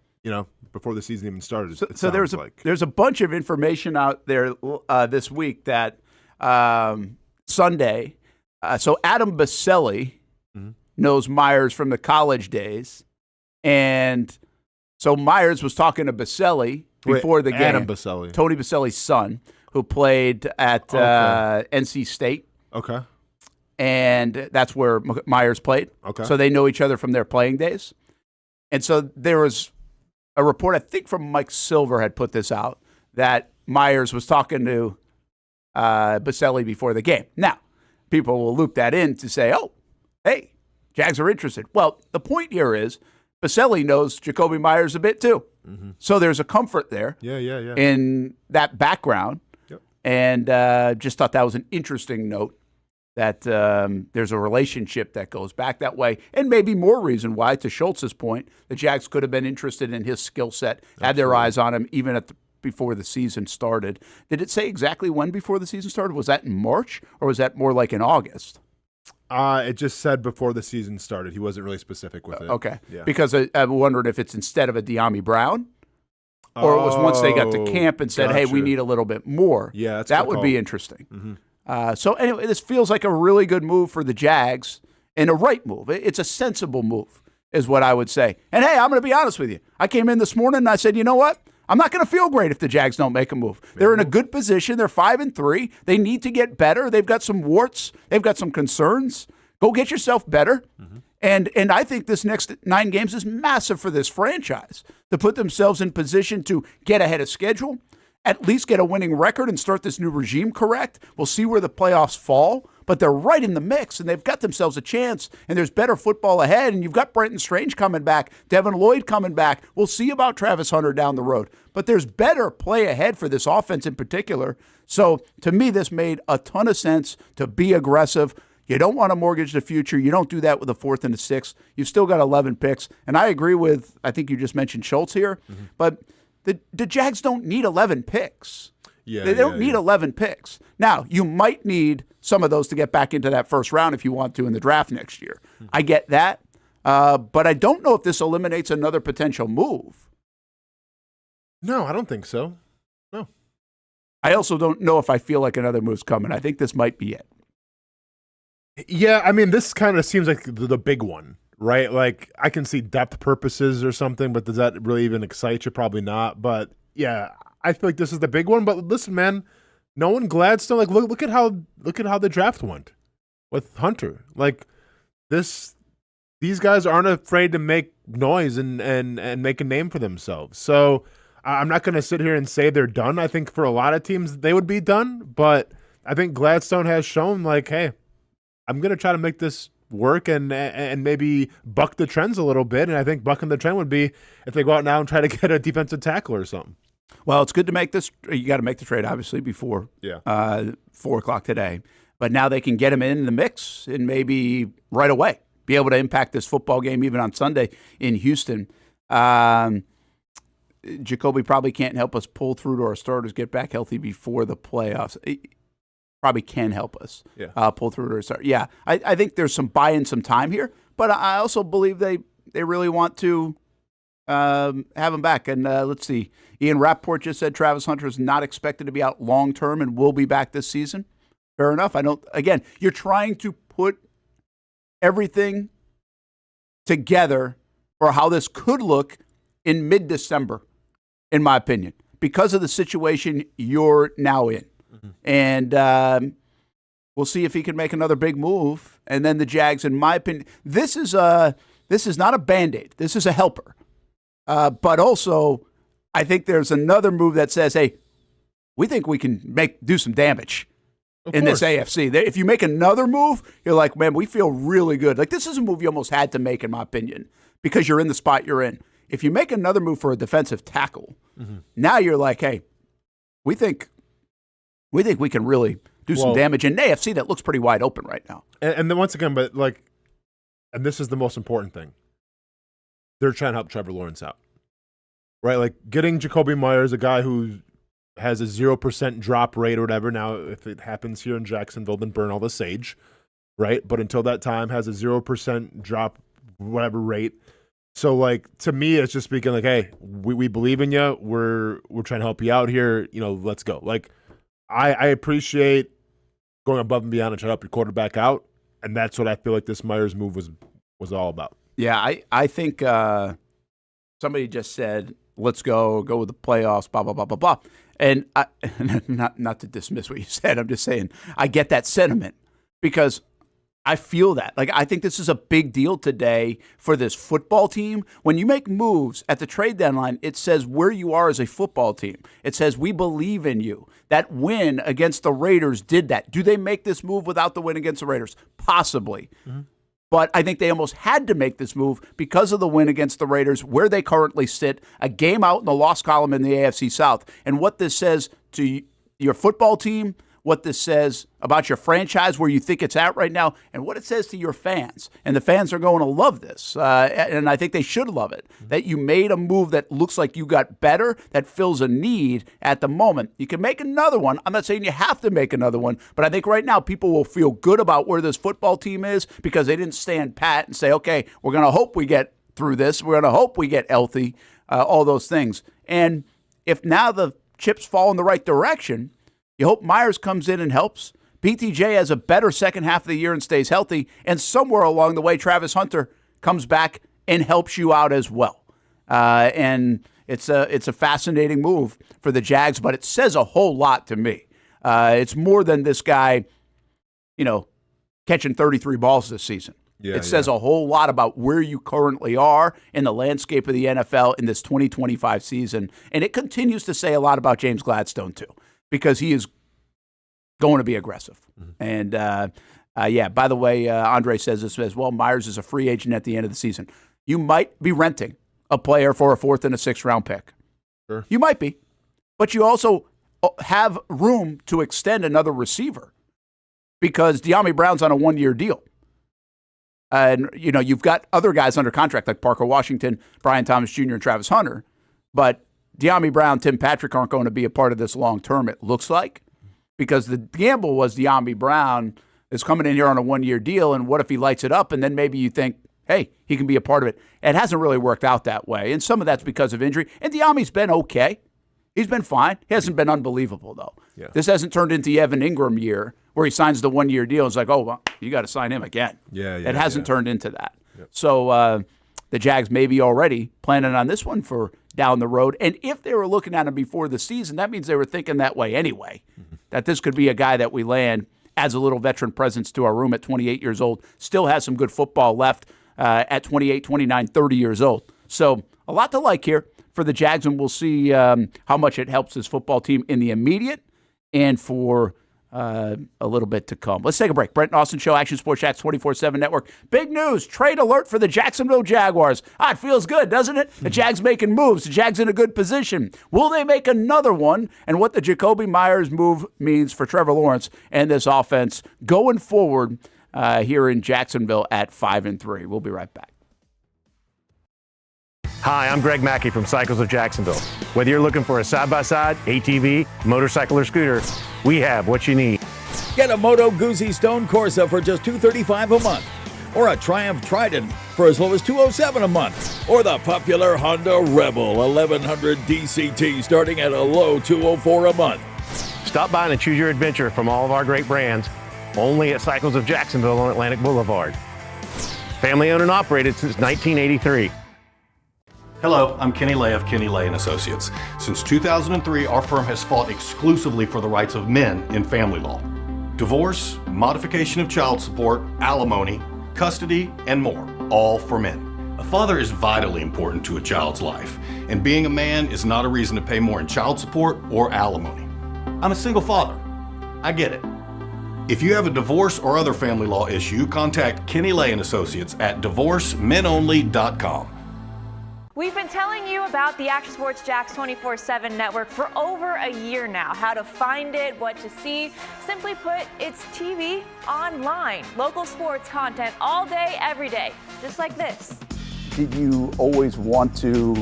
before the season even started. So there's a bunch of information out there this week that Sunday. So Adam Baselli knows Myers from the college days, and so Myers was talking to Baselli before the game. Adam Baselli, Tony Baselli's son, who played at NC State. Okay. And that's where Myers played. Okay. So they know each other from their playing days. And so there was a report, I think from Mike Silver had put this out, that Myers was talking to Baselli before the game. Now, people will loop that in to say, oh, hey, Jags are interested. Well, the point here is Baselli knows Jacoby Myers a bit too. Mm-hmm. So there's a comfort there in that background. Yep. And just thought that was an interesting note. That there's a relationship that goes back that way. And maybe more reason why, to Schultz's point, the Jags could have been interested in his skill set, had their eyes on him even before the season started. Did it say exactly when before the season started? Was that in March, or was that more like in August? It just said before the season started. He wasn't really specific with it. Okay. Yeah. Because I'm wondering if it's instead of a De'Ami Brown, or it was once they got to camp and said, hey, we need a little bit more. Yeah, that would be interesting. Mm-hmm. So anyway, this feels like a really good move for the Jags and a right move. It's a sensible move is what I would say. And, hey, I'm going to be honest with you. I came in this morning and I said, you know what? I'm not going to feel great if the Jags don't make a move. They're in a good position. They're 5-3. They need to get better. They've got some warts. They've got some concerns. Go get yourself better. Mm-hmm. And I think this next 9 games is massive for this franchise to put themselves in position to get ahead of schedule, at least get a winning record and start this new regime correct. We'll see where the playoffs fall, but they're right in the mix, and they've got themselves a chance, and there's better football ahead, and you've got Brenton Strange coming back, Devin Lloyd coming back. We'll see about Travis Hunter down the road, but there's better play ahead for this offense in particular. So to me, this made a ton of sense to be aggressive. You don't want to mortgage the future. You don't do that with a 4th and a 6th. You've still got 11 picks, and I agree with, I think you just mentioned Schultz here, but the Jags don't need 11 picks. Yeah, they don't need 11 picks. Now, you might need some of those to get back into that first round if you want to in the draft next year. I get that. But I don't know if this eliminates another potential move. No, I don't think so. No. I also don't know if I feel like another move's coming. I think this might be it. Yeah, I mean, this kind of seems like the big one. Right? Like, I can see depth purposes or something, but does that really even excite you? Probably not. But, yeah, I feel like this is the big one. But listen, man, Nolan Gladstone, like, look at how the draft went with Hunter. Like, these guys aren't afraid to make noise and make a name for themselves. So I'm not going to sit here and say they're done. I think for a lot of teams, they would be done. But I think Gladstone has shown, like, hey, I'm going to try to make this work and maybe buck the trends a little bit. And I think bucking the trend would be if they go out now and try to get a defensive tackle or something. Well, it's good to make this. You got to make the trade, obviously, before 4 o'clock today. But now they can get him in the mix and maybe right away be able to impact this football game even on Sunday in Houston. Jacoby probably can't help us pull through to our starters, get back healthy before the playoffs. Probably can help us pull through to our start. Yeah, I think there's some buy-in, some time here, but I also believe they really want to have him back. And let's see. Ian Rappaport just said Travis Hunter is not expected to be out long-term and will be back this season. Fair enough. Again, you're trying to put everything together for how this could look in mid-December, in my opinion, because of the situation you're now in. Mm-hmm. And we'll see if he can make another big move. And then the Jags, in my opinion, this is not a Band-Aid. This is a helper. But also, I think there's another move that says, hey, we think we can do some damage in this AFC. If you make another move, you're like, man, we feel really good. Like, this is a move you almost had to make, in my opinion, because you're in the spot you're in. If you make another move for a defensive tackle, now you're like, hey, we think we can really do some damage in an AFC that looks pretty wide open right now. And then once again, and this is the most important thing, they're trying to help Trevor Lawrence out, right? Like getting Jacoby Myers, a guy who has a 0% drop rate or whatever. Now, if it happens here in Jacksonville, then burn all the sage, right? But until that time, has a 0% drop, whatever rate. So, to me, it's just speaking like, hey, we believe in you. We're trying to help you out here. Let's go. I appreciate going above and beyond and trying to help your quarterback out, and that's what I feel like this Myers move was all about. Yeah, I think somebody just said, let's go with the playoffs, blah, blah, blah, blah, blah. And not to dismiss what you said, I'm just saying I get that sentiment because I feel that. I think this is a big deal today for this football team. When you make moves at the trade deadline, it says where you are as a football team. It says we believe in you. That win against the Raiders did that. Do they make this move without the win against the Raiders? Possibly. Mm-hmm. But I think they almost had to make this move because of the win against the Raiders, where they currently sit, a game out in the loss column in the AFC South. And what this says to your football team, what this says about your franchise, where you think it's at right now, and what it says to your fans. And the fans are going to love this, and I think they should love it, that you made a move that looks like you got better, that fills a need at the moment. You can make another one. I'm not saying you have to make another one, but I think right now people will feel good about where this football team is because they didn't stand pat and say, okay, we're going to hope we get through this. We're going to hope we get healthy, all those things. And if now the chips fall in the right direction, you hope Myers comes in and helps. BTJ has a better second half of the year and stays healthy. And somewhere along the way, Travis Hunter comes back and helps you out as well. And it's a fascinating move for the Jags, but it says a whole lot to me. It's more than this guy, catching 33 balls this season. It says a whole lot about where you currently are in the landscape of the NFL in this 2025 season. And it continues to say a lot about James Gladstone, too, because he is going to be aggressive. Mm-hmm. And, by the way, Andre says this as well, Myers is a free agent at the end of the season. You might be renting a player for a 4th and a 6th round pick. Sure. You might be. But you also have room to extend another receiver because De'Ami Brown's on a 1-year deal. And, you've got other guys under contract like Parker Washington, Brian Thomas Jr., and Travis Hunter. But De'Ami Brown, Tim Patrick aren't going to be a part of this long term, it looks like, because the gamble was De'Ami Brown is coming in here on a 1-year deal, and what if he lights it up, and then maybe you think, hey, he can be a part of it. It hasn't really worked out that way, and some of that's because of injury. And De'Ami's been okay. He's been fine. He hasn't been unbelievable, though. Yeah. This hasn't turned into the Evan Ingram year where he signs the 1-year deal and it's like, oh, well, you got to sign him again. It hasn't turned into that. Yep. So the Jags may be already planning on this one for down the road. And if they were looking at him before the season, that means they were thinking that way anyway, that this could be a guy that we land as a little veteran presence to our room at 28 years old, still has some good football left at 28, 29, 30 years old. So a lot to like here for the Jags, and we'll see how much it helps this football team in the immediate and for a little bit to come. Let's take a break. Brent Austen Show, Action Sports Jax 24/7 Network. Big news, trade alert for the Jacksonville Jaguars. It feels good, doesn't it? The Jags making moves. The Jags in a good position. Will they make another one? And what the Jacoby Myers move means for Trevor Lawrence and this offense going forward here in Jacksonville at 5-3. We'll be right back. Hi, I'm Greg Mackey from Cycles of Jacksonville. Whether you're looking for a side-by-side, ATV, motorcycle, or scooter, we have what you need. Get a Moto Guzzi Stone Corsa for just $235 a month, or a Triumph Trident for as low as $207 a month, or the popular Honda Rebel 1100 DCT starting at a low $204 a month. Stop by and choose your adventure from all of our great brands, only at Cycles of Jacksonville on Atlantic Boulevard. Family owned and operated since 1983. Hello, I'm Kenny Lay of Kenny Lay & Associates. Since 2003, our firm has fought exclusively for the rights of men in family law. Divorce, modification of child support, alimony, custody, and more, all for men. A father is vitally important to a child's life, and being a man is not a reason to pay more in child support or alimony. I'm a single father. I get it. If you have a divorce or other family law issue, contact Kenny Lay & Associates at divorcemenonly.com. We've been telling you about the Action Sports Jax 24/7 network for over a year now. How to find it, what to see. Simply put, it's TV online. Local sports content all day, every day, just like this. Did you always want to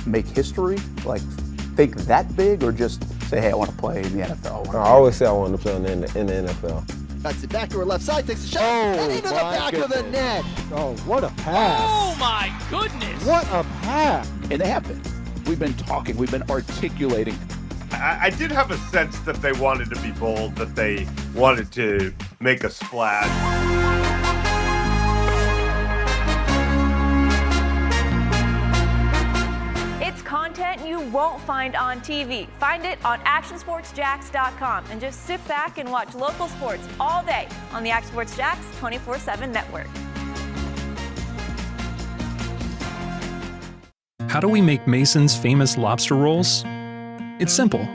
make history? Like, think that big, or just say, hey, I want to play in the NFL? I always say I wanted to play in the NFL. That's it. Back to her left side, takes a shot, and into the back of the net. Oh, what a pass. Oh, my goodness. What a pass. And they have been. We've been talking. We've been articulating. I did have a sense that they wanted to be bold, that they wanted to make a splash. It's content you won't find on TV. Find it on actionsportsjax.com and just sit back and watch local sports all day on the Action Sports Jax 24/7 network. How do we make Mason's famous lobster rolls? It's simple.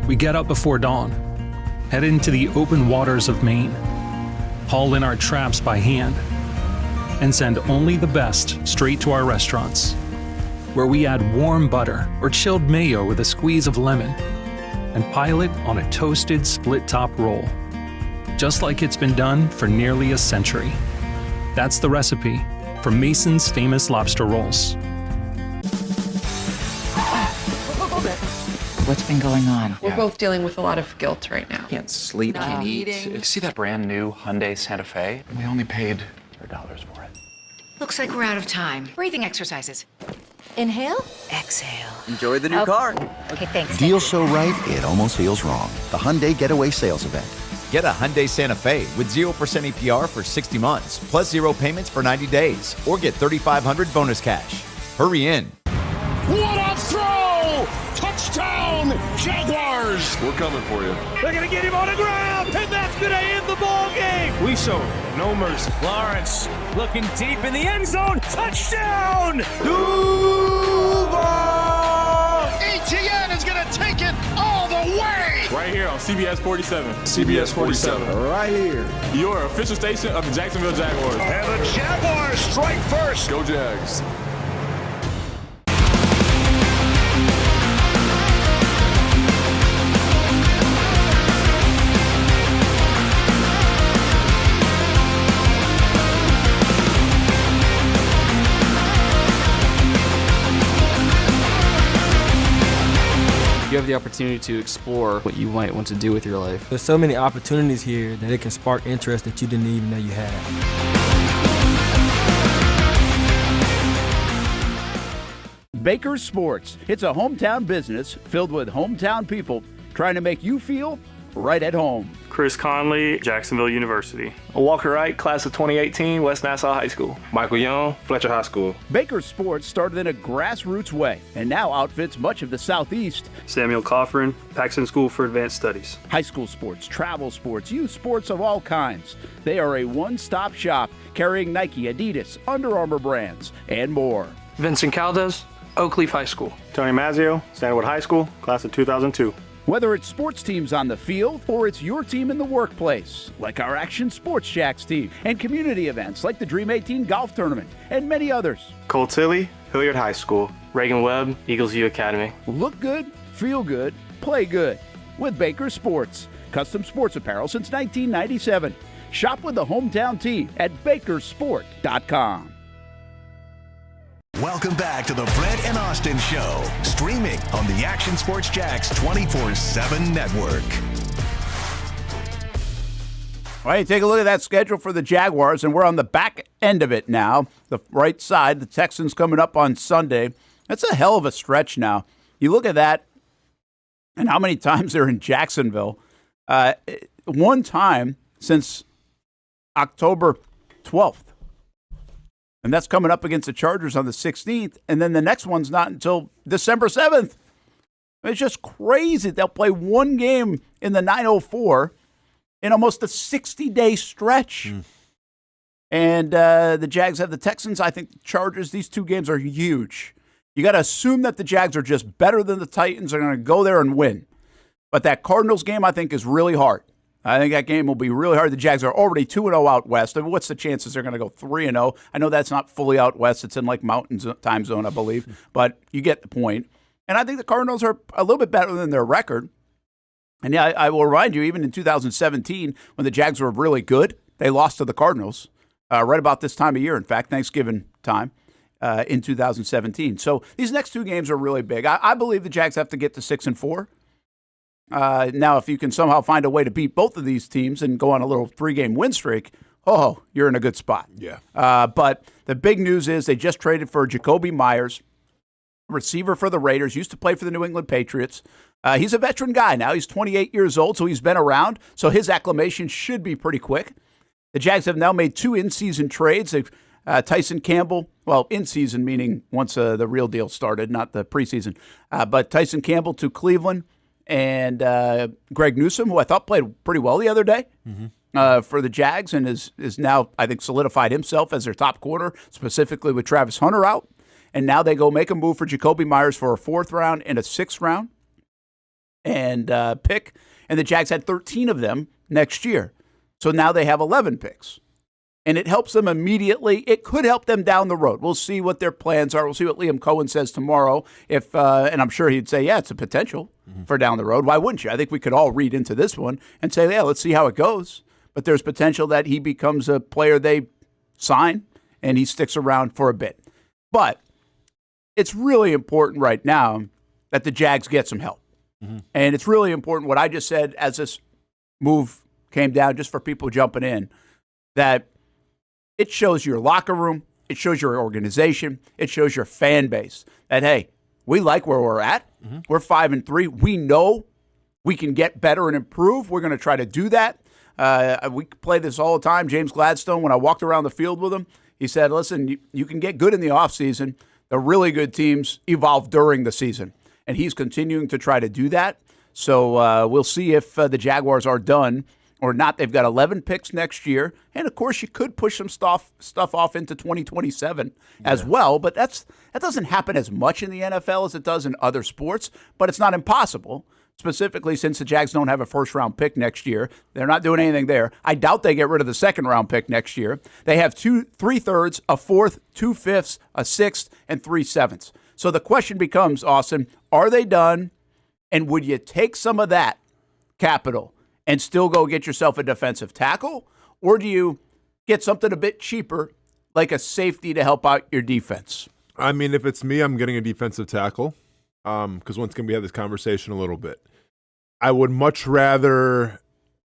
We get up before dawn, head into the open waters of Maine, haul in our traps by hand, and send only the best straight to our restaurants, where we add warm butter or chilled mayo with a squeeze of lemon and pile it on a toasted split-top roll, just like it's been done for nearly a century. That's the recipe for Mason's famous lobster rolls. What's been going on? We're both dealing with a lot of guilt right now. Can't sleep, can't eat. eating. See that brand new Hyundai Santa Fe? We only paid $100 for it. Looks like we're out of time. Breathing exercises. Inhale, exhale. Enjoy the new car. Okay, thanks. Deal so right, it almost feels wrong. The Hyundai Getaway Sales Event. Get a Hyundai Santa Fe with 0% APR for 60 months, plus 0 payments for 90 days, or get $3,500 bonus cash. Hurry in. What a throw! Touchdown, Jaguars! We're coming for you. They're going to get him on the ground, and that's going to end the ball game. We showed no mercy. Lawrence looking deep in the end zone. Touchdown! Duval! ETN is going to take it all the way! Right here on CBS 47. CBS 47. Right here. Your official station of the Jacksonville Jaguars. And the Jaguars strike first. Go Jags. You have the opportunity to explore what you might want to do with your life. There's so many opportunities here that it can spark interest that you didn't even know you had. Baker Sports. It's a hometown business filled with hometown people trying to make you feel right at home. Chris Conley, Jacksonville University. Walker Wright, class of 2018, West Nassau High School. Michael Young, Fletcher High School. Baker Sports started in a grassroots way and now outfits much of the Southeast. Samuel Coffrin, Paxton School for Advanced Studies. High school sports, travel sports, youth sports of all kinds. They are a one-stop shop carrying Nike, Adidas, Under Armour brands, and more. Vincent Caldes, Oak Leaf High School. Tony Mazzio, Stanwood High School, class of 2002. Whether it's sports teams on the field or it's your team in the workplace, like our Action Sports Jax team, and community events like the Dream 18 Golf Tournament, and many others. Cole Tilley, Hilliard High School. Reagan Webb, Eagles View Academy. Look good, feel good, play good with Baker Sports. Custom sports apparel since 1997. Shop with the hometown team at bakersport.com. Welcome back to the Brent and Austen Show, streaming on the Action Sports Jax 24/7 network. All right, take a look at that schedule for the Jaguars, and we're on the back end of it now. The right side, the Texans coming up on Sunday. That's a hell of a stretch now. You look at that and how many times they're in Jacksonville. One time since October 12th. And that's coming up against the Chargers on the 16th. And then the next one's not until December 7th. It's just crazy. They'll play one game in the 904 in almost a 60-day stretch. And the Jags have the Texans. I think the Chargers, these two games are huge. You got to assume that the Jags are just better than the Titans, are going to go there and win. But that Cardinals game, I think, is really hard. I think that game will be really hard. The Jags are already 2-0 out west. I mean, what's the chances they're going to go 3-0? I know that's not fully out west. It's in like mountain time zone, I believe. But you get the point. And I think the Cardinals are a little bit better than their record. And yeah, I will remind you, even in 2017, when the Jags were really good, they lost to the Cardinals right about this time of year. In fact, Thanksgiving time in 2017. So these next two games are really big. I believe the Jags have to get to 6-4. Now, if you can somehow find a way to beat both of these teams and go on a little 3-game win streak, you're in a good spot. Yeah. But the big news is they just traded for Jacoby Myers, receiver for the Raiders, used to play for the New England Patriots. He's a veteran guy now. He's 28 years old, so he's been around. So his acclimation should be pretty quick. The Jags have now made 2 in-season trades. They've Tyson Campbell, well, in-season meaning once the real deal started, not the preseason. But Tyson Campbell to Cleveland and Greg Newsome, who I thought played pretty well the other day for the Jags and is now, I think, solidified himself as their top corner, specifically with Travis Hunter out. And now they go make a move for Jacoby Myers for a 4th round and a 6th round and pick. And the Jags had 13 of them next year. So now they have 11 picks. And it helps them immediately. It could help them down the road. We'll see what their plans are. We'll see what Liam Cohen says tomorrow. And I'm sure he'd say, yeah, it's a potential for down the road. Why wouldn't you? I think we could all read into this one and say, yeah, let's see how it goes. But there's potential that he becomes a player they sign and he sticks around for a bit. But it's really important right now that the Jags get some help. And it's really important what I just said as this move came down, just for people jumping in, that it shows your locker room, it shows your organization, it shows your fan base that, hey, we like where we're at. We're 5-3. We know we can get better and improve. We're going to try to do that. We play this all the time. James Gladstone, when I walked around the field with him, he said, listen, you can get good in the offseason. The really good teams evolve during the season. And he's continuing to try to do that. So we'll see if the Jaguars are done or not. They've got 11 picks next year. And, of course, you could push some stuff off into 2027 as well. But that doesn't happen as much in the NFL as it does in other sports. But it's not impossible, specifically since the Jags don't have a first-round pick next year. They're not doing anything there. I doubt they get rid of the second-round pick next year. They have 3/3, a 4th, 2 5ths, a 6th, and 3 7ths. So the question becomes, Austin, are they done? And would you take some of that capital and still go get yourself a defensive tackle? Or do you get something a bit cheaper, like a safety to help out your defense? I mean, if it's me, I'm getting a defensive tackle. Because once again, we had this conversation a little bit. I would much rather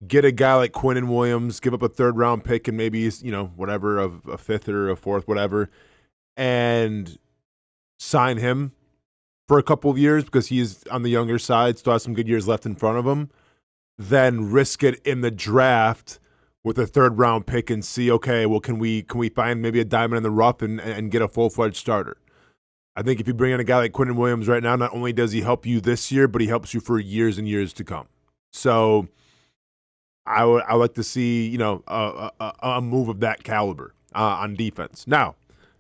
get a guy like Quinnen Williams, give up a 3rd-round pick and maybe, whatever, a 5th or a 4th, whatever, and sign him for a couple of years because he's on the younger side, still has some good years left in front of him, than risk it in the draft with a 3rd-round pick and see, okay, well, can we find maybe a diamond in the rough and get a full-fledged starter? I think if you bring in a guy like Quinnen Williams right now, not only does he help you this year, but he helps you for years and years to come. So I like to see, a move of that caliber on defense. Now,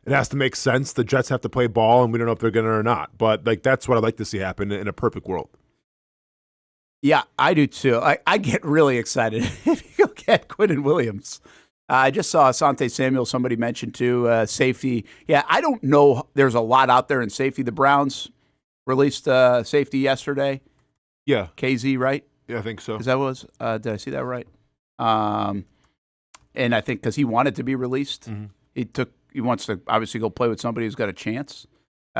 it has to make sense. The Jets have to play ball, and we don't know if they're going to or not. But that's what I'd like to see happen in a perfect world. Yeah, I do too. I get really excited if you go get Quinnen Williams. I just saw Asante Samuel, somebody mentioned too, safety. Yeah, I don't know. There's a lot out there in safety. The Browns released safety yesterday. Yeah. KZ, right? Yeah, I think so. Is that what it was? Did I see that right? And I think because he wanted to be released, he wants to obviously go play with somebody who's got a chance.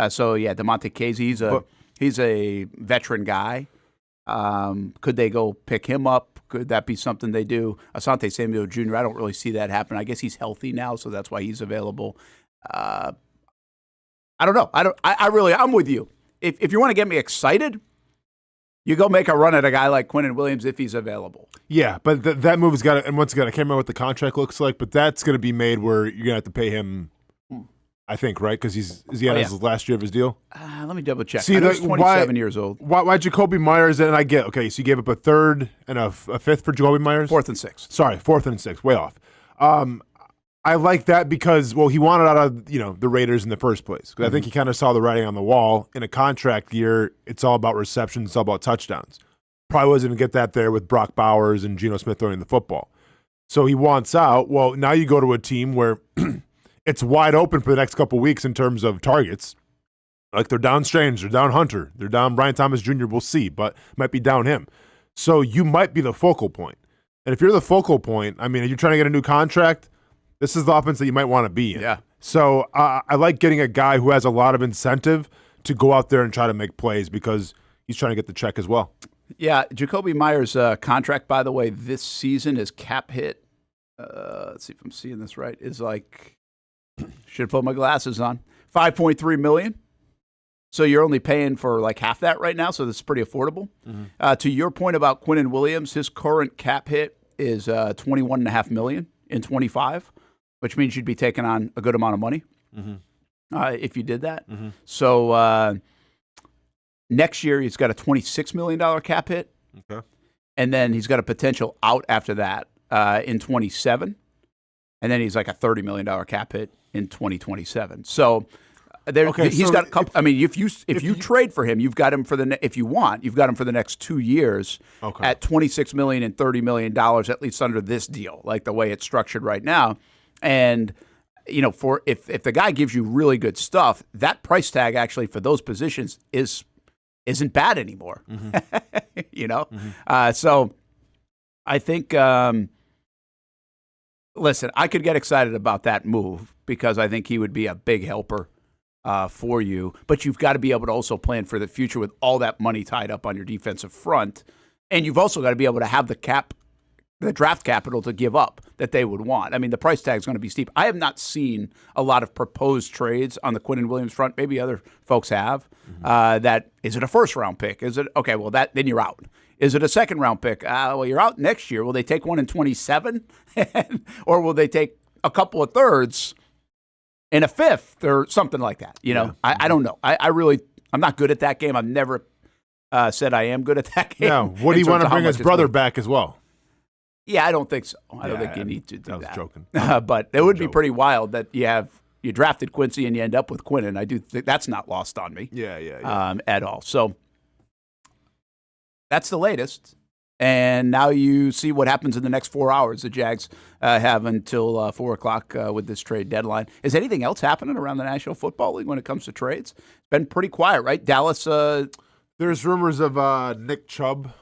So yeah, DeMonte Casey, he's a veteran guy. Could they go pick him up? Could that be something they do? Asante Samuel Jr., I don't really see that happen. I guess he's healthy now, so that's why he's available. I don't know. I'm with you. If you want to get me excited, you go make a run at a guy like Quinnen Williams if he's available. Yeah, but that move has got to, and once again, I can't remember what the contract looks like, but that's going to be made where you're going to have to pay him, I think, right? Because is he on his last year of his deal? Let me double check. See, he's 27 years old. Why Jacoby Myers? And I get, okay, so you gave up a 3rd and a 5th for Jacoby Myers? 4th and 6th. Sorry, 4th and 6th, way off. I like that because, well, he wanted out of the Raiders in the first place. Because I think he kind of saw the writing on the wall. In a contract year, it's all about receptions, it's all about touchdowns. Probably wasn't going to get that there with Brock Bowers and Geno Smith throwing the football. So he wants out. Well, now you go to a team where it's wide open for the next couple weeks in terms of targets. Like they're down Strange, they're down Hunter, they're down Brian Thomas Jr., we'll see, but might be down him. So you might be the focal point. And if you're the focal point, I mean, if you're trying to get a new contract, this is the offense that you might want to be in. Yeah. So I like getting a guy who has a lot of incentive to go out there and try to make plays because he's trying to get the check as well. Yeah, Jacoby Meyer's contract, by the way, this season is cap hit. Let's see if I'm seeing this right. Is like, should have put my glasses on. $5.3 million. So you're only paying for like half that right now. So this is pretty affordable. Mm-hmm. To your point about Quinnen Williams, his current cap hit is $21.5 million in 25, which means you'd be taking on a good amount of money if you did that. Mm-hmm. So. Next year, he's got a $26 million cap hit. Okay. And then he's got a potential out after that in 27. And then he's like a $30 million cap hit in 2027. So he's got a couple. I mean, if you trade for him, you've got him for if you want, you've got him for the next 2 years at $26 million and $30 million, at least under this deal, like the way it's structured right now. And you know, for if the guy gives you really good stuff, that price tag actually for those positions isn't bad anymore, you know? Mm-hmm. So I think, listen, I could get excited about that move because I think he would be a big helper for you, but you've got to be able to also plan for the future with all that money tied up on your defensive front. And you've also got to be able to have the draft capital to give up that they would want. I mean, the price tag is going to be steep. I have not seen a lot of proposed trades on the Quinnen Williams front. Maybe other folks have. That is it a first round pick? Is it okay? Well, then you're out. Is it a second round pick? Well, you're out next year. Will they take one in 27, or will they take a couple of thirds in a fifth or something like that? You know, I don't know. I'm not good at that game. I've never said I am good at that game. Yeah. What do you want to bring his brother back as well? Yeah, I don't think so. I don't think you need to do that. I was joking. But it would be pretty wild that you drafted Quincy and you end up with Quinnen. I do think that's not lost on me. Yeah. At all. So that's the latest. And now you see what happens in the next 4 hours. The Jags have until 4 o'clock with this trade deadline. Is anything else happening around the National Football League when it comes to trades? It's been pretty quiet, right? Dallas. There's rumors of Nick Chubb.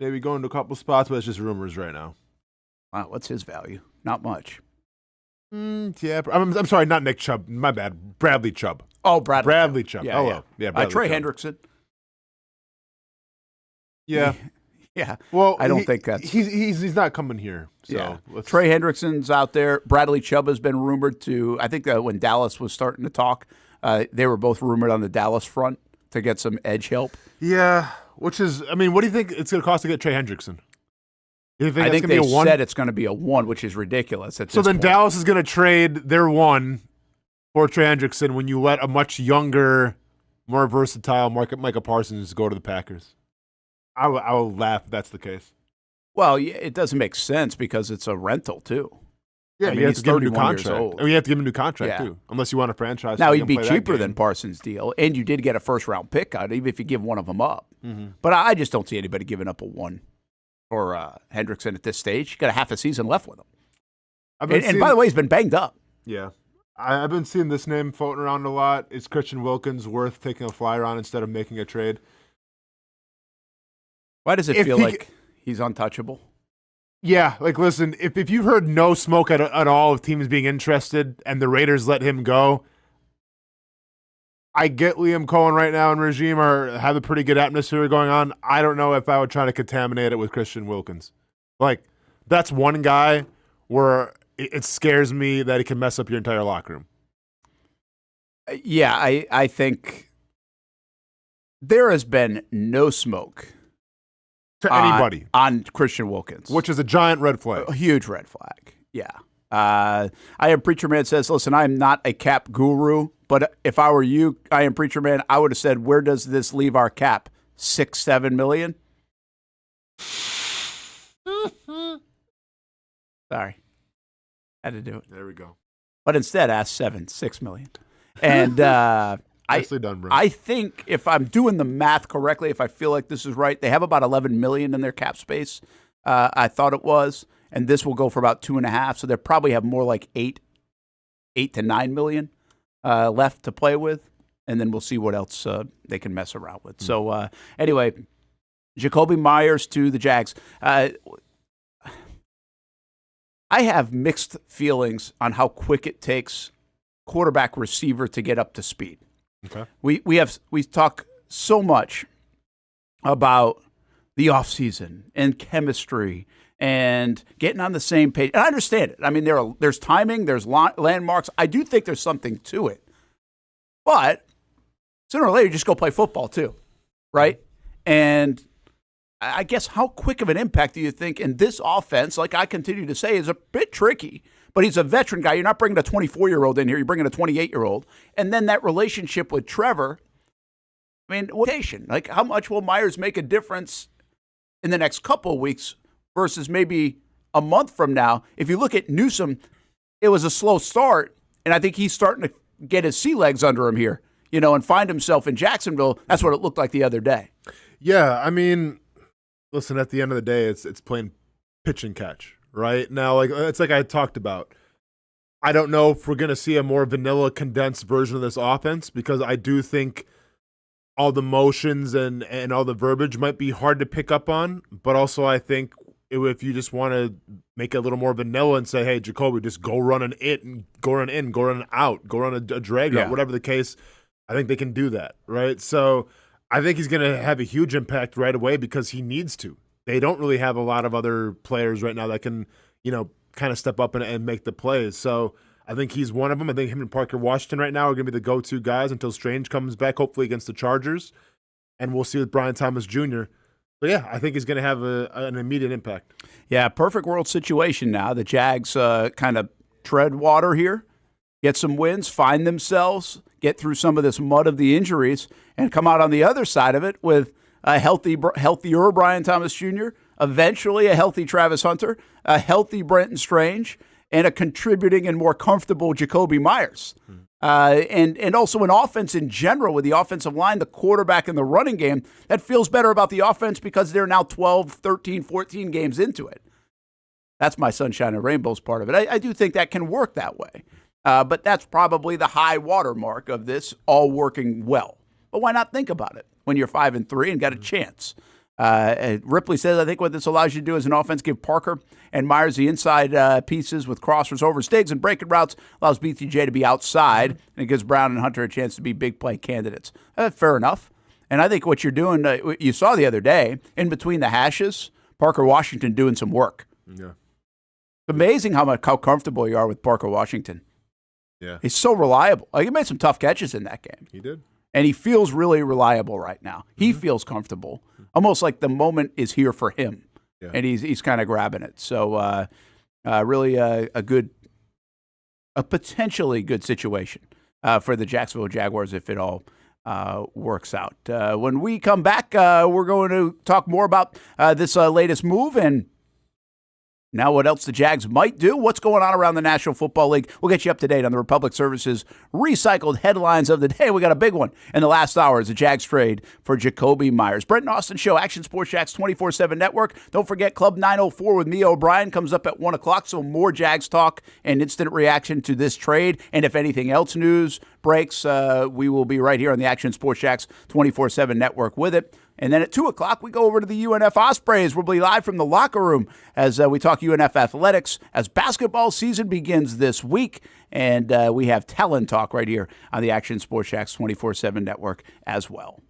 Maybe going to a couple spots, but it's just rumors right now. Wow, what's his value? Not much. Yeah, I'm sorry, not Nick Chubb. My bad. Bradley Chubb. Oh, Bradley Chubb. Yeah, yeah. Trey Hendrickson. Yeah. Yeah. Well, I don't think that's he's not coming here. So yeah. Trey Hendrickson's out there. Bradley Chubb has been rumored to. I think when Dallas was starting to talk, they were both rumored on the Dallas front to get some edge help. Yeah. Which is, I mean, what do you think it's going to cost to get Trey Hendrickson? I think they said it's going to be a 1, which is ridiculous. So then Dallas is going to trade their 1 for Trey Hendrickson when you let a much younger, more versatile Micah Parsons go to the Packers. I will laugh if that's the case. Well, it doesn't make sense because it's a rental too. Yeah, you have to give him a new contract. You have to give him a new contract too, unless you want a franchise. Now he'd be cheaper than Parsons' deal, and you did get a first-round pick out, even if you give one of them up. Mm-hmm. But I just don't see anybody giving up a 1 for Hendrickson at this stage. You got a half a season left with him, and by the way, he's been banged up. Yeah, I've been seeing this name floating around a lot. Is Christian Wilkins worth taking a flyer on instead of making a trade? Why does it feel like he's untouchable? Yeah, like listen, if you've heard no smoke at all of teams being interested and the Raiders let him go, I get Liam Cohen right now and regime have a pretty good atmosphere going on. I don't know if I would try to contaminate it with Christian Wilkins. Like, that's one guy where it scares me that he can mess up your entire locker room. Yeah, I think there has been no smoke to anybody on Christian Wilkins, which is a giant red flag. A huge red flag. Yeah. I Am Preacher Man says, listen, I'm not a cap guru, but if I were you, I Am Preacher Man, I would have said, where does this leave our cap? 6-7 million? Sorry. Had to do it. There we go. But instead, ask 6 million. And Nicely done, Brent. I think if I'm doing the math correctly, if I feel like this is right, they have about $11 million in their cap space. I thought it was, and this will go for about 2.5. So they probably have more like $8 to $9 million left to play with, and then we'll see what else they can mess around with. So anyway, Jakobi Meyers to the Jags. I have mixed feelings on how quick it takes quarterback receiver to get up to speed. Okay. We talk so much about the offseason and chemistry and getting on the same page. And I understand it. I mean, there's timing, there's landmarks. I do think there's something to it. But sooner or later, you just go play football too, right? And I guess how quick of an impact do you think in this offense, like I continue to say, is a bit tricky. But he's a veteran guy. You're not bringing a 24-year-old in here. You're bringing a 28-year-old. And then that relationship with Trevor, I mean, like how much will Myers make a difference in the next couple of weeks versus maybe a month from now? If you look at Newsome, it was a slow start, and I think he's starting to get his sea legs under him here, and find himself in Jacksonville. That's what it looked like the other day. Yeah, I mean, listen, at the end of the day, it's playing pitch and catch. Right now, it's like I talked about. I don't know if we're going to see a more vanilla, condensed version of this offense because I do think all the motions and all the verbiage might be hard to pick up on. But also, I think if you just want to make it a little more vanilla and say, "Hey, Jakobi, just go run an it and go run in, go run out, go run a drag out," whatever the case, I think they can do that. Right. So I think he's going to have a huge impact right away because he needs to. They don't really have a lot of other players right now that can, kind of step up and make the plays. So I think he's one of them. I think him and Parker Washington right now are going to be the go-to guys until Strange comes back, hopefully against the Chargers. And we'll see with Brian Thomas Jr. But, yeah, I think he's going to have an immediate impact. Yeah, perfect world situation now. The Jags kind of tread water here, get some wins, find themselves, get through some of this mud of the injuries, and come out on the other side of it with a healthier Brian Thomas Jr., eventually a healthy Travis Hunter, a healthy Brenton Strange, and a contributing and more comfortable Jakobi Meyers. And also an offense in general with the offensive line, the quarterback, and the running game that feels better about the offense because they're now 12, 13, 14 games into it. That's my sunshine and rainbows part of it. I do think that can work that way. But that's probably the high water mark of this all working well. But why not think about it when you're 5-3 and got a chance? Ripley says, I think what this allows you to do as an offense, give Parker and Myers the inside pieces with crossers over Stiggs and breaking routes, allows BTJ to be outside, and it gives Brown and Hunter a chance to be big play candidates. Fair enough. And I think what you're doing, you saw the other day, in between the hashes, Parker Washington doing some work. Yeah. It's amazing how comfortable you are with Parker Washington. Yeah. He's so reliable. He made some tough catches in that game. He did. And he feels really reliable right now. He feels comfortable, almost like the moment is here for him, and he's kind of grabbing it. So really a potentially good situation for the Jacksonville Jaguars if it all works out. When we come back, we're going to talk more about this latest move and now what else the Jags might do, what's going on around the National Football League. We'll get you up to date on the Republic Services recycled headlines of the day. We got a big one in the last hour as the Jags trade for Jakobi Meyers. Brent Austen Show, Action Sports Jax 24/7 Network. Don't forget Club 904 with me, O'Brien, comes up at 1 o'clock, so more Jags talk and instant reaction to this trade. And if anything else news breaks, we will be right here on the Action Sports Jax 24/7 Network with it. And then at 2 o'clock, we go over to the UNF Ospreys. We'll be live from the locker room as we talk UNF athletics as basketball season begins this week. And we have Talent Talk right here on the Action Sports Jax 24/7 Network as well.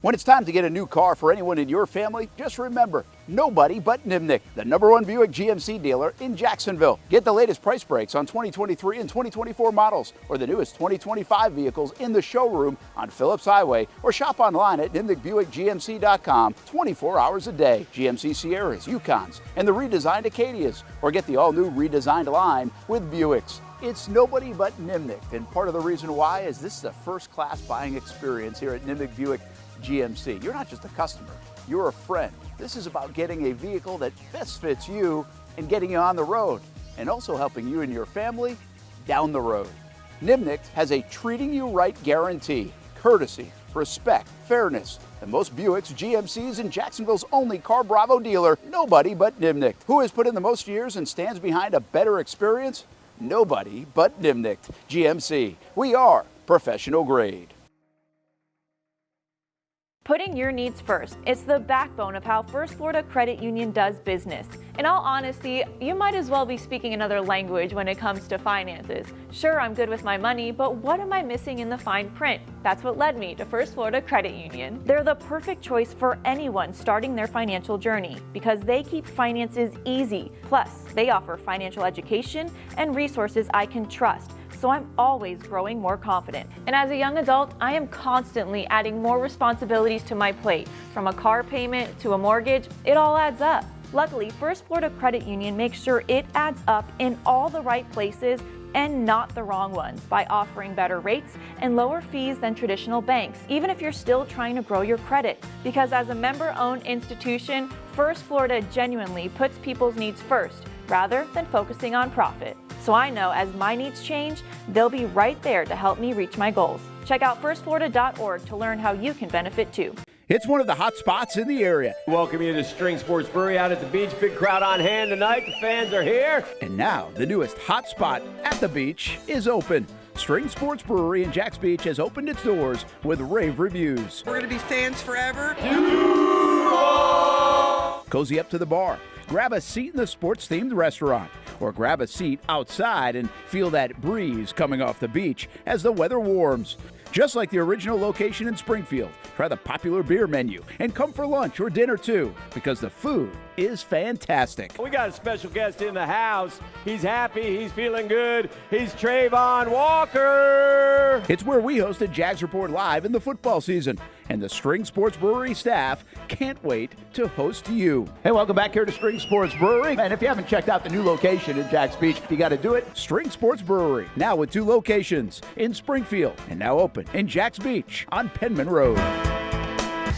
When it's time to get a new car for anyone in your family, just remember, nobody but Nimnick, the #1 Buick GMC dealer in Jacksonville. Get the latest price breaks on 2023 and 2024 models or the newest 2025 vehicles in the showroom on Phillips Highway or shop online at NimnickBuickGMC.com 24 hours a day. GMC Sierras, Yukons, and the redesigned Acadias, or get the all-new redesigned line with Buicks. It's nobody but Nimnick, and part of the reason why is this is a first-class buying experience here at Nimnick Buick GMC. You're not just a customer, you're a friend. This is about getting a vehicle that best fits you and getting you on the road, and also helping you and your family down the road. Nimnicht has a treating you right guarantee. Courtesy, respect, fairness. And most Buicks, GMCs, and Jacksonville's only Car Bravo dealer, nobody but Nimnicht. Who has put in the most years and stands behind a better experience? Nobody but Nimnicht. GMC. We are professional grade. Putting your needs first. It's the backbone of how First Florida Credit Union does business. In all honesty, you might as well be speaking another language when it comes to finances. Sure, I'm good with my money, but what am I missing in the fine print? That's what led me to First Florida Credit Union. They're the perfect choice for anyone starting their financial journey because they keep finances easy. Plus, they offer financial education and resources I can trust. So I'm always growing more confident. And as a young adult, I am constantly adding more responsibilities to my plate. From a car payment to a mortgage, it all adds up. Luckily, First Florida Credit Union makes sure it adds up in all the right places and not the wrong ones by offering better rates and lower fees than traditional banks, even if you're still trying to grow your credit. Because as a member-owned institution, First Florida genuinely puts people's needs first rather than focusing on profit. So I know as my needs change, they'll be right there to help me reach my goals. Check out firstflorida.org to learn how you can benefit too. It's one of the hot spots in the area. Welcome you to String Sports Brewery out at the beach. Big crowd on hand tonight. The fans are here. And now the newest hot spot at the beach is open. String Sports Brewery in Jax Beach has opened its doors with rave reviews. We're going to be fans forever. Cozy up to the bar. Grab a seat in the sports-themed restaurant, or grab a seat outside and feel that breeze coming off the beach as the weather warms. Just like the original location in Springfield, try the popular beer menu and come for lunch or dinner too, because the food is fantastic. We got a special guest in the house. He's happy. He's feeling good. He's Trayvon Walker. It's where we hosted Jags Report Live in the football season, and the String Sports Brewery staff can't wait to host you. Hey, welcome back here to String Sports Brewery. And if you haven't checked out the new location in Jax Beach, you got to do it. String Sports Brewery, now with 2 locations in Springfield and now open in Jax Beach on Penman Road.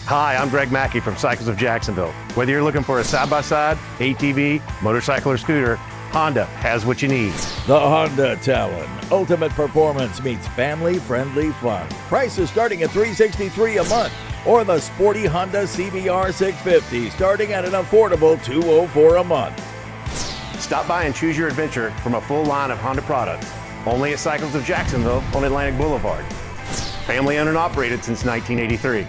Hi, I'm Greg Mackey from Cycles of Jacksonville. Whether you're looking for a side-by-side, ATV, motorcycle, or scooter, Honda has what you need. The Honda Talon. Ultimate performance meets family-friendly fun. Prices starting at $363 a month. Or the sporty Honda CBR 650 starting at an affordable $204 a month. Stop by and choose your adventure from a full line of Honda products. Only at Cycles of Jacksonville on Atlantic Boulevard. Family owned and operated since 1983.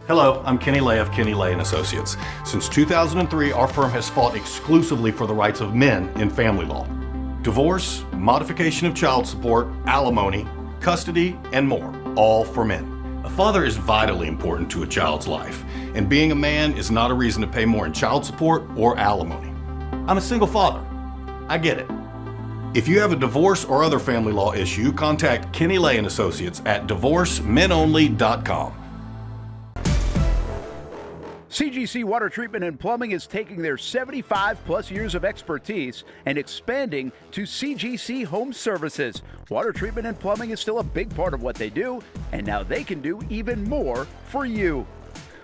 Hello, I'm Kenny Lay of Kenny Lay & Associates. Since 2003, our firm has fought exclusively for the rights of men in family law. Divorce, modification of child support, alimony, custody, and more, all for men. A father is vitally important to a child's life, and being a man is not a reason to pay more in child support or alimony. I'm a single father. I get it. If you have a divorce or other family law issue, contact Kenny Lay & Associates at divorcemenonly.com. CGC Water Treatment and Plumbing is taking their 75-plus years of expertise and expanding to CGC Home Services. Water treatment and plumbing is still a big part of what they do, and now they can do even more for you.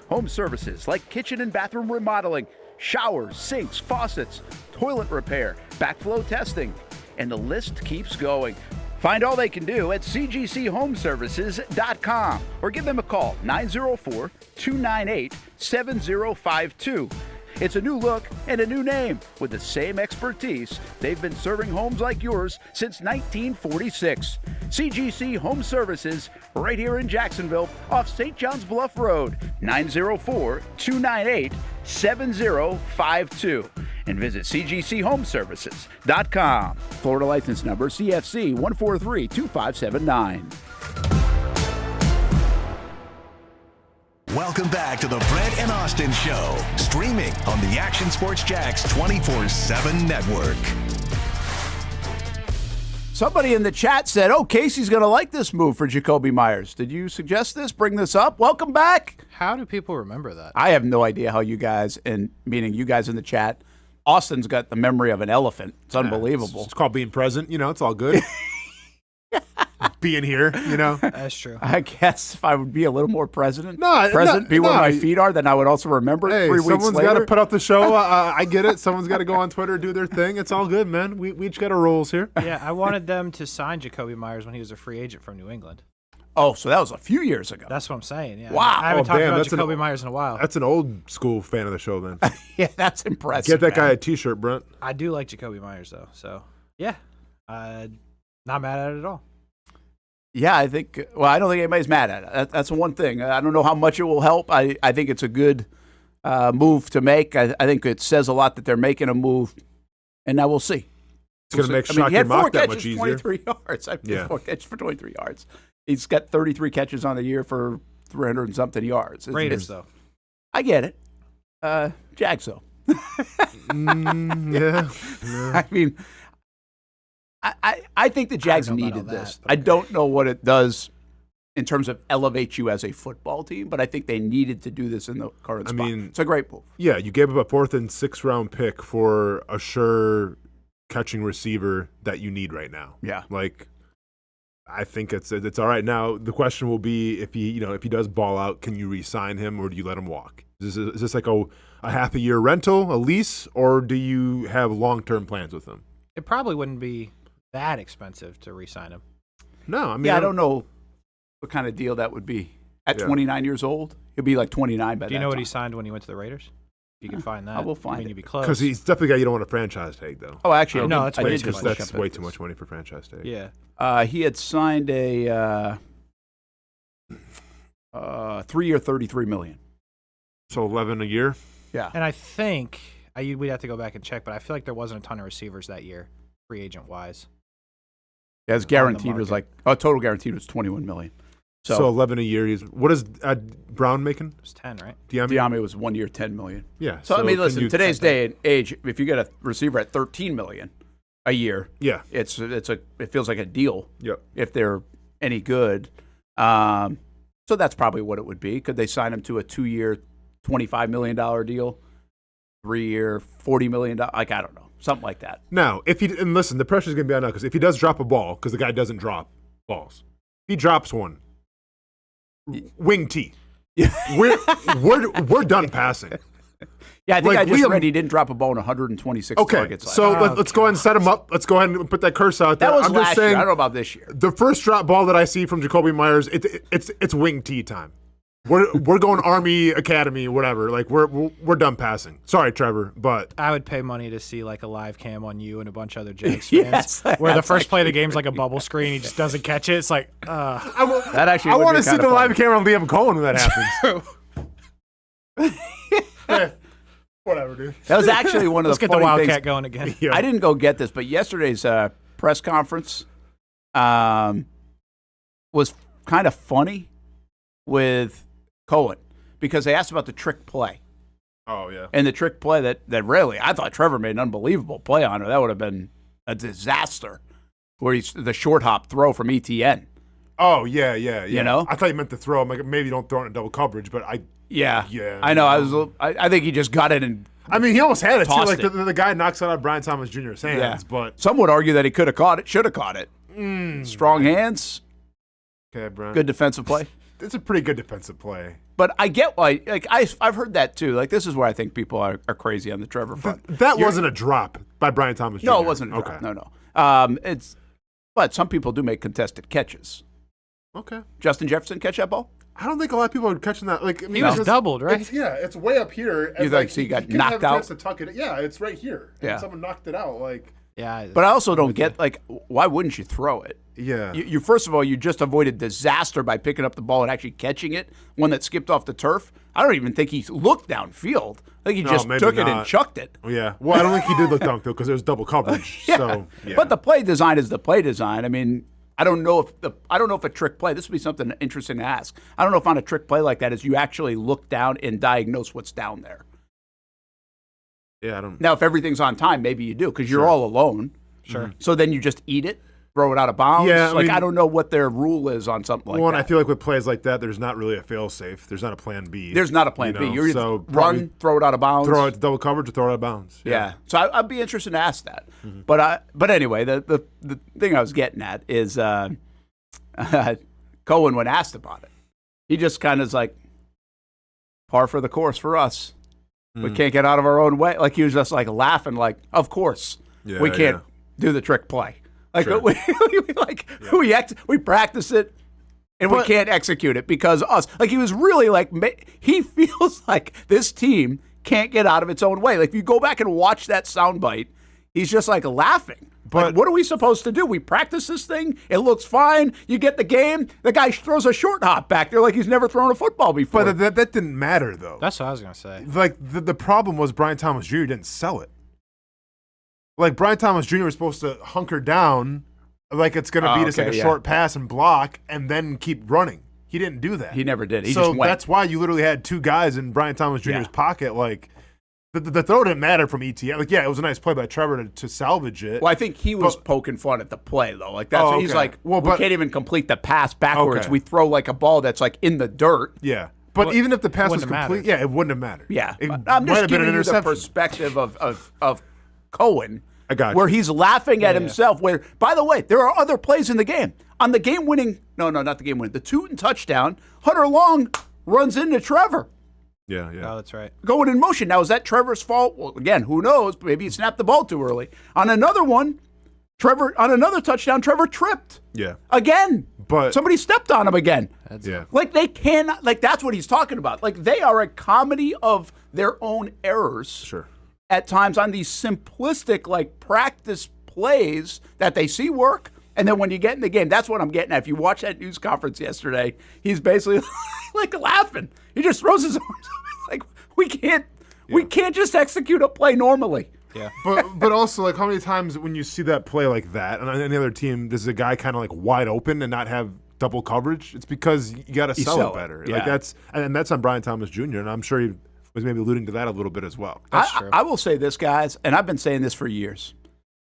Home services like kitchen and bathroom remodeling, showers, sinks, faucets, toilet repair, backflow testing, and the list keeps going. Find all they can do at cgchomeservices.com or give them a call, 904-298-7052. It's a new look and a new name with the same expertise. They've been serving homes like yours since 1946. CGC Home Services, right here in Jacksonville off St. John's Bluff Road, 904-298-7052. And visit cgchomeservices.com. Florida license number CFC 1432579. Welcome back to the Brent and Austen Show, streaming on the Action Sports Jax 24/7 network. Somebody in the chat said, oh, Casey's going to like this move for Jacoby Myers. Did you suggest this? Bring this up? Welcome back. How do people remember that? I have no idea how you guys, and meaning you guys in the chat, Austin's got the memory of an elephant. It's unbelievable. It's called being present. You know, it's all good. being here, you know? That's true. I guess if I would be a little more present, be no, where my feet are, then I would also remember it 3 weeks later. Someone's got to put up the show. I get it. Someone's got to go on Twitter, do their thing. It's all good, man. We each got our roles here. Yeah, I wanted them to sign Jacoby Myers when he was a free agent from New England. Oh, so that was a few years ago. That's what I'm saying. Yeah. Wow. I haven't talked about Jacoby Myers in a while. That's an old school fan of the show, then. Yeah, that's impressive. Get that guy a T-shirt, Brent. I do like Jacoby Myers, though. So, yeah, not mad at it at all. Yeah, I think. Well, I don't think anybody's mad at it. That's one thing. I don't know how much it will help. I think it's a good move to make. I think it says a lot that they're making a move, and now we'll see. It's going to make Shock and Mock that much easier. 23 yards. Yeah. 4 catches for 23 yards. He's got 33 catches on the year for 300 and something yards. Raiders, though. I get it. Jags, though. Yeah. I mean, I think the Jags needed this. I don't know what it does in terms of elevate you as a football team, but I think they needed to do this in the current spot. I mean, it's a great move. Yeah, you gave up a 4th and 6th round pick for a sure catching receiver that you need right now. Yeah. Like, I think it's all right. Now the question will be if he does ball out, can you re-sign him or do you let him walk? Is this like a half a year rental, a lease, or do you have long-term plans with him? It probably wouldn't be that expensive to re-sign him. No, I mean, I don't know what kind of deal that would be. At 29 years old, he'll be like 29 by that time. Do you know what he signed when he went to the Raiders? You can find that. I will find it. You'd be close. Because he's definitely a guy you don't want a franchise tag, though. Oh, actually, no, it's way too much. That's way too much money for franchise tag. Yeah. He had signed a 3-year, $33 million. So 11 a year. Yeah. And I think we'd have to go back and check, but I feel like there wasn't a ton of receivers that year, free agent wise. Yeah, his guaranteed was total guaranteed was $21 million. So 11 a year. What is Brown making? It was 10, right? Diame was 1 year, $10 million. Yeah. So I mean, listen, today's day and age, if you get a receiver at $13 million a year, yeah, it feels like a deal. Yep. If they're any good, so that's probably what it would be. Could they sign him to a 2-year, $25 million deal, 3-year, $40 million? Like, I don't know, something like that. Now, and listen, the pressure's gonna be on now because if he does drop a ball, because the guy doesn't drop balls, if he drops one. Wing T. Yeah. We're done passing. Yeah, I think I just read he didn't drop a ball in 126 targets. Okay, so let's go ahead and set him up. Let's go ahead and put that curse out there. That was I'm last just saying, year. I don't know about this year. The first drop ball that I see from Jacoby Myers, it's Wing T time. We're going Army Academy, whatever. Like we're done passing. Sorry, Trevor, but I would pay money to see like a live cam on you and a bunch of other Jags fans, where the first play of the game's like a bubble screen, he just doesn't catch it. It's like, that actually. I want to see the live camera on Liam Cohen when that happens. Whatever, dude. That was actually one of Let's the. Let's get the Wildcat things. going again. Yeah. I didn't go get this, but yesterday's press conference was kind of funny with Cohen because they asked about the trick play. Oh, yeah. And the trick play that really, I thought Trevor made an unbelievable play on it. That would have been a disaster where he's the short hop throw from ETN. Oh, yeah. You know? I thought you meant to throw. I'm like, maybe don't throw it in double coverage, but Yeah. I know. I think he just got it and I mean, he almost had it, too. Like, it. the guy knocks it out of Brian Thomas Jr.'s hands, but... Some would argue that he could have caught it, should have caught it. Strong hands. Okay, Brian. Good defensive play. It's a pretty good defensive play. But I get why. Like I've heard that too. Like this is where I think people are crazy on the Trevor front. That wasn't a drop by Brian Thomas Jr. No, it wasn't a drop. No. But some people do make contested catches. Okay. Justin Jefferson catch that ball? I don't think a lot of people are catching that. Like, I mean, he was doubled, right? It's way up here. You think he got knocked out? To tuck it. Yeah, it's right here. And someone knocked it out. Like. Yeah. But I also don't get why wouldn't you throw it? Yeah. You first of all, you just avoided disaster by picking up the ball and actually catching it. One that skipped off the turf. I don't even think he looked downfield. I think he just took it and chucked it. Yeah. Well, I don't think he did look downfield because there was double coverage. Yeah. So. Yeah. But the play design is the play design. I mean, I don't know if a trick play. This would be something interesting to ask. I don't know if on a trick play like that is you actually look down and diagnose what's down there. Yeah, I don't. Now, if everything's on time, maybe you do because you're all alone. Sure. So then you just eat it, throw it out of bounds. Yeah, I don't know what their rule is on something like that. Well, and I feel like with plays like that, there's not really a fail-safe. There's not a plan B. There's not a plan B. You're either run, throw it out of bounds. Throw it to double coverage or throw it out of bounds. Yeah. So I'd be interested to ask that. Mm-hmm. But anyway, the thing I was getting at is Cohen, when asked about it, he just kind of is like, par for the course for us. We can't get out of our own way. Like, he was just like laughing, like, of course, we can't do the trick play. Like, we practice it, and we can't execute it because us. Like, he was really like, he feels like this team can't get out of its own way. Like, if you go back and watch that soundbite, he's just like laughing. But like, what are we supposed to do? We practice this thing. It looks fine. You get the game. The guy throws a short hop back there like he's never thrown a football before. But that didn't matter, though. That's what I was going to say. Like, the problem was Brian Thomas Jr. didn't sell it. Like, Brian Thomas Jr. was supposed to hunker down like it's going to be just like a short pass and block and then keep running. He didn't do that. He never did. He so just went. That's why you literally had two guys in Brian Thomas Jr.'s pocket. Like, the throw didn't matter from ETN. Like, yeah, it was a nice play by Trevor to salvage it. Well, I think he was poking fun at the play, though. Like, that's what he's like, we can't even complete the pass backwards. We throw like a ball that's like in the dirt. Yeah. But even if the pass was complete, it wouldn't have mattered. Yeah. It I'm might just have been giving an you the interception. perspective of Cohen. I got you. Where he's laughing at himself. Where, by the way, there are other plays in the game. On the game-winning, not the game-winning, the Tootin touchdown, Hunter Long runs into Trevor. Yeah. Oh, that's right. Going in motion. Now, is that Trevor's fault? Well, again, who knows? Maybe he snapped the ball too early. On another one, on another touchdown, Trevor tripped. Yeah. Again. But somebody stepped on him again. Yeah. Like, they cannot, like, that's what he's talking about. Like, they are a comedy of their own errors. Sure. At times on these simplistic, like, practice plays that they see work. And then when you get in the game, that's what I'm getting at. If you watch that news conference yesterday, he's basically like laughing. He just throws his arms up. Like, we can't just execute a play normally. Yeah. But also, like, how many times when you see that play like that, and on any other team, does a guy kind of like wide open and not have double coverage? It's because you got to sell it better. Yeah. Like, that's on Brian Thomas Jr., and I'm sure he was maybe alluding to that a little bit as well. That's true. I will say this, guys, and I've been saying this for years.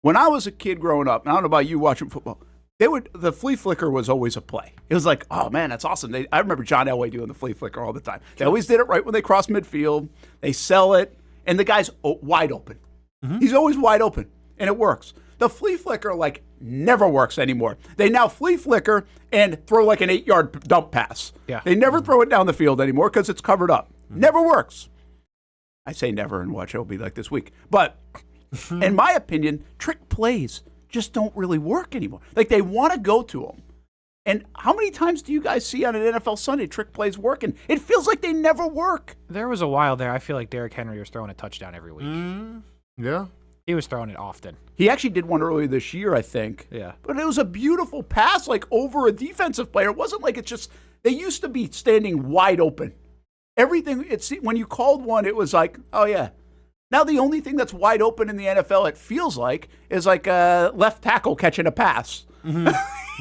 When I was a kid growing up, and I don't know about you watching football, the flea flicker was always a play. It was like, oh man, that's awesome. I remember John Elway doing the flea flicker all the time. They always did it right when they crossed midfield. They sell it, and the guy's wide open. Mm-hmm. He's always wide open, and it works. The flea flicker like never works anymore. They now flea flicker and throw like an 8-yard dump pass. Yeah. They never throw it down the field anymore because it's covered up. Mm-hmm. Never works. I say never, and watch it'll be like this week. But in my opinion, trick plays just don't really work anymore. Like, they want to go to them. And how many times do you guys see on an NFL Sunday trick plays working? It feels like they never work. There was a while there, I feel like Derrick Henry was throwing a touchdown every week. Yeah. He was throwing it often. He actually did one earlier this year, I think. Yeah. But it was a beautiful pass, like, over a defensive player. It wasn't like it's just, they used to be standing wide open. Everything, when you called one, it was like, oh, yeah. Now the only thing that's wide open in the NFL, it feels like, is like a left tackle catching a pass. Mm-hmm.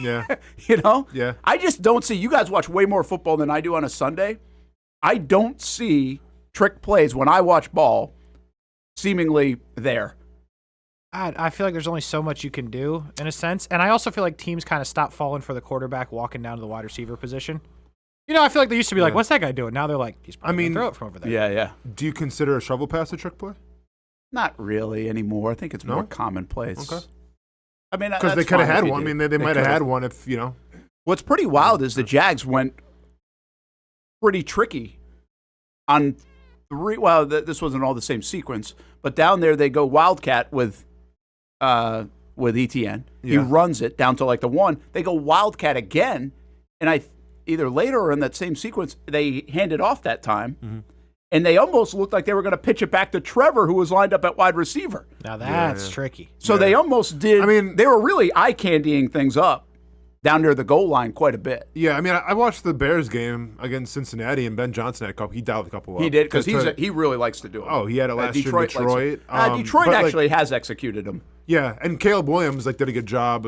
Yeah. You know? Yeah. I just don't see, you guys watch way more football than I do on a Sunday. I don't see trick plays when I watch ball seemingly there. I feel like there's only so much you can do in a sense. And I also feel like teams kind of stop falling for the quarterback walking down to the wide receiver position. You know, I feel like they used to be like, what's that guy doing? Now they're like, he's probably going to throw it from over there. Yeah. Do you consider a shovel pass a trick play? Not really anymore. I think it's more commonplace. Okay. I mean, because they could have had one. I mean, they might have had one if, you know. What's pretty wild is the Jags went pretty tricky on three. Well, this wasn't all the same sequence, but down there they go Wildcat with ETN. Yeah. He runs it down to like the 1. They go Wildcat again, and either later or in that same sequence, they handed off that time. Mm-hmm. And they almost looked like they were going to pitch it back to Trevor, who was lined up at wide receiver. Now that's tricky. So they almost did. I mean, they were really eye-candying things up down near the goal line quite a bit. Yeah, I mean, I watched the Bears game against Cincinnati, and Ben Johnson had a couple. He dialed a couple up. He did, because he really likes to do it. Oh, he had it last year in Detroit. Detroit actually has executed him. Yeah, and Caleb Williams did a good job.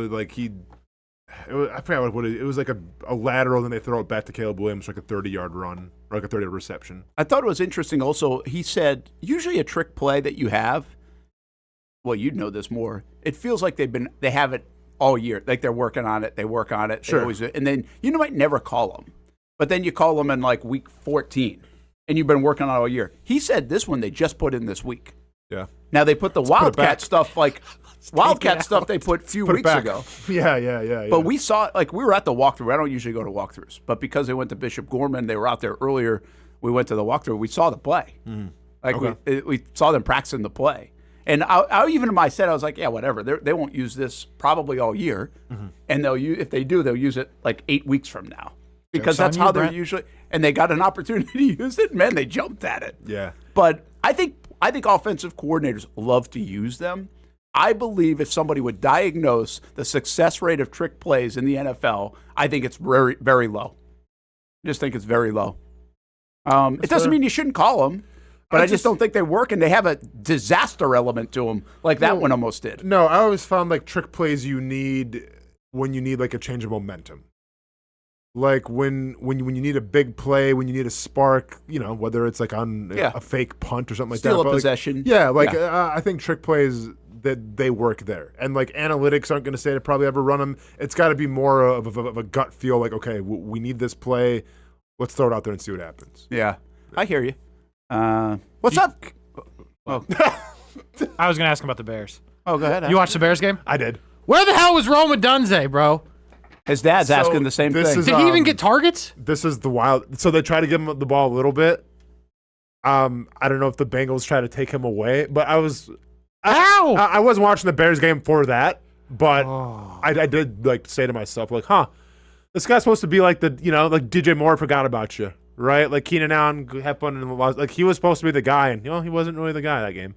I forgot what it was, like a lateral, then they throw it back to Caleb Williams for like a 30-yard run or like a 30-yard reception. I thought it was interesting also, he said, usually a trick play that you have, well, you'd know this more, it feels like they have it all year. Like they're working on it, they work on it. Sure. And then you might never call them, but then you call them in like week 14, and you've been working on it all year. He said this one they just put in this week. Yeah. Now they put the Wildcat back. stuff Wildcat stuff they put a few Put it weeks back. ago. Yeah. But we saw we were at the walkthrough. I don't usually go to walkthroughs, but because they went to Bishop Gorman, they were out there earlier. We went to the walkthrough. We saw the play. We saw them practicing the play. And I even in my set, I was like, yeah, whatever. They won't use this probably all year, and if they do, they'll use it like 8 weeks from now because that's how they're usually. And they got an opportunity to use it. Man, they jumped at it. Yeah. But I think offensive coordinators love to use them. I believe if somebody would diagnose the success rate of trick plays in the NFL, I think it's very, very low. I just think it's very low. It doesn't mean you shouldn't call them. But I just don't think they work, and they have a disaster element to them, like that one almost did. No, I always found trick plays you need when you need a change of momentum. Like when you need a big play, when you need a spark, whether it's on a fake punt or something like that. Steal a possession. I think trick plays that they work there, and analytics aren't going to say to probably ever run them. It's got to be more of a gut feel. Okay, we need this play. Let's throw it out there and see what happens. Yeah, I hear you. What's up? Oh. I was going to ask him about the Bears. Oh, go ahead. You watched the Bears game? I did. Where the hell was Roma Dunze, bro? His dad's asking the same thing. Did he even get targets? This is the wild. So they try to give him the ball a little bit. I don't know if the Bengals try to take him away, but I wasn't watching the Bears game for that. But I did say to myself, this guy's supposed to be like DJ Moore forgot about you. Right, like Keenan Allen had fun in the loss. He was supposed to be the guy, and he wasn't really the guy that game.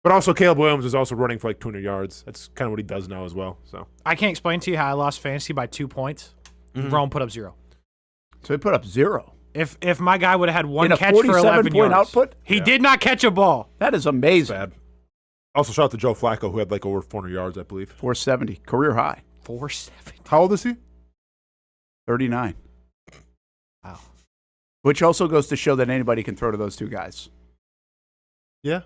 But also, Caleb Williams was also running for 200 yards. That's kind of what he does now as well. So I can't explain to you how I lost fantasy by 2 points. Rome put up 0. So he put up 0. If my guy would have had one in a catch for 11 yards, output, he did not catch a ball. That is amazing. Bad. Also, shout out to Joe Flacco, who had over 400 yards, I believe. 470, career high. 470. How old is he? 39. Wow. Which also goes to show that anybody can throw to those two guys. Yeah,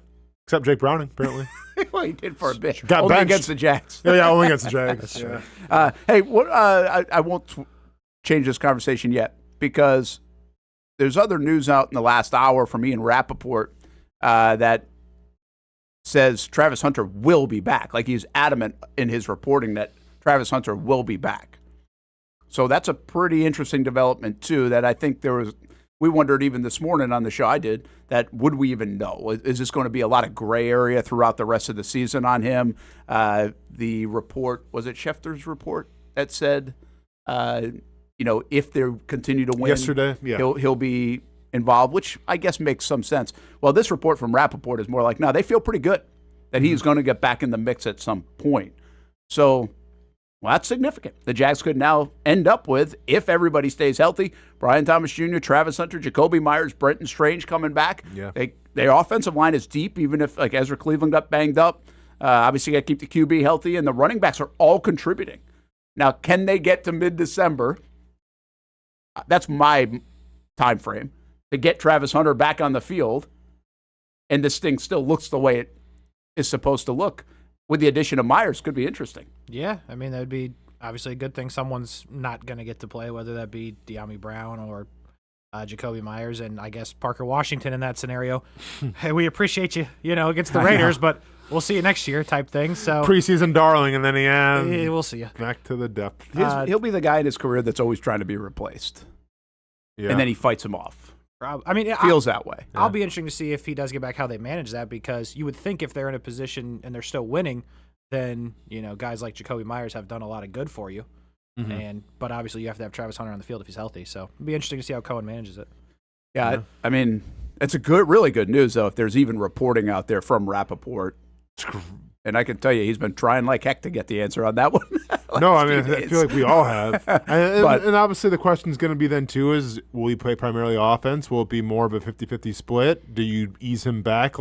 except Jake Browning, apparently. Well, he did for a bit. Got only benched. Against the Jags. Yeah, only against the Jags. Yeah. Hey, I won't change this conversation yet because there's other news out in the last hour from Ian Rappaport that says Travis Hunter will be back. He's adamant in his reporting that Travis Hunter will be back. So that's a pretty interesting development, too, that I think we wondered even this morning on the show I did, that would we even know? Is this going to be a lot of gray area throughout the rest of the season on him? The report, was it Schefter's report that said, if they continue to win, yesterday, he'll be involved, which I guess makes some sense. Well, this report from Rappaport is more like, no, they feel pretty good that he's going to get back in the mix at some point. So, well, that's significant. The Jags could now end up with, if everybody stays healthy, Brian Thomas Jr., Travis Hunter, Jacoby Myers, Brenton Strange coming back. Yeah. Their offensive line is deep, even if Ezra Cleveland got banged up. Obviously, you got to keep the QB healthy, and the running backs are all contributing. Now, can they get to mid-December? That's my time frame to get Travis Hunter back on the field, and this thing still looks the way it is supposed to look. With the addition of Myers, could be interesting. Yeah, that would be obviously a good thing. Someone's not going to get to play, whether that be De'Ami Brown or Jacoby Myers, and I guess Parker Washington in that scenario. Hey, we appreciate you, against the Raiders, but we'll see you next year type thing. So preseason darling, and then we'll see you back to the depth. He'll be the guy in his career that's always trying to be replaced, and then he fights him off. It feels that way. I'll be interesting to see if he does get back how they manage that, because you would think if they're in a position and they're still winning, then guys like Jacoby Myers have done a lot of good for you. But obviously you have to have Travis Hunter on the field if he's healthy. So it'll be interesting to see how Cohen manages it. Yeah, it's really good news though if there's even reporting out there from Rappaport. And I can tell you, he's been trying like heck to get the answer on that one. No, I feel like we all have. And obviously the question is going to be then, too, is will he play primarily offense? Will it be more of a 50-50 split? Do you ease him back?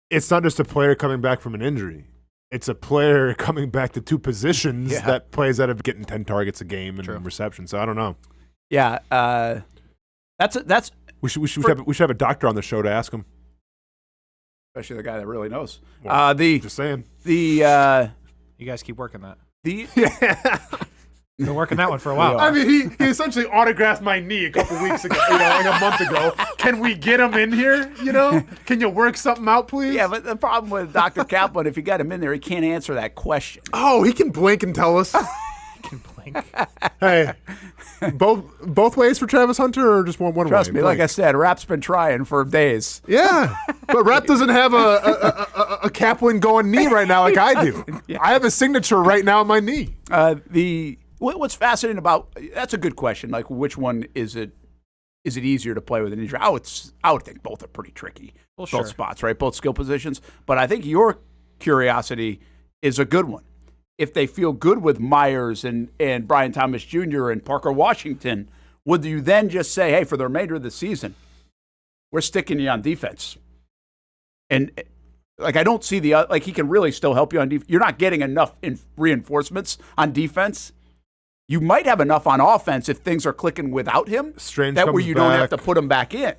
It's not just a player coming back from an injury. It's a player coming back to two positions that plays out of getting 10 targets a game and reception. So I don't know. Yeah, that's. We should have a doctor on the show to ask him. Especially the guy that really knows. Well, just saying. You guys keep working that. Been working that one for a while. I mean, he essentially autographed my knee a couple weeks ago, like a month ago. Can we get him in here? Can you work something out, please? Yeah, but the problem with Dr. Kaplan, if you got him in there, he can't answer that question. Oh, he can blink and tell us. He can blink. Hey, both ways for Travis Hunter, or just one way? Trust me, like I said, Rap's been trying for days. Yeah, but Rap doesn't have a Kaplan going knee right now like I do. Yeah. I have a signature right now on my knee. What's fascinating about that's a good question. Like, which one is it? Is it easier to play with an injury? I would think both are pretty tricky. Well, both spots, right? Both skill positions. But I think your curiosity is a good one. If they feel good with Myers and Brian Thomas Jr. and Parker Washington, would you then just say, hey, for the remainder of the season, we're sticking you on defense? And like, I don't see he can really still help you on defense. You're not getting enough reinforcements on defense. You might have enough on offense if things are clicking without him. Strange that where you don't have back. to put him back in.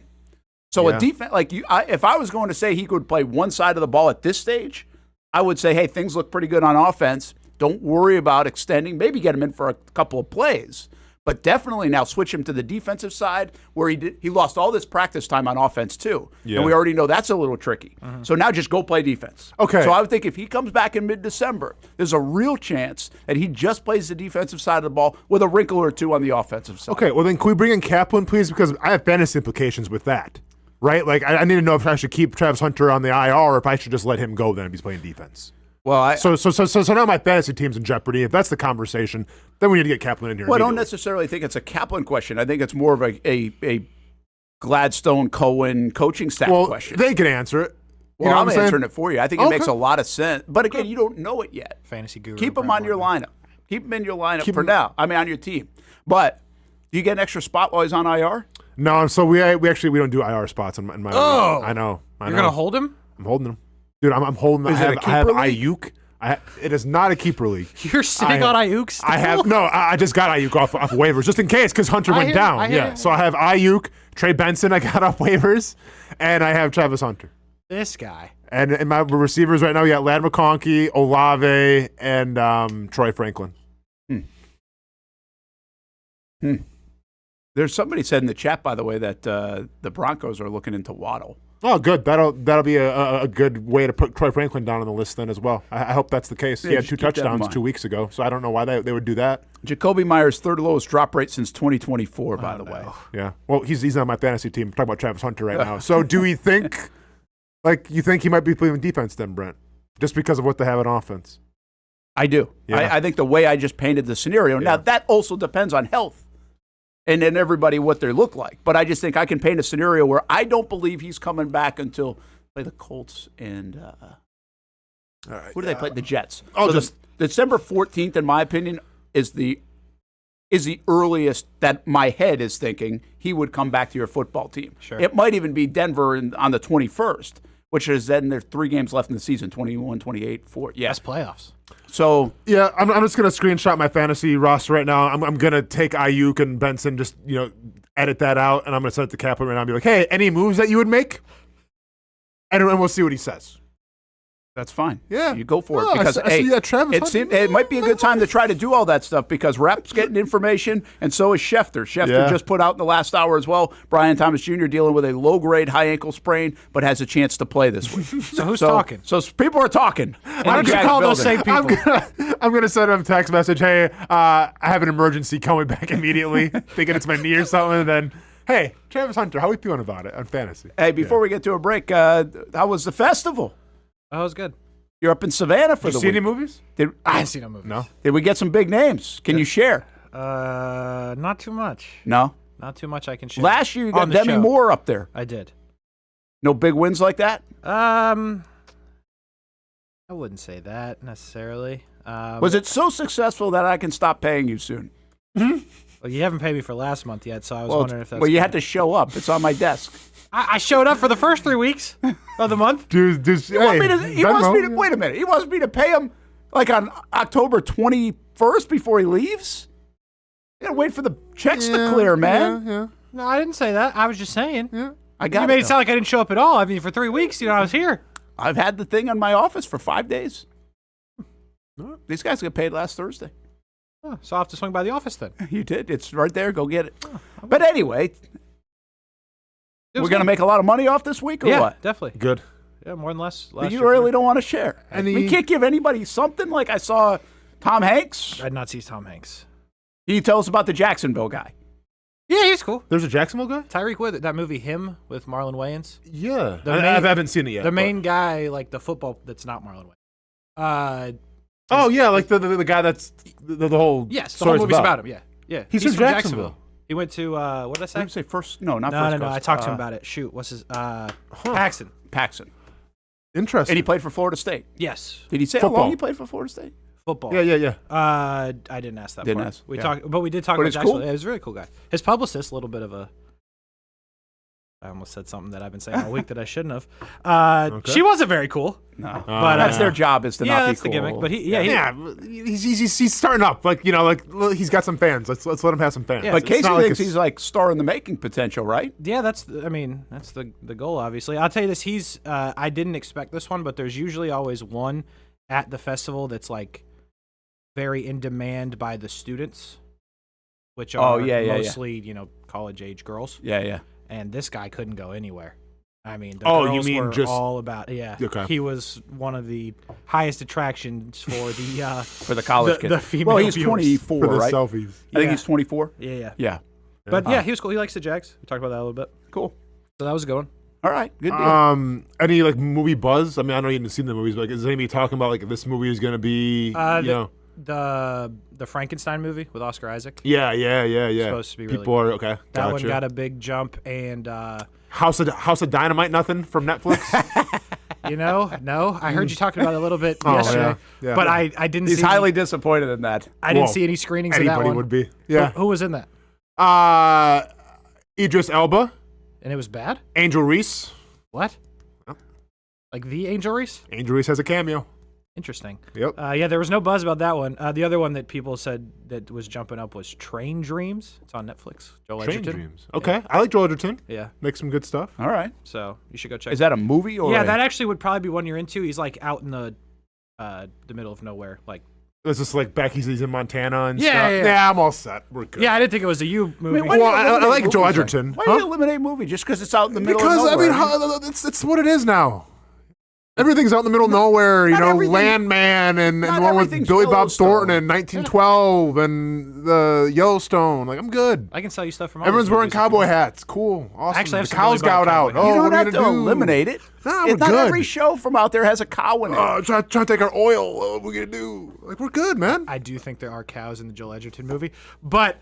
So a defense, if I was going to say he could play one side of the ball at this stage, I would say, hey, things look pretty good on offense. Don't worry about extending. Maybe get him in for a couple of plays. But definitely now switch him to the defensive side where he lost all this practice time on offense too. Yeah. And we already know that's a little tricky. Mm-hmm. So now just go play defense. Okay. So I would think if he comes back in mid-December, there's a real chance that he just plays the defensive side of the ball with a wrinkle or two on the offensive side. Okay, well then can we bring in Kaplan, please? Because I have fantasy implications with that. Right? Like I need to know if I should keep Travis Hunter on the IR or if I should just let him go then if he's playing defense. Well, so now my fantasy team's in jeopardy. If that's the conversation, then we need to get Kaplan in here. Well, I don't necessarily think it's a Kaplan question. I think it's more of a Gladstone Cohen coaching staff question. They can answer it. Well, I'm answering it for you. I think it makes a lot of sense. But again, you don't know it yet. Fantasy guru. Keep him on your lineup. Keep him in your lineup for now. I mean, on your team. But do you get an extra spot while he's on IR? No. So we don't do IR spots in my. Oh, I know. You're gonna hold him? I'm holding him. Dude, I'm holding. Is it a keeper league? Ayuk. It is not a keeper league. You're sitting on Ayuk still? I just got Ayuk off waivers just in case because Hunter went down. So I have Ayuk, Trey Benson I got off waivers, and I have Travis Hunter. This guy. And in my receivers right now, we got Lad McConkey, Olave, and Troy Franklin. There's somebody said in the chat, by the way, that the Broncos are looking into Waddle. Oh, good. That'll be a good way to put Troy Franklin down on the list then as well. I hope that's the case. He had 2 touchdowns 2 weeks ago, so I don't know why they would do that. Jacoby Myers' third lowest drop rate since 2024, by the way. Yeah. Well, he's on my fantasy team. I'm talking about Travis Hunter right now. So do we think, you think he might be playing defense then, Brent, just because of what they have on offense? I do. Yeah. I think the way I just painted the scenario. Now, that also depends on health. And then everybody what they look like. But I just think I can paint a scenario where I don't believe he's coming back until play the Colts and who do they play? The Jets. Oh, so December 14th, in my opinion, is the earliest that my head is thinking he would come back to your football team. Sure. It might even be Denver on the 21st, which is then there's 3 games left in the season, 21, 28, 4. Yeah. That's playoffs. So yeah, I'm just gonna screenshot my fantasy roster right now. I'm gonna take Ayuk and Benson, just edit that out, and I'm gonna send it to Kaplan right now and be like, hey, any moves that you would make? And we'll see what he says. That's fine. Yeah, you go for it I because see that Travis it might be a good time to try to do all that stuff because Rap's getting information, and so is Schefter. Schefter just put out in the last hour as well. Brian Thomas Jr. dealing with a low-grade high ankle sprain, but has a chance to play this week. So who's talking? So people are talking. Why don't you call those same people? I'm gonna send him a text message. Hey, I have an emergency. Call me back immediately. Thinking it's my knee or something. And then, hey, Travis Hunter, how are we feeling about it on fantasy? Hey, before we get to a break, how was the festival? Oh, it was good. You're up in Savannah for the week. Did you see any movies? I didn't see no movies. No. Did we get some big names? Can you share? Not too much. No? Not too much I can share. Last year you got Demi Moore up there. I did. No big wins like that? I wouldn't say that necessarily. Was it so successful that I can stop paying you soon? Well, you haven't paid me for last month yet, so I was wondering if that's... Well, you had to show up. It's on my desk. I showed up for the first 3 weeks of the month. Dude, he wants me to wait a minute. He wants me to pay him like on October 21st before he leaves? You gotta wait for the checks to clear, man. Yeah. No, I didn't say that. I was just saying. Yeah. You made it sound like I didn't show up at all. I mean, for 3 weeks, I was here. I've had the thing on my office for 5 days. These guys got paid last Thursday. Oh, so I'll have to swing by the office then. You did. It's right there. Go get it. But anyway, we're going to make a lot of money off this week or what? Definitely. Good. Yeah, more than less. But you really don't want to share. We can't give anybody something like I saw Tom Hanks. I did not see Tom Hanks. Can you tell us about the Jacksonville guy? Yeah, he's cool. There's a Jacksonville guy? Tyreek Wood, that movie Him with Marlon Wayans. Yeah. I haven't seen it yet. The main guy, like the football that's not Marlon Wayans. Oh, yeah, like the guy that's the whole Yes, the whole movie's about him, yeah. Yeah. He's from Jacksonville. He went to, what did I say? Did you say first? No, not no, first. No, no, coast. I talked to him about it. Shoot, what's his, Paxton. Paxton. Interesting. And he played for Florida State. Yes. Did he say how long he played for Florida State? Football. Yeah. I didn't ask that part. We talked, but we did talk about Jacksonville. Cool. He was a really cool guy. His publicist, a little bit of a. I almost said something that I've been saying all week that I shouldn't have. She wasn't very cool. No, but that's their job is to not be cool. Yeah, that's the gimmick. But he's starting up. Like he's got some fans. Let's let him have some fans. Yeah, but Casey thinks he's like star in the making potential, right? Yeah, that's the goal. Obviously, I'll tell you this. He's I didn't expect this one, but there's usually always one at the festival that's like very in demand by the students, which are mostly college age girls. Yeah. And this guy couldn't go anywhere. I mean, the you girls mean were just all about Okay. He was one of the highest attractions for the for the college kids. The female he's viewers. 24, for the right? selfies. I think he's 24. Yeah. But he was cool. He likes the Jags. We talked about that a little bit. Cool. So that was a good one. All right, good deal. Any like movie buzz? I mean, I know you haven't seen the movies, but is anybody talking about like this movie is going to be the Frankenstein movie with Oscar Isaac? Yeah. Supposed to be really People are okay. That Gotcha. one got a big jump, and House of Dynamite, nothing from Netflix. No. I heard you talking about it a little bit yesterday, yeah. but I didn't. He's see highly disappointed in that. I didn't see any screenings of that one. Anybody would be. Yeah. Who was in that? Idris Elba. And it was bad? Angel Reese. What? Like the Angel Reese? Angel Reese has a cameo. Interesting. Yep. Yeah, there was no buzz about that one. The other one that people said that was jumping up was Train Dreams. It's on Netflix. Joel Train Edgerton. Dreams. Okay. I like Joel Edgerton. Yeah. Makes some good stuff. All right. So you should go check. Is that a movie or? Yeah, that actually would probably be one you're into. He's like out in the middle of nowhere. Like. It's just like back. He's in Montana and Yeah, stuff. yeah. I'm all set. We're good. Yeah, I didn't think it was a you movie. I like Joel Edgerton. Why do you eliminate movie just because it's out in the middle? Because of nowhere? it's what it is now. Everything's out in the middle of nowhere, Landman and the one with Billy Bob Thornton in 1912 and the Yellowstone. Like, I'm good. I can sell you stuff from all Everyone's these wearing movies. cowboy hats. Cool. Awesome. Actually, the cows got out. You don't what are have we to gonna do? eliminate it. No, we're not good. every show from out there has a cow in it. Trying to take our oil. What are we going to do? Like, we're good, man. I do think there are cows in the Joel Edgerton movie, but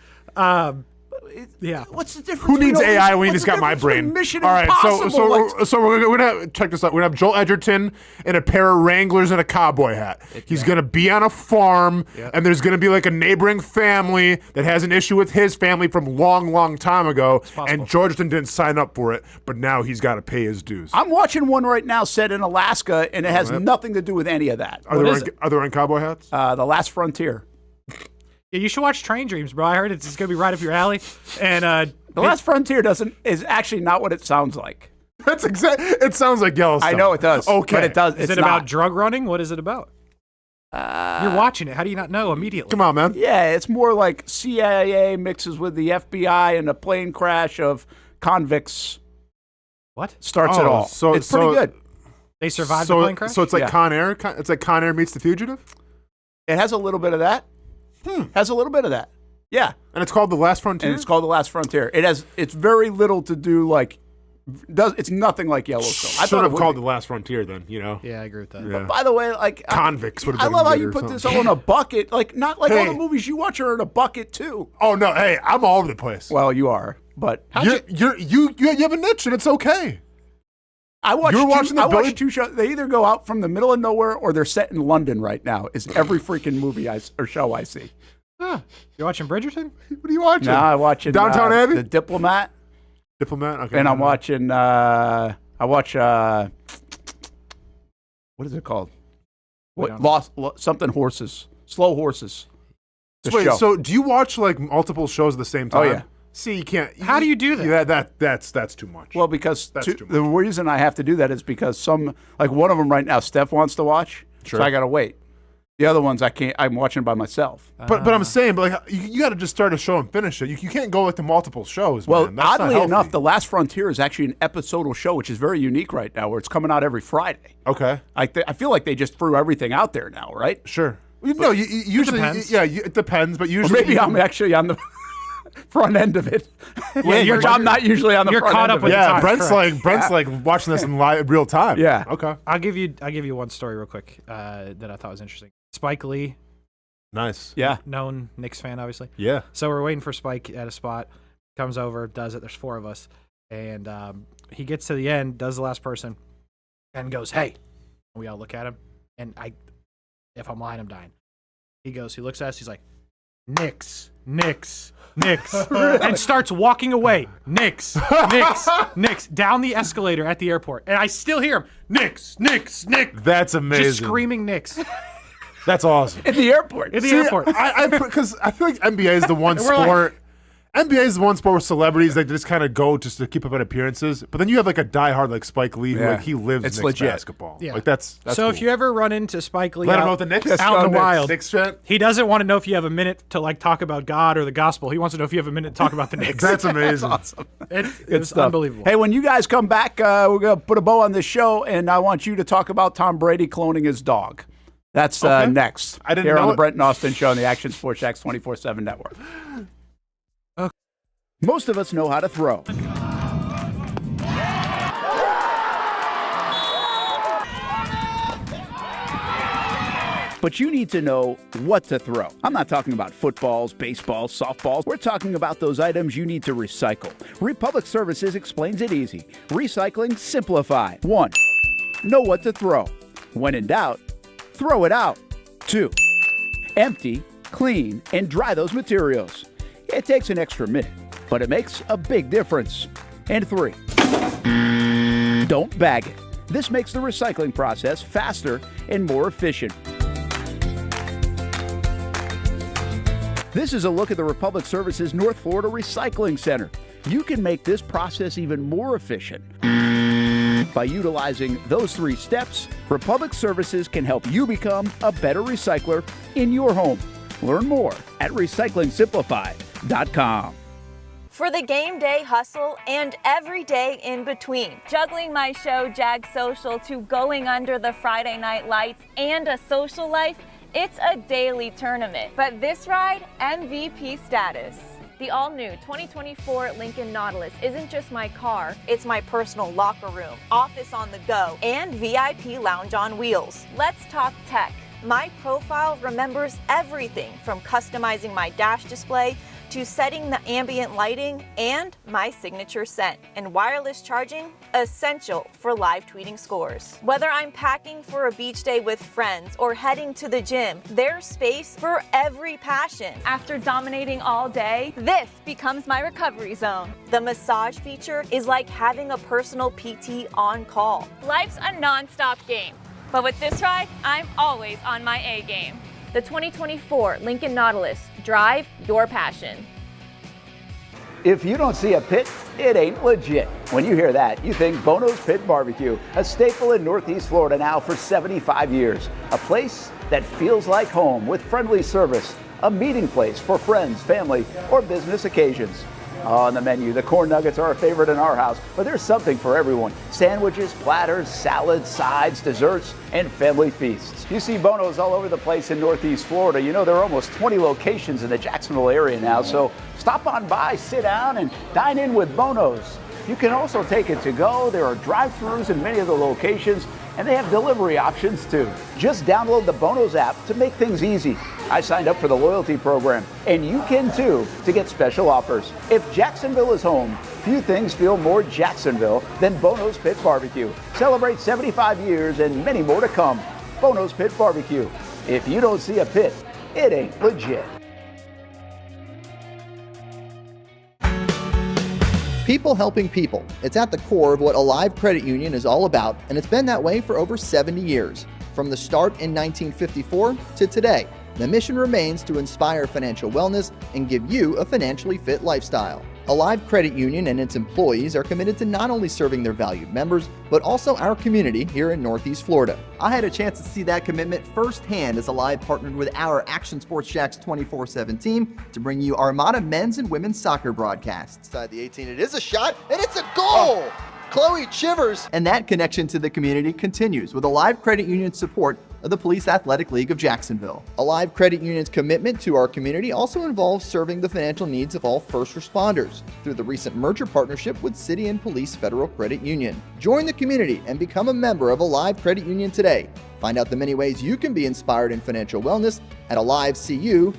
yeah. What's the difference? Who needs between AI when he's what's got the my difference brain? between Mission All right, Impossible? so we're gonna check this out. We're gonna have Joel Edgerton in a pair of Wranglers and a cowboy hat. He's gonna be on a farm, and there's gonna be like a neighboring family that has an issue with his family from long time ago, and Edgerton didn't sign up for it, but now he's got to pay his dues. I'm watching one right now set in Alaska, and it has nothing to do with any of that. Are they wearing cowboy hats? The Last Frontier. Yeah, you should watch Train Dreams, bro. I heard it's going to be right up your alley. And The Last Frontier is actually not what it sounds like. That's it sounds like Yellowstone. I know it does. Okay. But it does. Is it about drug running? What is it about? You're watching it. How do you not know immediately? Come on, man. Yeah, it's more like CIA mixes with the FBI and a plane crash of convicts. What? Starts it all. So it's pretty good. They survived the plane crash? So it's like Con Air? It's like Con Air meets The Fugitive? It has a little bit of that. Has a little bit of that. Yeah. And it's called The Last Frontier? And it's called The Last Frontier. It's very little to do it's nothing like Yellowstone. I should have called The Last Frontier then, Yeah, I agree with that. Yeah. But by the way, Convicts would have I been love how good you or put something. this all in a bucket. Not like all Hey. the movies you watch are in a bucket too. Oh no, hey, I'm all over the place. Well, you are, but You have a niche and it's okay. I watch. You're watching the Billy- watch two shows. They either go out from the middle of nowhere or they're set in London right now. Is every freaking movie or show I see. You're watching Bridgerton? What are you watching? No, I'm watching Downtown Abbey? The Diplomat, Diplomat? Okay. and I'm watching. I watch. What is it called? Something horses. Slow Horses. The Wait, show. so do you watch like multiple shows at the same time? Oh, yeah. See, you can't. How do you do that? Yeah, that's too much. Well, because That's too much. the reason I have to do that is because one of them right now, Steph wants to watch, Sure. so I got to wait. The other ones I can't. I'm watching by myself. But I'm saying, but like you got to just start a show and finish it. You can't go like to multiple shows. Well, man. That's oddly not enough, The Last Frontier is actually an episodal show, which is very unique right now, where it's coming out every Friday. Okay. I feel like they just threw everything out there now, right? Sure. No, usually, it depends, but usually. Or maybe I'm actually on the front end of it. I'm not usually on the front caught end up of with it. the time, Brent's like watching this in real time. Yeah. Okay. I'll give you one story real quick that I thought was interesting. Spike Lee. Nice. Yeah. Known Knicks fan, obviously. Yeah. So we're waiting for Spike at a spot. Comes over, does it. There's 4 of us. And he gets to the end, does the last person, and goes, "Hey." We all look at him. And if I'm lying, I'm dying. He looks at us, he's like, Knicks. And starts walking away. Knicks. Down the escalator at the airport. And I still hear him, Knicks. That's amazing. Just screaming Knicks. That's awesome. In the airport. Because I feel like NBA is the one sport. NBA is the one sport where celebrities that just kind of go just to keep up on appearances. But then you have like a diehard like Spike Lee, who like he lives It's Knicks legit. basketball. Yeah. Like that's so cool. if you ever run into Spike Lee Let him know the Knicks out in the wild, Knicks chat. he doesn't want to know if you have a minute to like talk about God or the gospel. He wants to know if you have a minute to talk about the Knicks. That's amazing. That's awesome. It's unbelievable. Hey, when you guys come back, we're going to put a bow on this show, and I want you to talk about Tom Brady cloning his dog. That's next. I didn't here know on the it. Brent Austen Show on the Action Sports Jacks 24/7 Network. Most of us know how to throw. But you need to know what to throw. I'm not talking about footballs, baseballs, softballs. We're talking about those items you need to recycle. Republic Services explains it easy. Recycling simplified. 1. Know what to throw. When in doubt, throw it out. 2. Empty, clean, and dry those materials. It takes an extra minute, but it makes a big difference. And 3. Don't bag it. This makes the recycling process faster and more efficient. This is a look at the Republic Services North Florida Recycling Center. You can make this process even more efficient. By utilizing those 3 steps, Republic Services can help you become a better recycler in your home. Learn more at recyclingsimplified.com. For the game day hustle and every day in between, juggling my show Jag Social to going under the Friday night lights and a social life, it's a daily tournament. But this ride, MVP status. The all-new 2024 Lincoln Nautilus isn't just my car, it's my personal locker room, office on the go, and VIP lounge on wheels. Let's talk tech. My profile remembers everything from customizing my dash display to setting the ambient lighting and my signature scent. And wireless charging, essential for live tweeting scores. Whether I'm packing for a beach day with friends or heading to the gym, there's space for every passion. After dominating all day, this becomes my recovery zone. The massage feature is like having a personal PT on call. Life's a non-stop game. But with this ride, I'm always on my A game. The 2024 Lincoln Nautilus. Drive your passion. If you don't see a pit, it ain't legit. When you hear that, you think Bono's Pit Barbecue, a staple in Northeast Florida now for 75 years. A place that feels like home with friendly service. A meeting place for friends, family, or business occasions. On the menu, the corn nuggets are a favorite in our house, but there's something for everyone. Sandwiches, platters, salads, sides, desserts, and family feasts. You see Bono's all over the place in Northeast Florida. You know, there are almost 20 locations in the Jacksonville area now, so stop on by, sit down, and dine in with Bono's. You can also take it to go. There are drive-thrus in many of the locations, and they have delivery options too. Just download the Bono's app to make things easy. I signed up for the loyalty program, and you can too, to get special offers. If Jacksonville is home, few things feel more Jacksonville than Bono's Pit Barbecue. Celebrate 75 years and many more to come. Bono's Pit Barbecue. If you don't see a pit, it ain't legit. People helping people. It's at the core of what Alive Credit Union is all about, and it's been that way for over 70 years. From the start in 1954 to today, the mission remains to inspire financial wellness and give you a financially fit lifestyle. Alive Credit Union and its employees are committed to not only serving their valued members, but also our community here in Northeast Florida. I had a chance to see that commitment firsthand as Alive partnered with our Action Sports Jacks 24/7 team to bring you Armada men's and women's soccer broadcasts. Inside the 18, it is a shot, and it's a goal! Chloe Chivers! And that connection to the community continues with Alive Credit Union's support of the Police Athletic League of Jacksonville. Alive Credit Union's commitment to our community also involves serving the financial needs of all first responders through the recent merger partnership with City and Police Federal Credit Union. Join the community and become a member of Alive Credit Union today. Find out the many ways you can be inspired in financial wellness at alivecu.coop.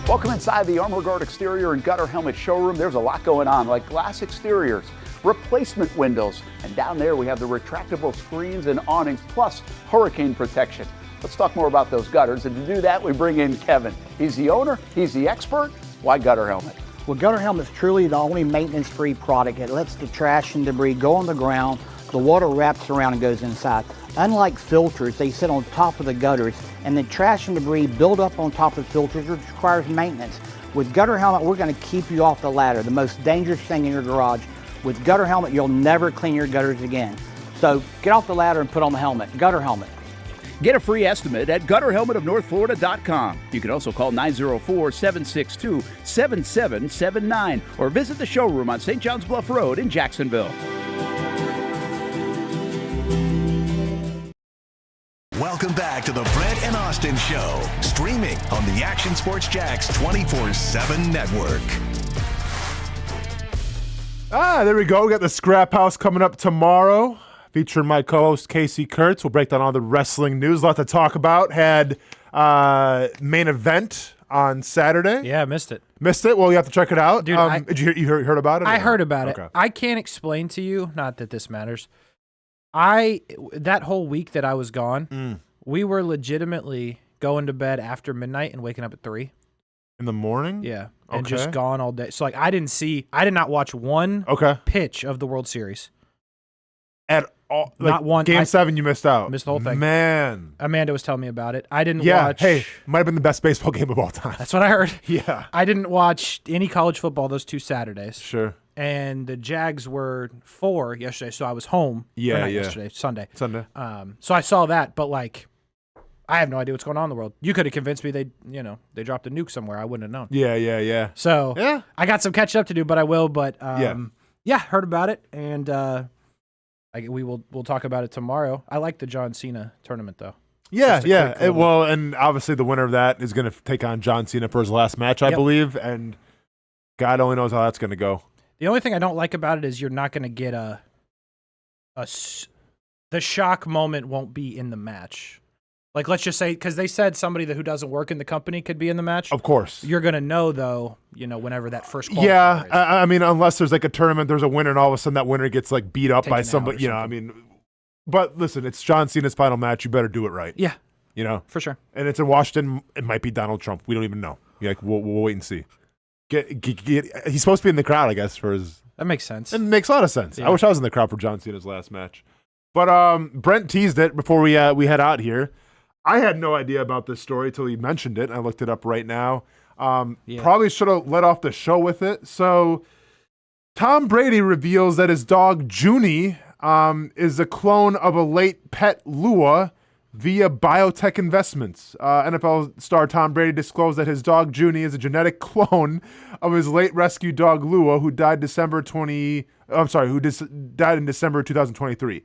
Welcome inside the Armor Guard exterior and gutter helmet showroom. There's a lot going on, like glass exteriors, replacement windows, and down there we have the retractable screens and awnings, plus hurricane protection. Let's talk more about those gutters, and to do that, we bring in Kevin. He's the owner, he's the expert. Why Gutter Helmet? Well, Gutter Helmet is truly the only maintenance-free product. It lets the trash and debris go on the ground, the water wraps around and goes inside. Unlike filters, they sit on top of the gutters, and the trash and debris build up on top of filters, which requires maintenance. With Gutter Helmet, we're going to keep you off the ladder, the most dangerous thing in your garage. With Gutter Helmet, you'll never clean your gutters again. So get off the ladder and put on the helmet. Gutter Helmet. Get a free estimate at gutterhelmetofnorthflorida.com. You can also call 904-762-7779 or visit the showroom on St. John's Bluff Road in Jacksonville. Welcome back to the Brent and Austin Show, streaming on the Action Sports Jacks 24/7 network. There we go. We got the Scrap House coming up tomorrow, featuring my co-host Casey Kurtz. We'll break down all the wrestling news. A lot to talk about. Had main event on Saturday. Yeah, I missed it. Missed it? Well, you have to check it out. Dude, did you heard about it? I heard about Okay. it. I can't explain to you, not that this matters. That whole week that I was gone, we were legitimately going to bed after midnight and waking up at 3 in the morning. Yeah, and just gone all day. So like, I did not watch one pitch of the World Series at all. Not Like, one. Game 7, you missed out. Missed the whole thing. Man, Amanda was telling me about it. I didn't yeah. watch. Hey, might have been the best baseball game of all time. That's what I heard. Yeah, I didn't watch any college football those 2 Saturdays. Sure. And the Jags were 4 yesterday, so I was home. Yeah, or not yeah. yesterday, Sunday. Sunday. So I saw that, but like, I have no idea what's going on in the world. You could have convinced me they dropped a nuke somewhere. I wouldn't have known. Yeah. So yeah, I got some catching up to do, but I will. But yeah, heard about it, and we'll talk about it tomorrow. I like the John Cena tournament though. Yeah. Well, and obviously the winner of that is going to take on John Cena for his last match, I believe, and God only knows how that's going to go. The only thing I don't like about it is you're not going to get the shock moment won't be in the match. Like, let's just say, because they said somebody who doesn't work in the company could be in the match. Of course. You're going to know, though, whenever that first qualifier Yeah, is. I mean, unless there's like a tournament, there's a winner, and all of a sudden that winner gets like beat up by Taken out somebody. or I mean, but listen, it's John Cena's final match. You better do it right. Yeah. For sure. And it's in Washington. It might be Donald Trump. We don't even know. We'll wait and see. He's supposed to be in the crowd, I guess, for his. That makes sense. It makes a lot of sense. Yeah. I wish I was in the crowd for John Cena's last match. But Brent teased it before we head out here. I had no idea about this story until he mentioned it. I looked it up right now. Probably should have let off the show with it. So Tom Brady reveals that his dog Junie is a clone of a late pet Lua via biotech investments. NFL star Tom Brady disclosed that his dog Junie is a genetic clone of his late rescue dog Lua, who died died in December 2023.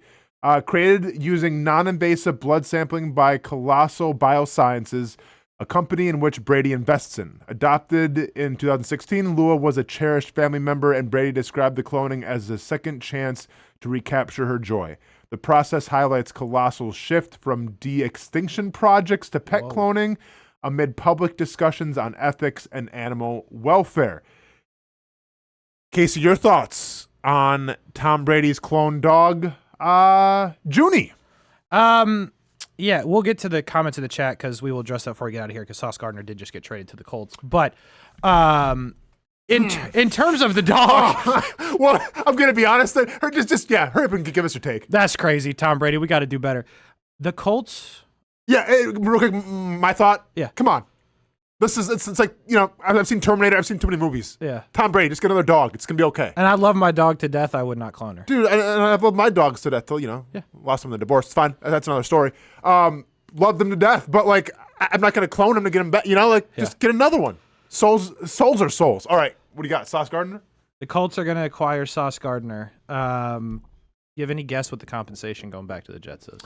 Created using non-invasive blood sampling by Colossal Biosciences, a company in which Brady invests in. Adopted in 2016, Lua was a cherished family member, and Brady described the cloning as a second chance to recapture her joy. The process highlights Colossal's shift from de-extinction projects to pet cloning amid public discussions on ethics and animal welfare. Casey, your thoughts on Tom Brady's clone dog, Junie? Yeah, we'll get to the comments in the chat because we will address that before we get out of here because Sauce Gardner did just get traded to the Colts. But in terms of the dog, well, I'm gonna be honest. Hurry up and give us your take. That's crazy, Tom Brady. We got to do better. The Colts. Yeah, real quick, my thought. Yeah. Come on. It's like, I've seen Terminator. I've seen too many movies. Yeah. Tom Brady, just get another dog. It's going to be okay. And I love my dog to death. I would not clone her. Dude, and I've loved my dogs to death till, lost them in the divorce. It's fine. That's another story. Love them to death. But, like, I'm not going to clone them to get them back. Just get another one. Souls are souls. All right. What do you got? Sauce Gardner? The Colts are going to acquire Sauce Gardner. You have any guess what the compensation going back to the Jets is?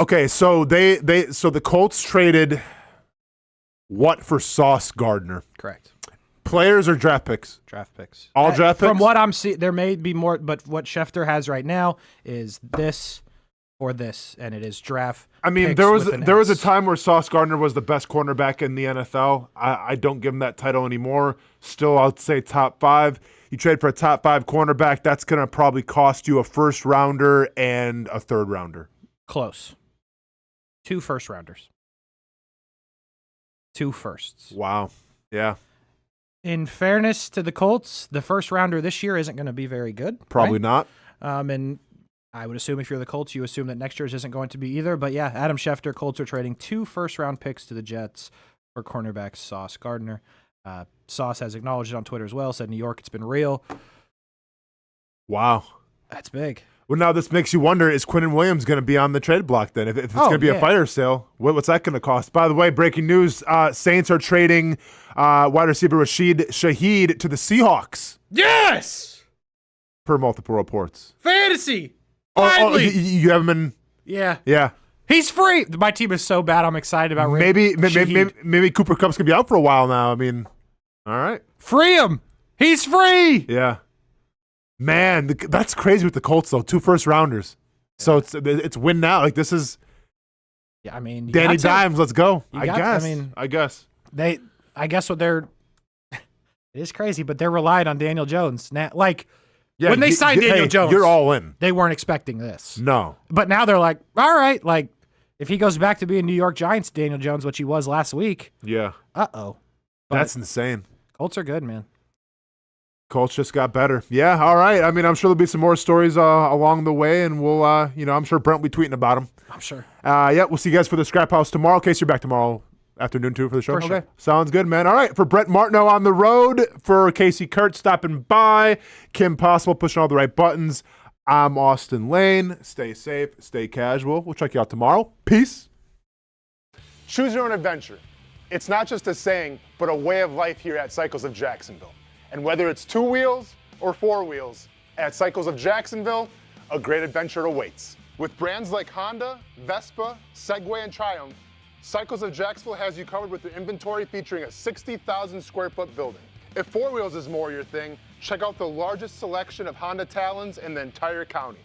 Okay, so the Colts traded what for Sauce Gardner? Correct. Players or draft picks? Draft picks. All draft picks? From what I'm seeing, there may be more, but what Schefter has right now is this or this, and it is draft. I mean, there was a time where Sauce Gardner was the best cornerback in the NFL. I don't give him that title anymore. Still, I'll say top 5. You trade for a top 5 cornerback, that's going to probably cost you a first rounder and a third rounder. Close. 2 first rounders. 2 firsts. Wow. Yeah. In fairness to the Colts, the first rounder this year isn't going to be very good. Probably right? not. And I would assume if you're the Colts, you assume that next year's isn't going to be either. But yeah, Adam Schefter, Colts are trading 2 first-round picks to the Jets for cornerback Sauce Gardner. Sauce has acknowledged it on Twitter as well, said New York, it's been real. Wow. That's big. Well, now this makes you wonder, is Quinnen Williams going to be on the trade block then? If it's going to be a fire sale, what's that going to cost? By the way, breaking news, Saints are trading wide receiver Rashid Shaheed to the Seahawks. Yes! Per multiple reports. Fantasy! Finally! You have him in? Yeah. Yeah. He's free! My team is so bad, I'm excited about maybe Cooper Kupp's going to be out for a while now. I mean, all right. Free him! He's free! Yeah. Man, that's crazy with the Colts, though. 2 first rounders. So it's win now. Like, this is. Yeah, I mean, Danny Dimes, let's go. I guess. I guess what they're. It is crazy, but they're relying on Daniel Jones now. Like, when they signed Daniel Jones, you're all in. They weren't expecting this. No. But now they're like, all right, like, if he goes back to being New York Giants Daniel Jones, which he was last week. Yeah. Uh-oh. That's insane. Colts are good, man. Colts just got better. Yeah, all right. I mean, I'm sure there'll be some more stories along the way, and we'll, I'm sure Brent will be tweeting about them. I'm sure. Yeah, we'll see you guys for the Scrap House tomorrow. Casey, you're back tomorrow afternoon, too, for the show? For sure. Okay. Sounds good, man. All right. For Brent Martineau on the road, for Casey Kurtz stopping by, Kim Possible pushing all the right buttons, I'm Austin Lane. Stay safe, stay casual. We'll check you out tomorrow. Peace. Choose your own adventure. It's not just a saying, but a way of life here at Cycles of Jacksonville. And whether it's 2 wheels or 4 wheels, at Cycles of Jacksonville, a great adventure awaits. With brands like Honda, Vespa, Segway, and Triumph, Cycles of Jacksonville has you covered with their inventory featuring a 60,000 square foot building. If 4 wheels is more your thing, check out the largest selection of Honda Talons in the entire county.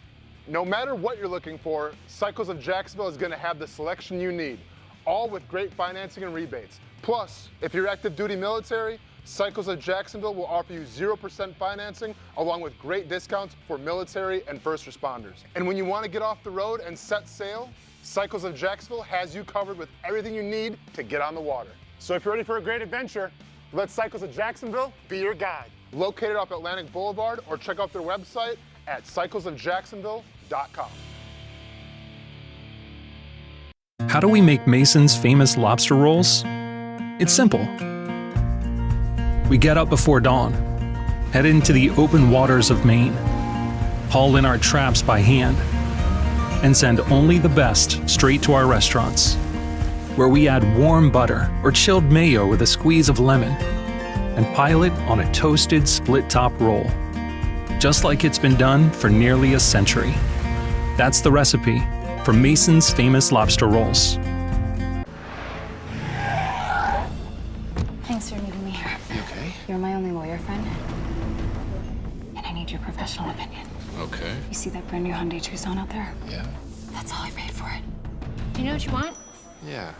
No matter what you're looking for, Cycles of Jacksonville is going to have the selection you need, all with great financing and rebates. Plus, if you're active duty military, Cycles of Jacksonville will offer you 0% financing along with great discounts for military and first responders. And when you want to get off the road and set sail, Cycles of Jacksonville has you covered with everything you need to get on the water. So if you're ready for a great adventure, let Cycles of Jacksonville be your guide. Located off Atlantic Boulevard, or check out their website at cyclesofjacksonville.com. How do we make Mason's famous lobster rolls? It's simple. We get up before dawn, head into the open waters of Maine, haul in our traps by hand, and send only the best straight to our restaurants, where we add warm butter or chilled mayo with a squeeze of lemon, and pile it on a toasted split-top roll, just like it's been done for nearly a century. That's the recipe for Mason's famous lobster rolls. Thanks for meeting me here. You okay? You're my only lawyer friend, and I need your professional opinion. Okay. You see that brand new Hyundai Tucson out there? Yeah. That's all I paid for it. Do you know what you want? Yeah.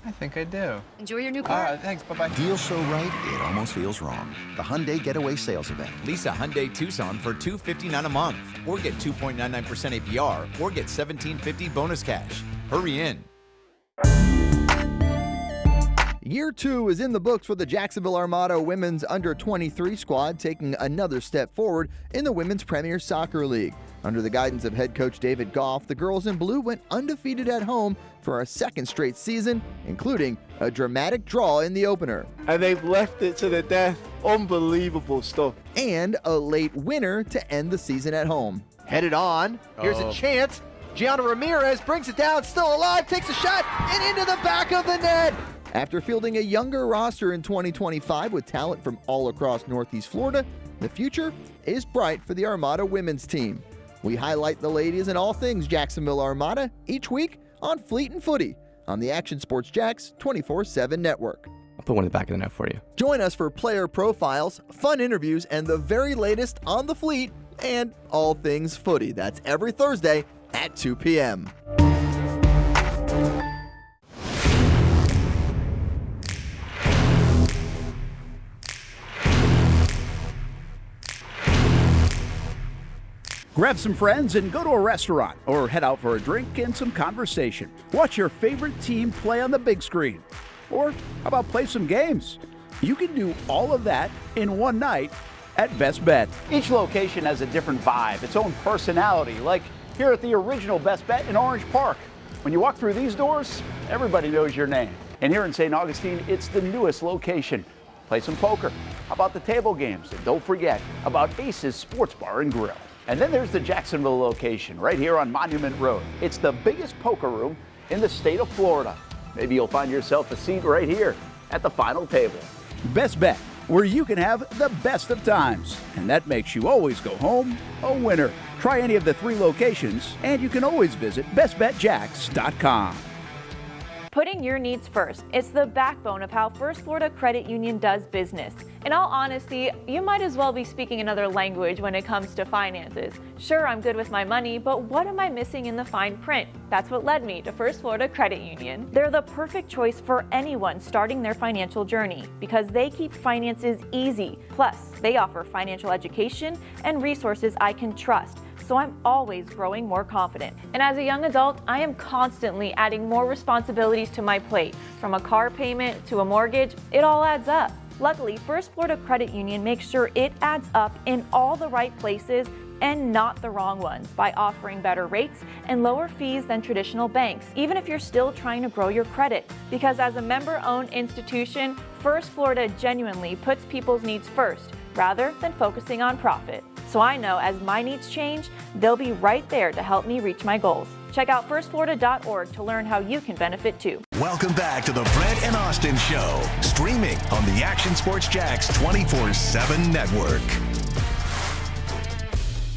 I think I do. Enjoy your new car. Thanks. Bye-bye. Deal so right, it almost feels wrong. The Hyundai Getaway Sales Event. Lease a Hyundai Tucson for $259 a month, or get 2.99% APR, or get $1,750 bonus cash. Hurry in. Year 2 is in the books for the Jacksonville Armada women's under-23 squad, taking another step forward in the Women's Premier Soccer League. Under the guidance of head coach David Goff, the girls in blue went undefeated at home for a second straight season, including a dramatic draw in the opener. And they've left it to the death. Unbelievable stuff. And a late winner to end the season at home. Headed on. Here's a chance. Gianna Ramirez brings it down, still alive, takes a shot, and into the back of the net. After fielding a younger roster in 2025 with talent from all across Northeast Florida, the future is bright for the Armada women's team. We highlight the ladies and all things Jacksonville Armada each week on Fleet and Footy on the Action Sports Jacks 24/7 network. I'll put one in the back of the net for you. Join us for player profiles, fun interviews, and the very latest on the Fleet and all things footy. That's every Thursday at 2 p.m. Grab some friends and go to a restaurant or head out for a drink and some conversation. Watch your favorite team play on the big screen. Or how about play some games? You can do all of that in one night at Best Bet. Each location has a different vibe, its own personality, like here at the original Best Bet in Orange Park. When you walk through these doors, everybody knows your name. And here in St. Augustine, it's the newest location. Play some poker. How about the table games? And don't forget about Ace's Sports Bar and Grill. And then there's the Jacksonville location right here on Monument Road. It's the biggest poker room in the state of Florida. Maybe you'll find yourself a seat right here at the final table. Best Bet, where you can have the best of times. And that makes you always go home a winner. Try any of the 3 locations, and you can always visit bestbetjacks.com. Putting your needs first. It's the backbone of how First Florida Credit Union does business. In all honesty, you might as well be speaking another language when it comes to finances. Sure, I'm good with my money, but what am I missing in the fine print? That's what led me to First Florida Credit Union. They're the perfect choice for anyone starting their financial journey because they keep finances easy. Plus, they offer financial education and resources I can trust. So I'm always growing more confident. And as a young adult, I am constantly adding more responsibilities to my plate. From a car payment to a mortgage, it all adds up. Luckily, First Florida Credit Union makes sure it adds up in all the right places and not the wrong ones by offering better rates and lower fees than traditional banks, even if you're still trying to grow your credit. Because as a member-owned institution, First Florida genuinely puts people's needs first rather than focusing on profit. So I know as my needs change, they'll be right there to help me reach my goals. Check out firstflorida.org to learn how you can benefit too. Welcome back to the Brent and Austen Show, streaming on the Action Sports Jacks 24/7 network.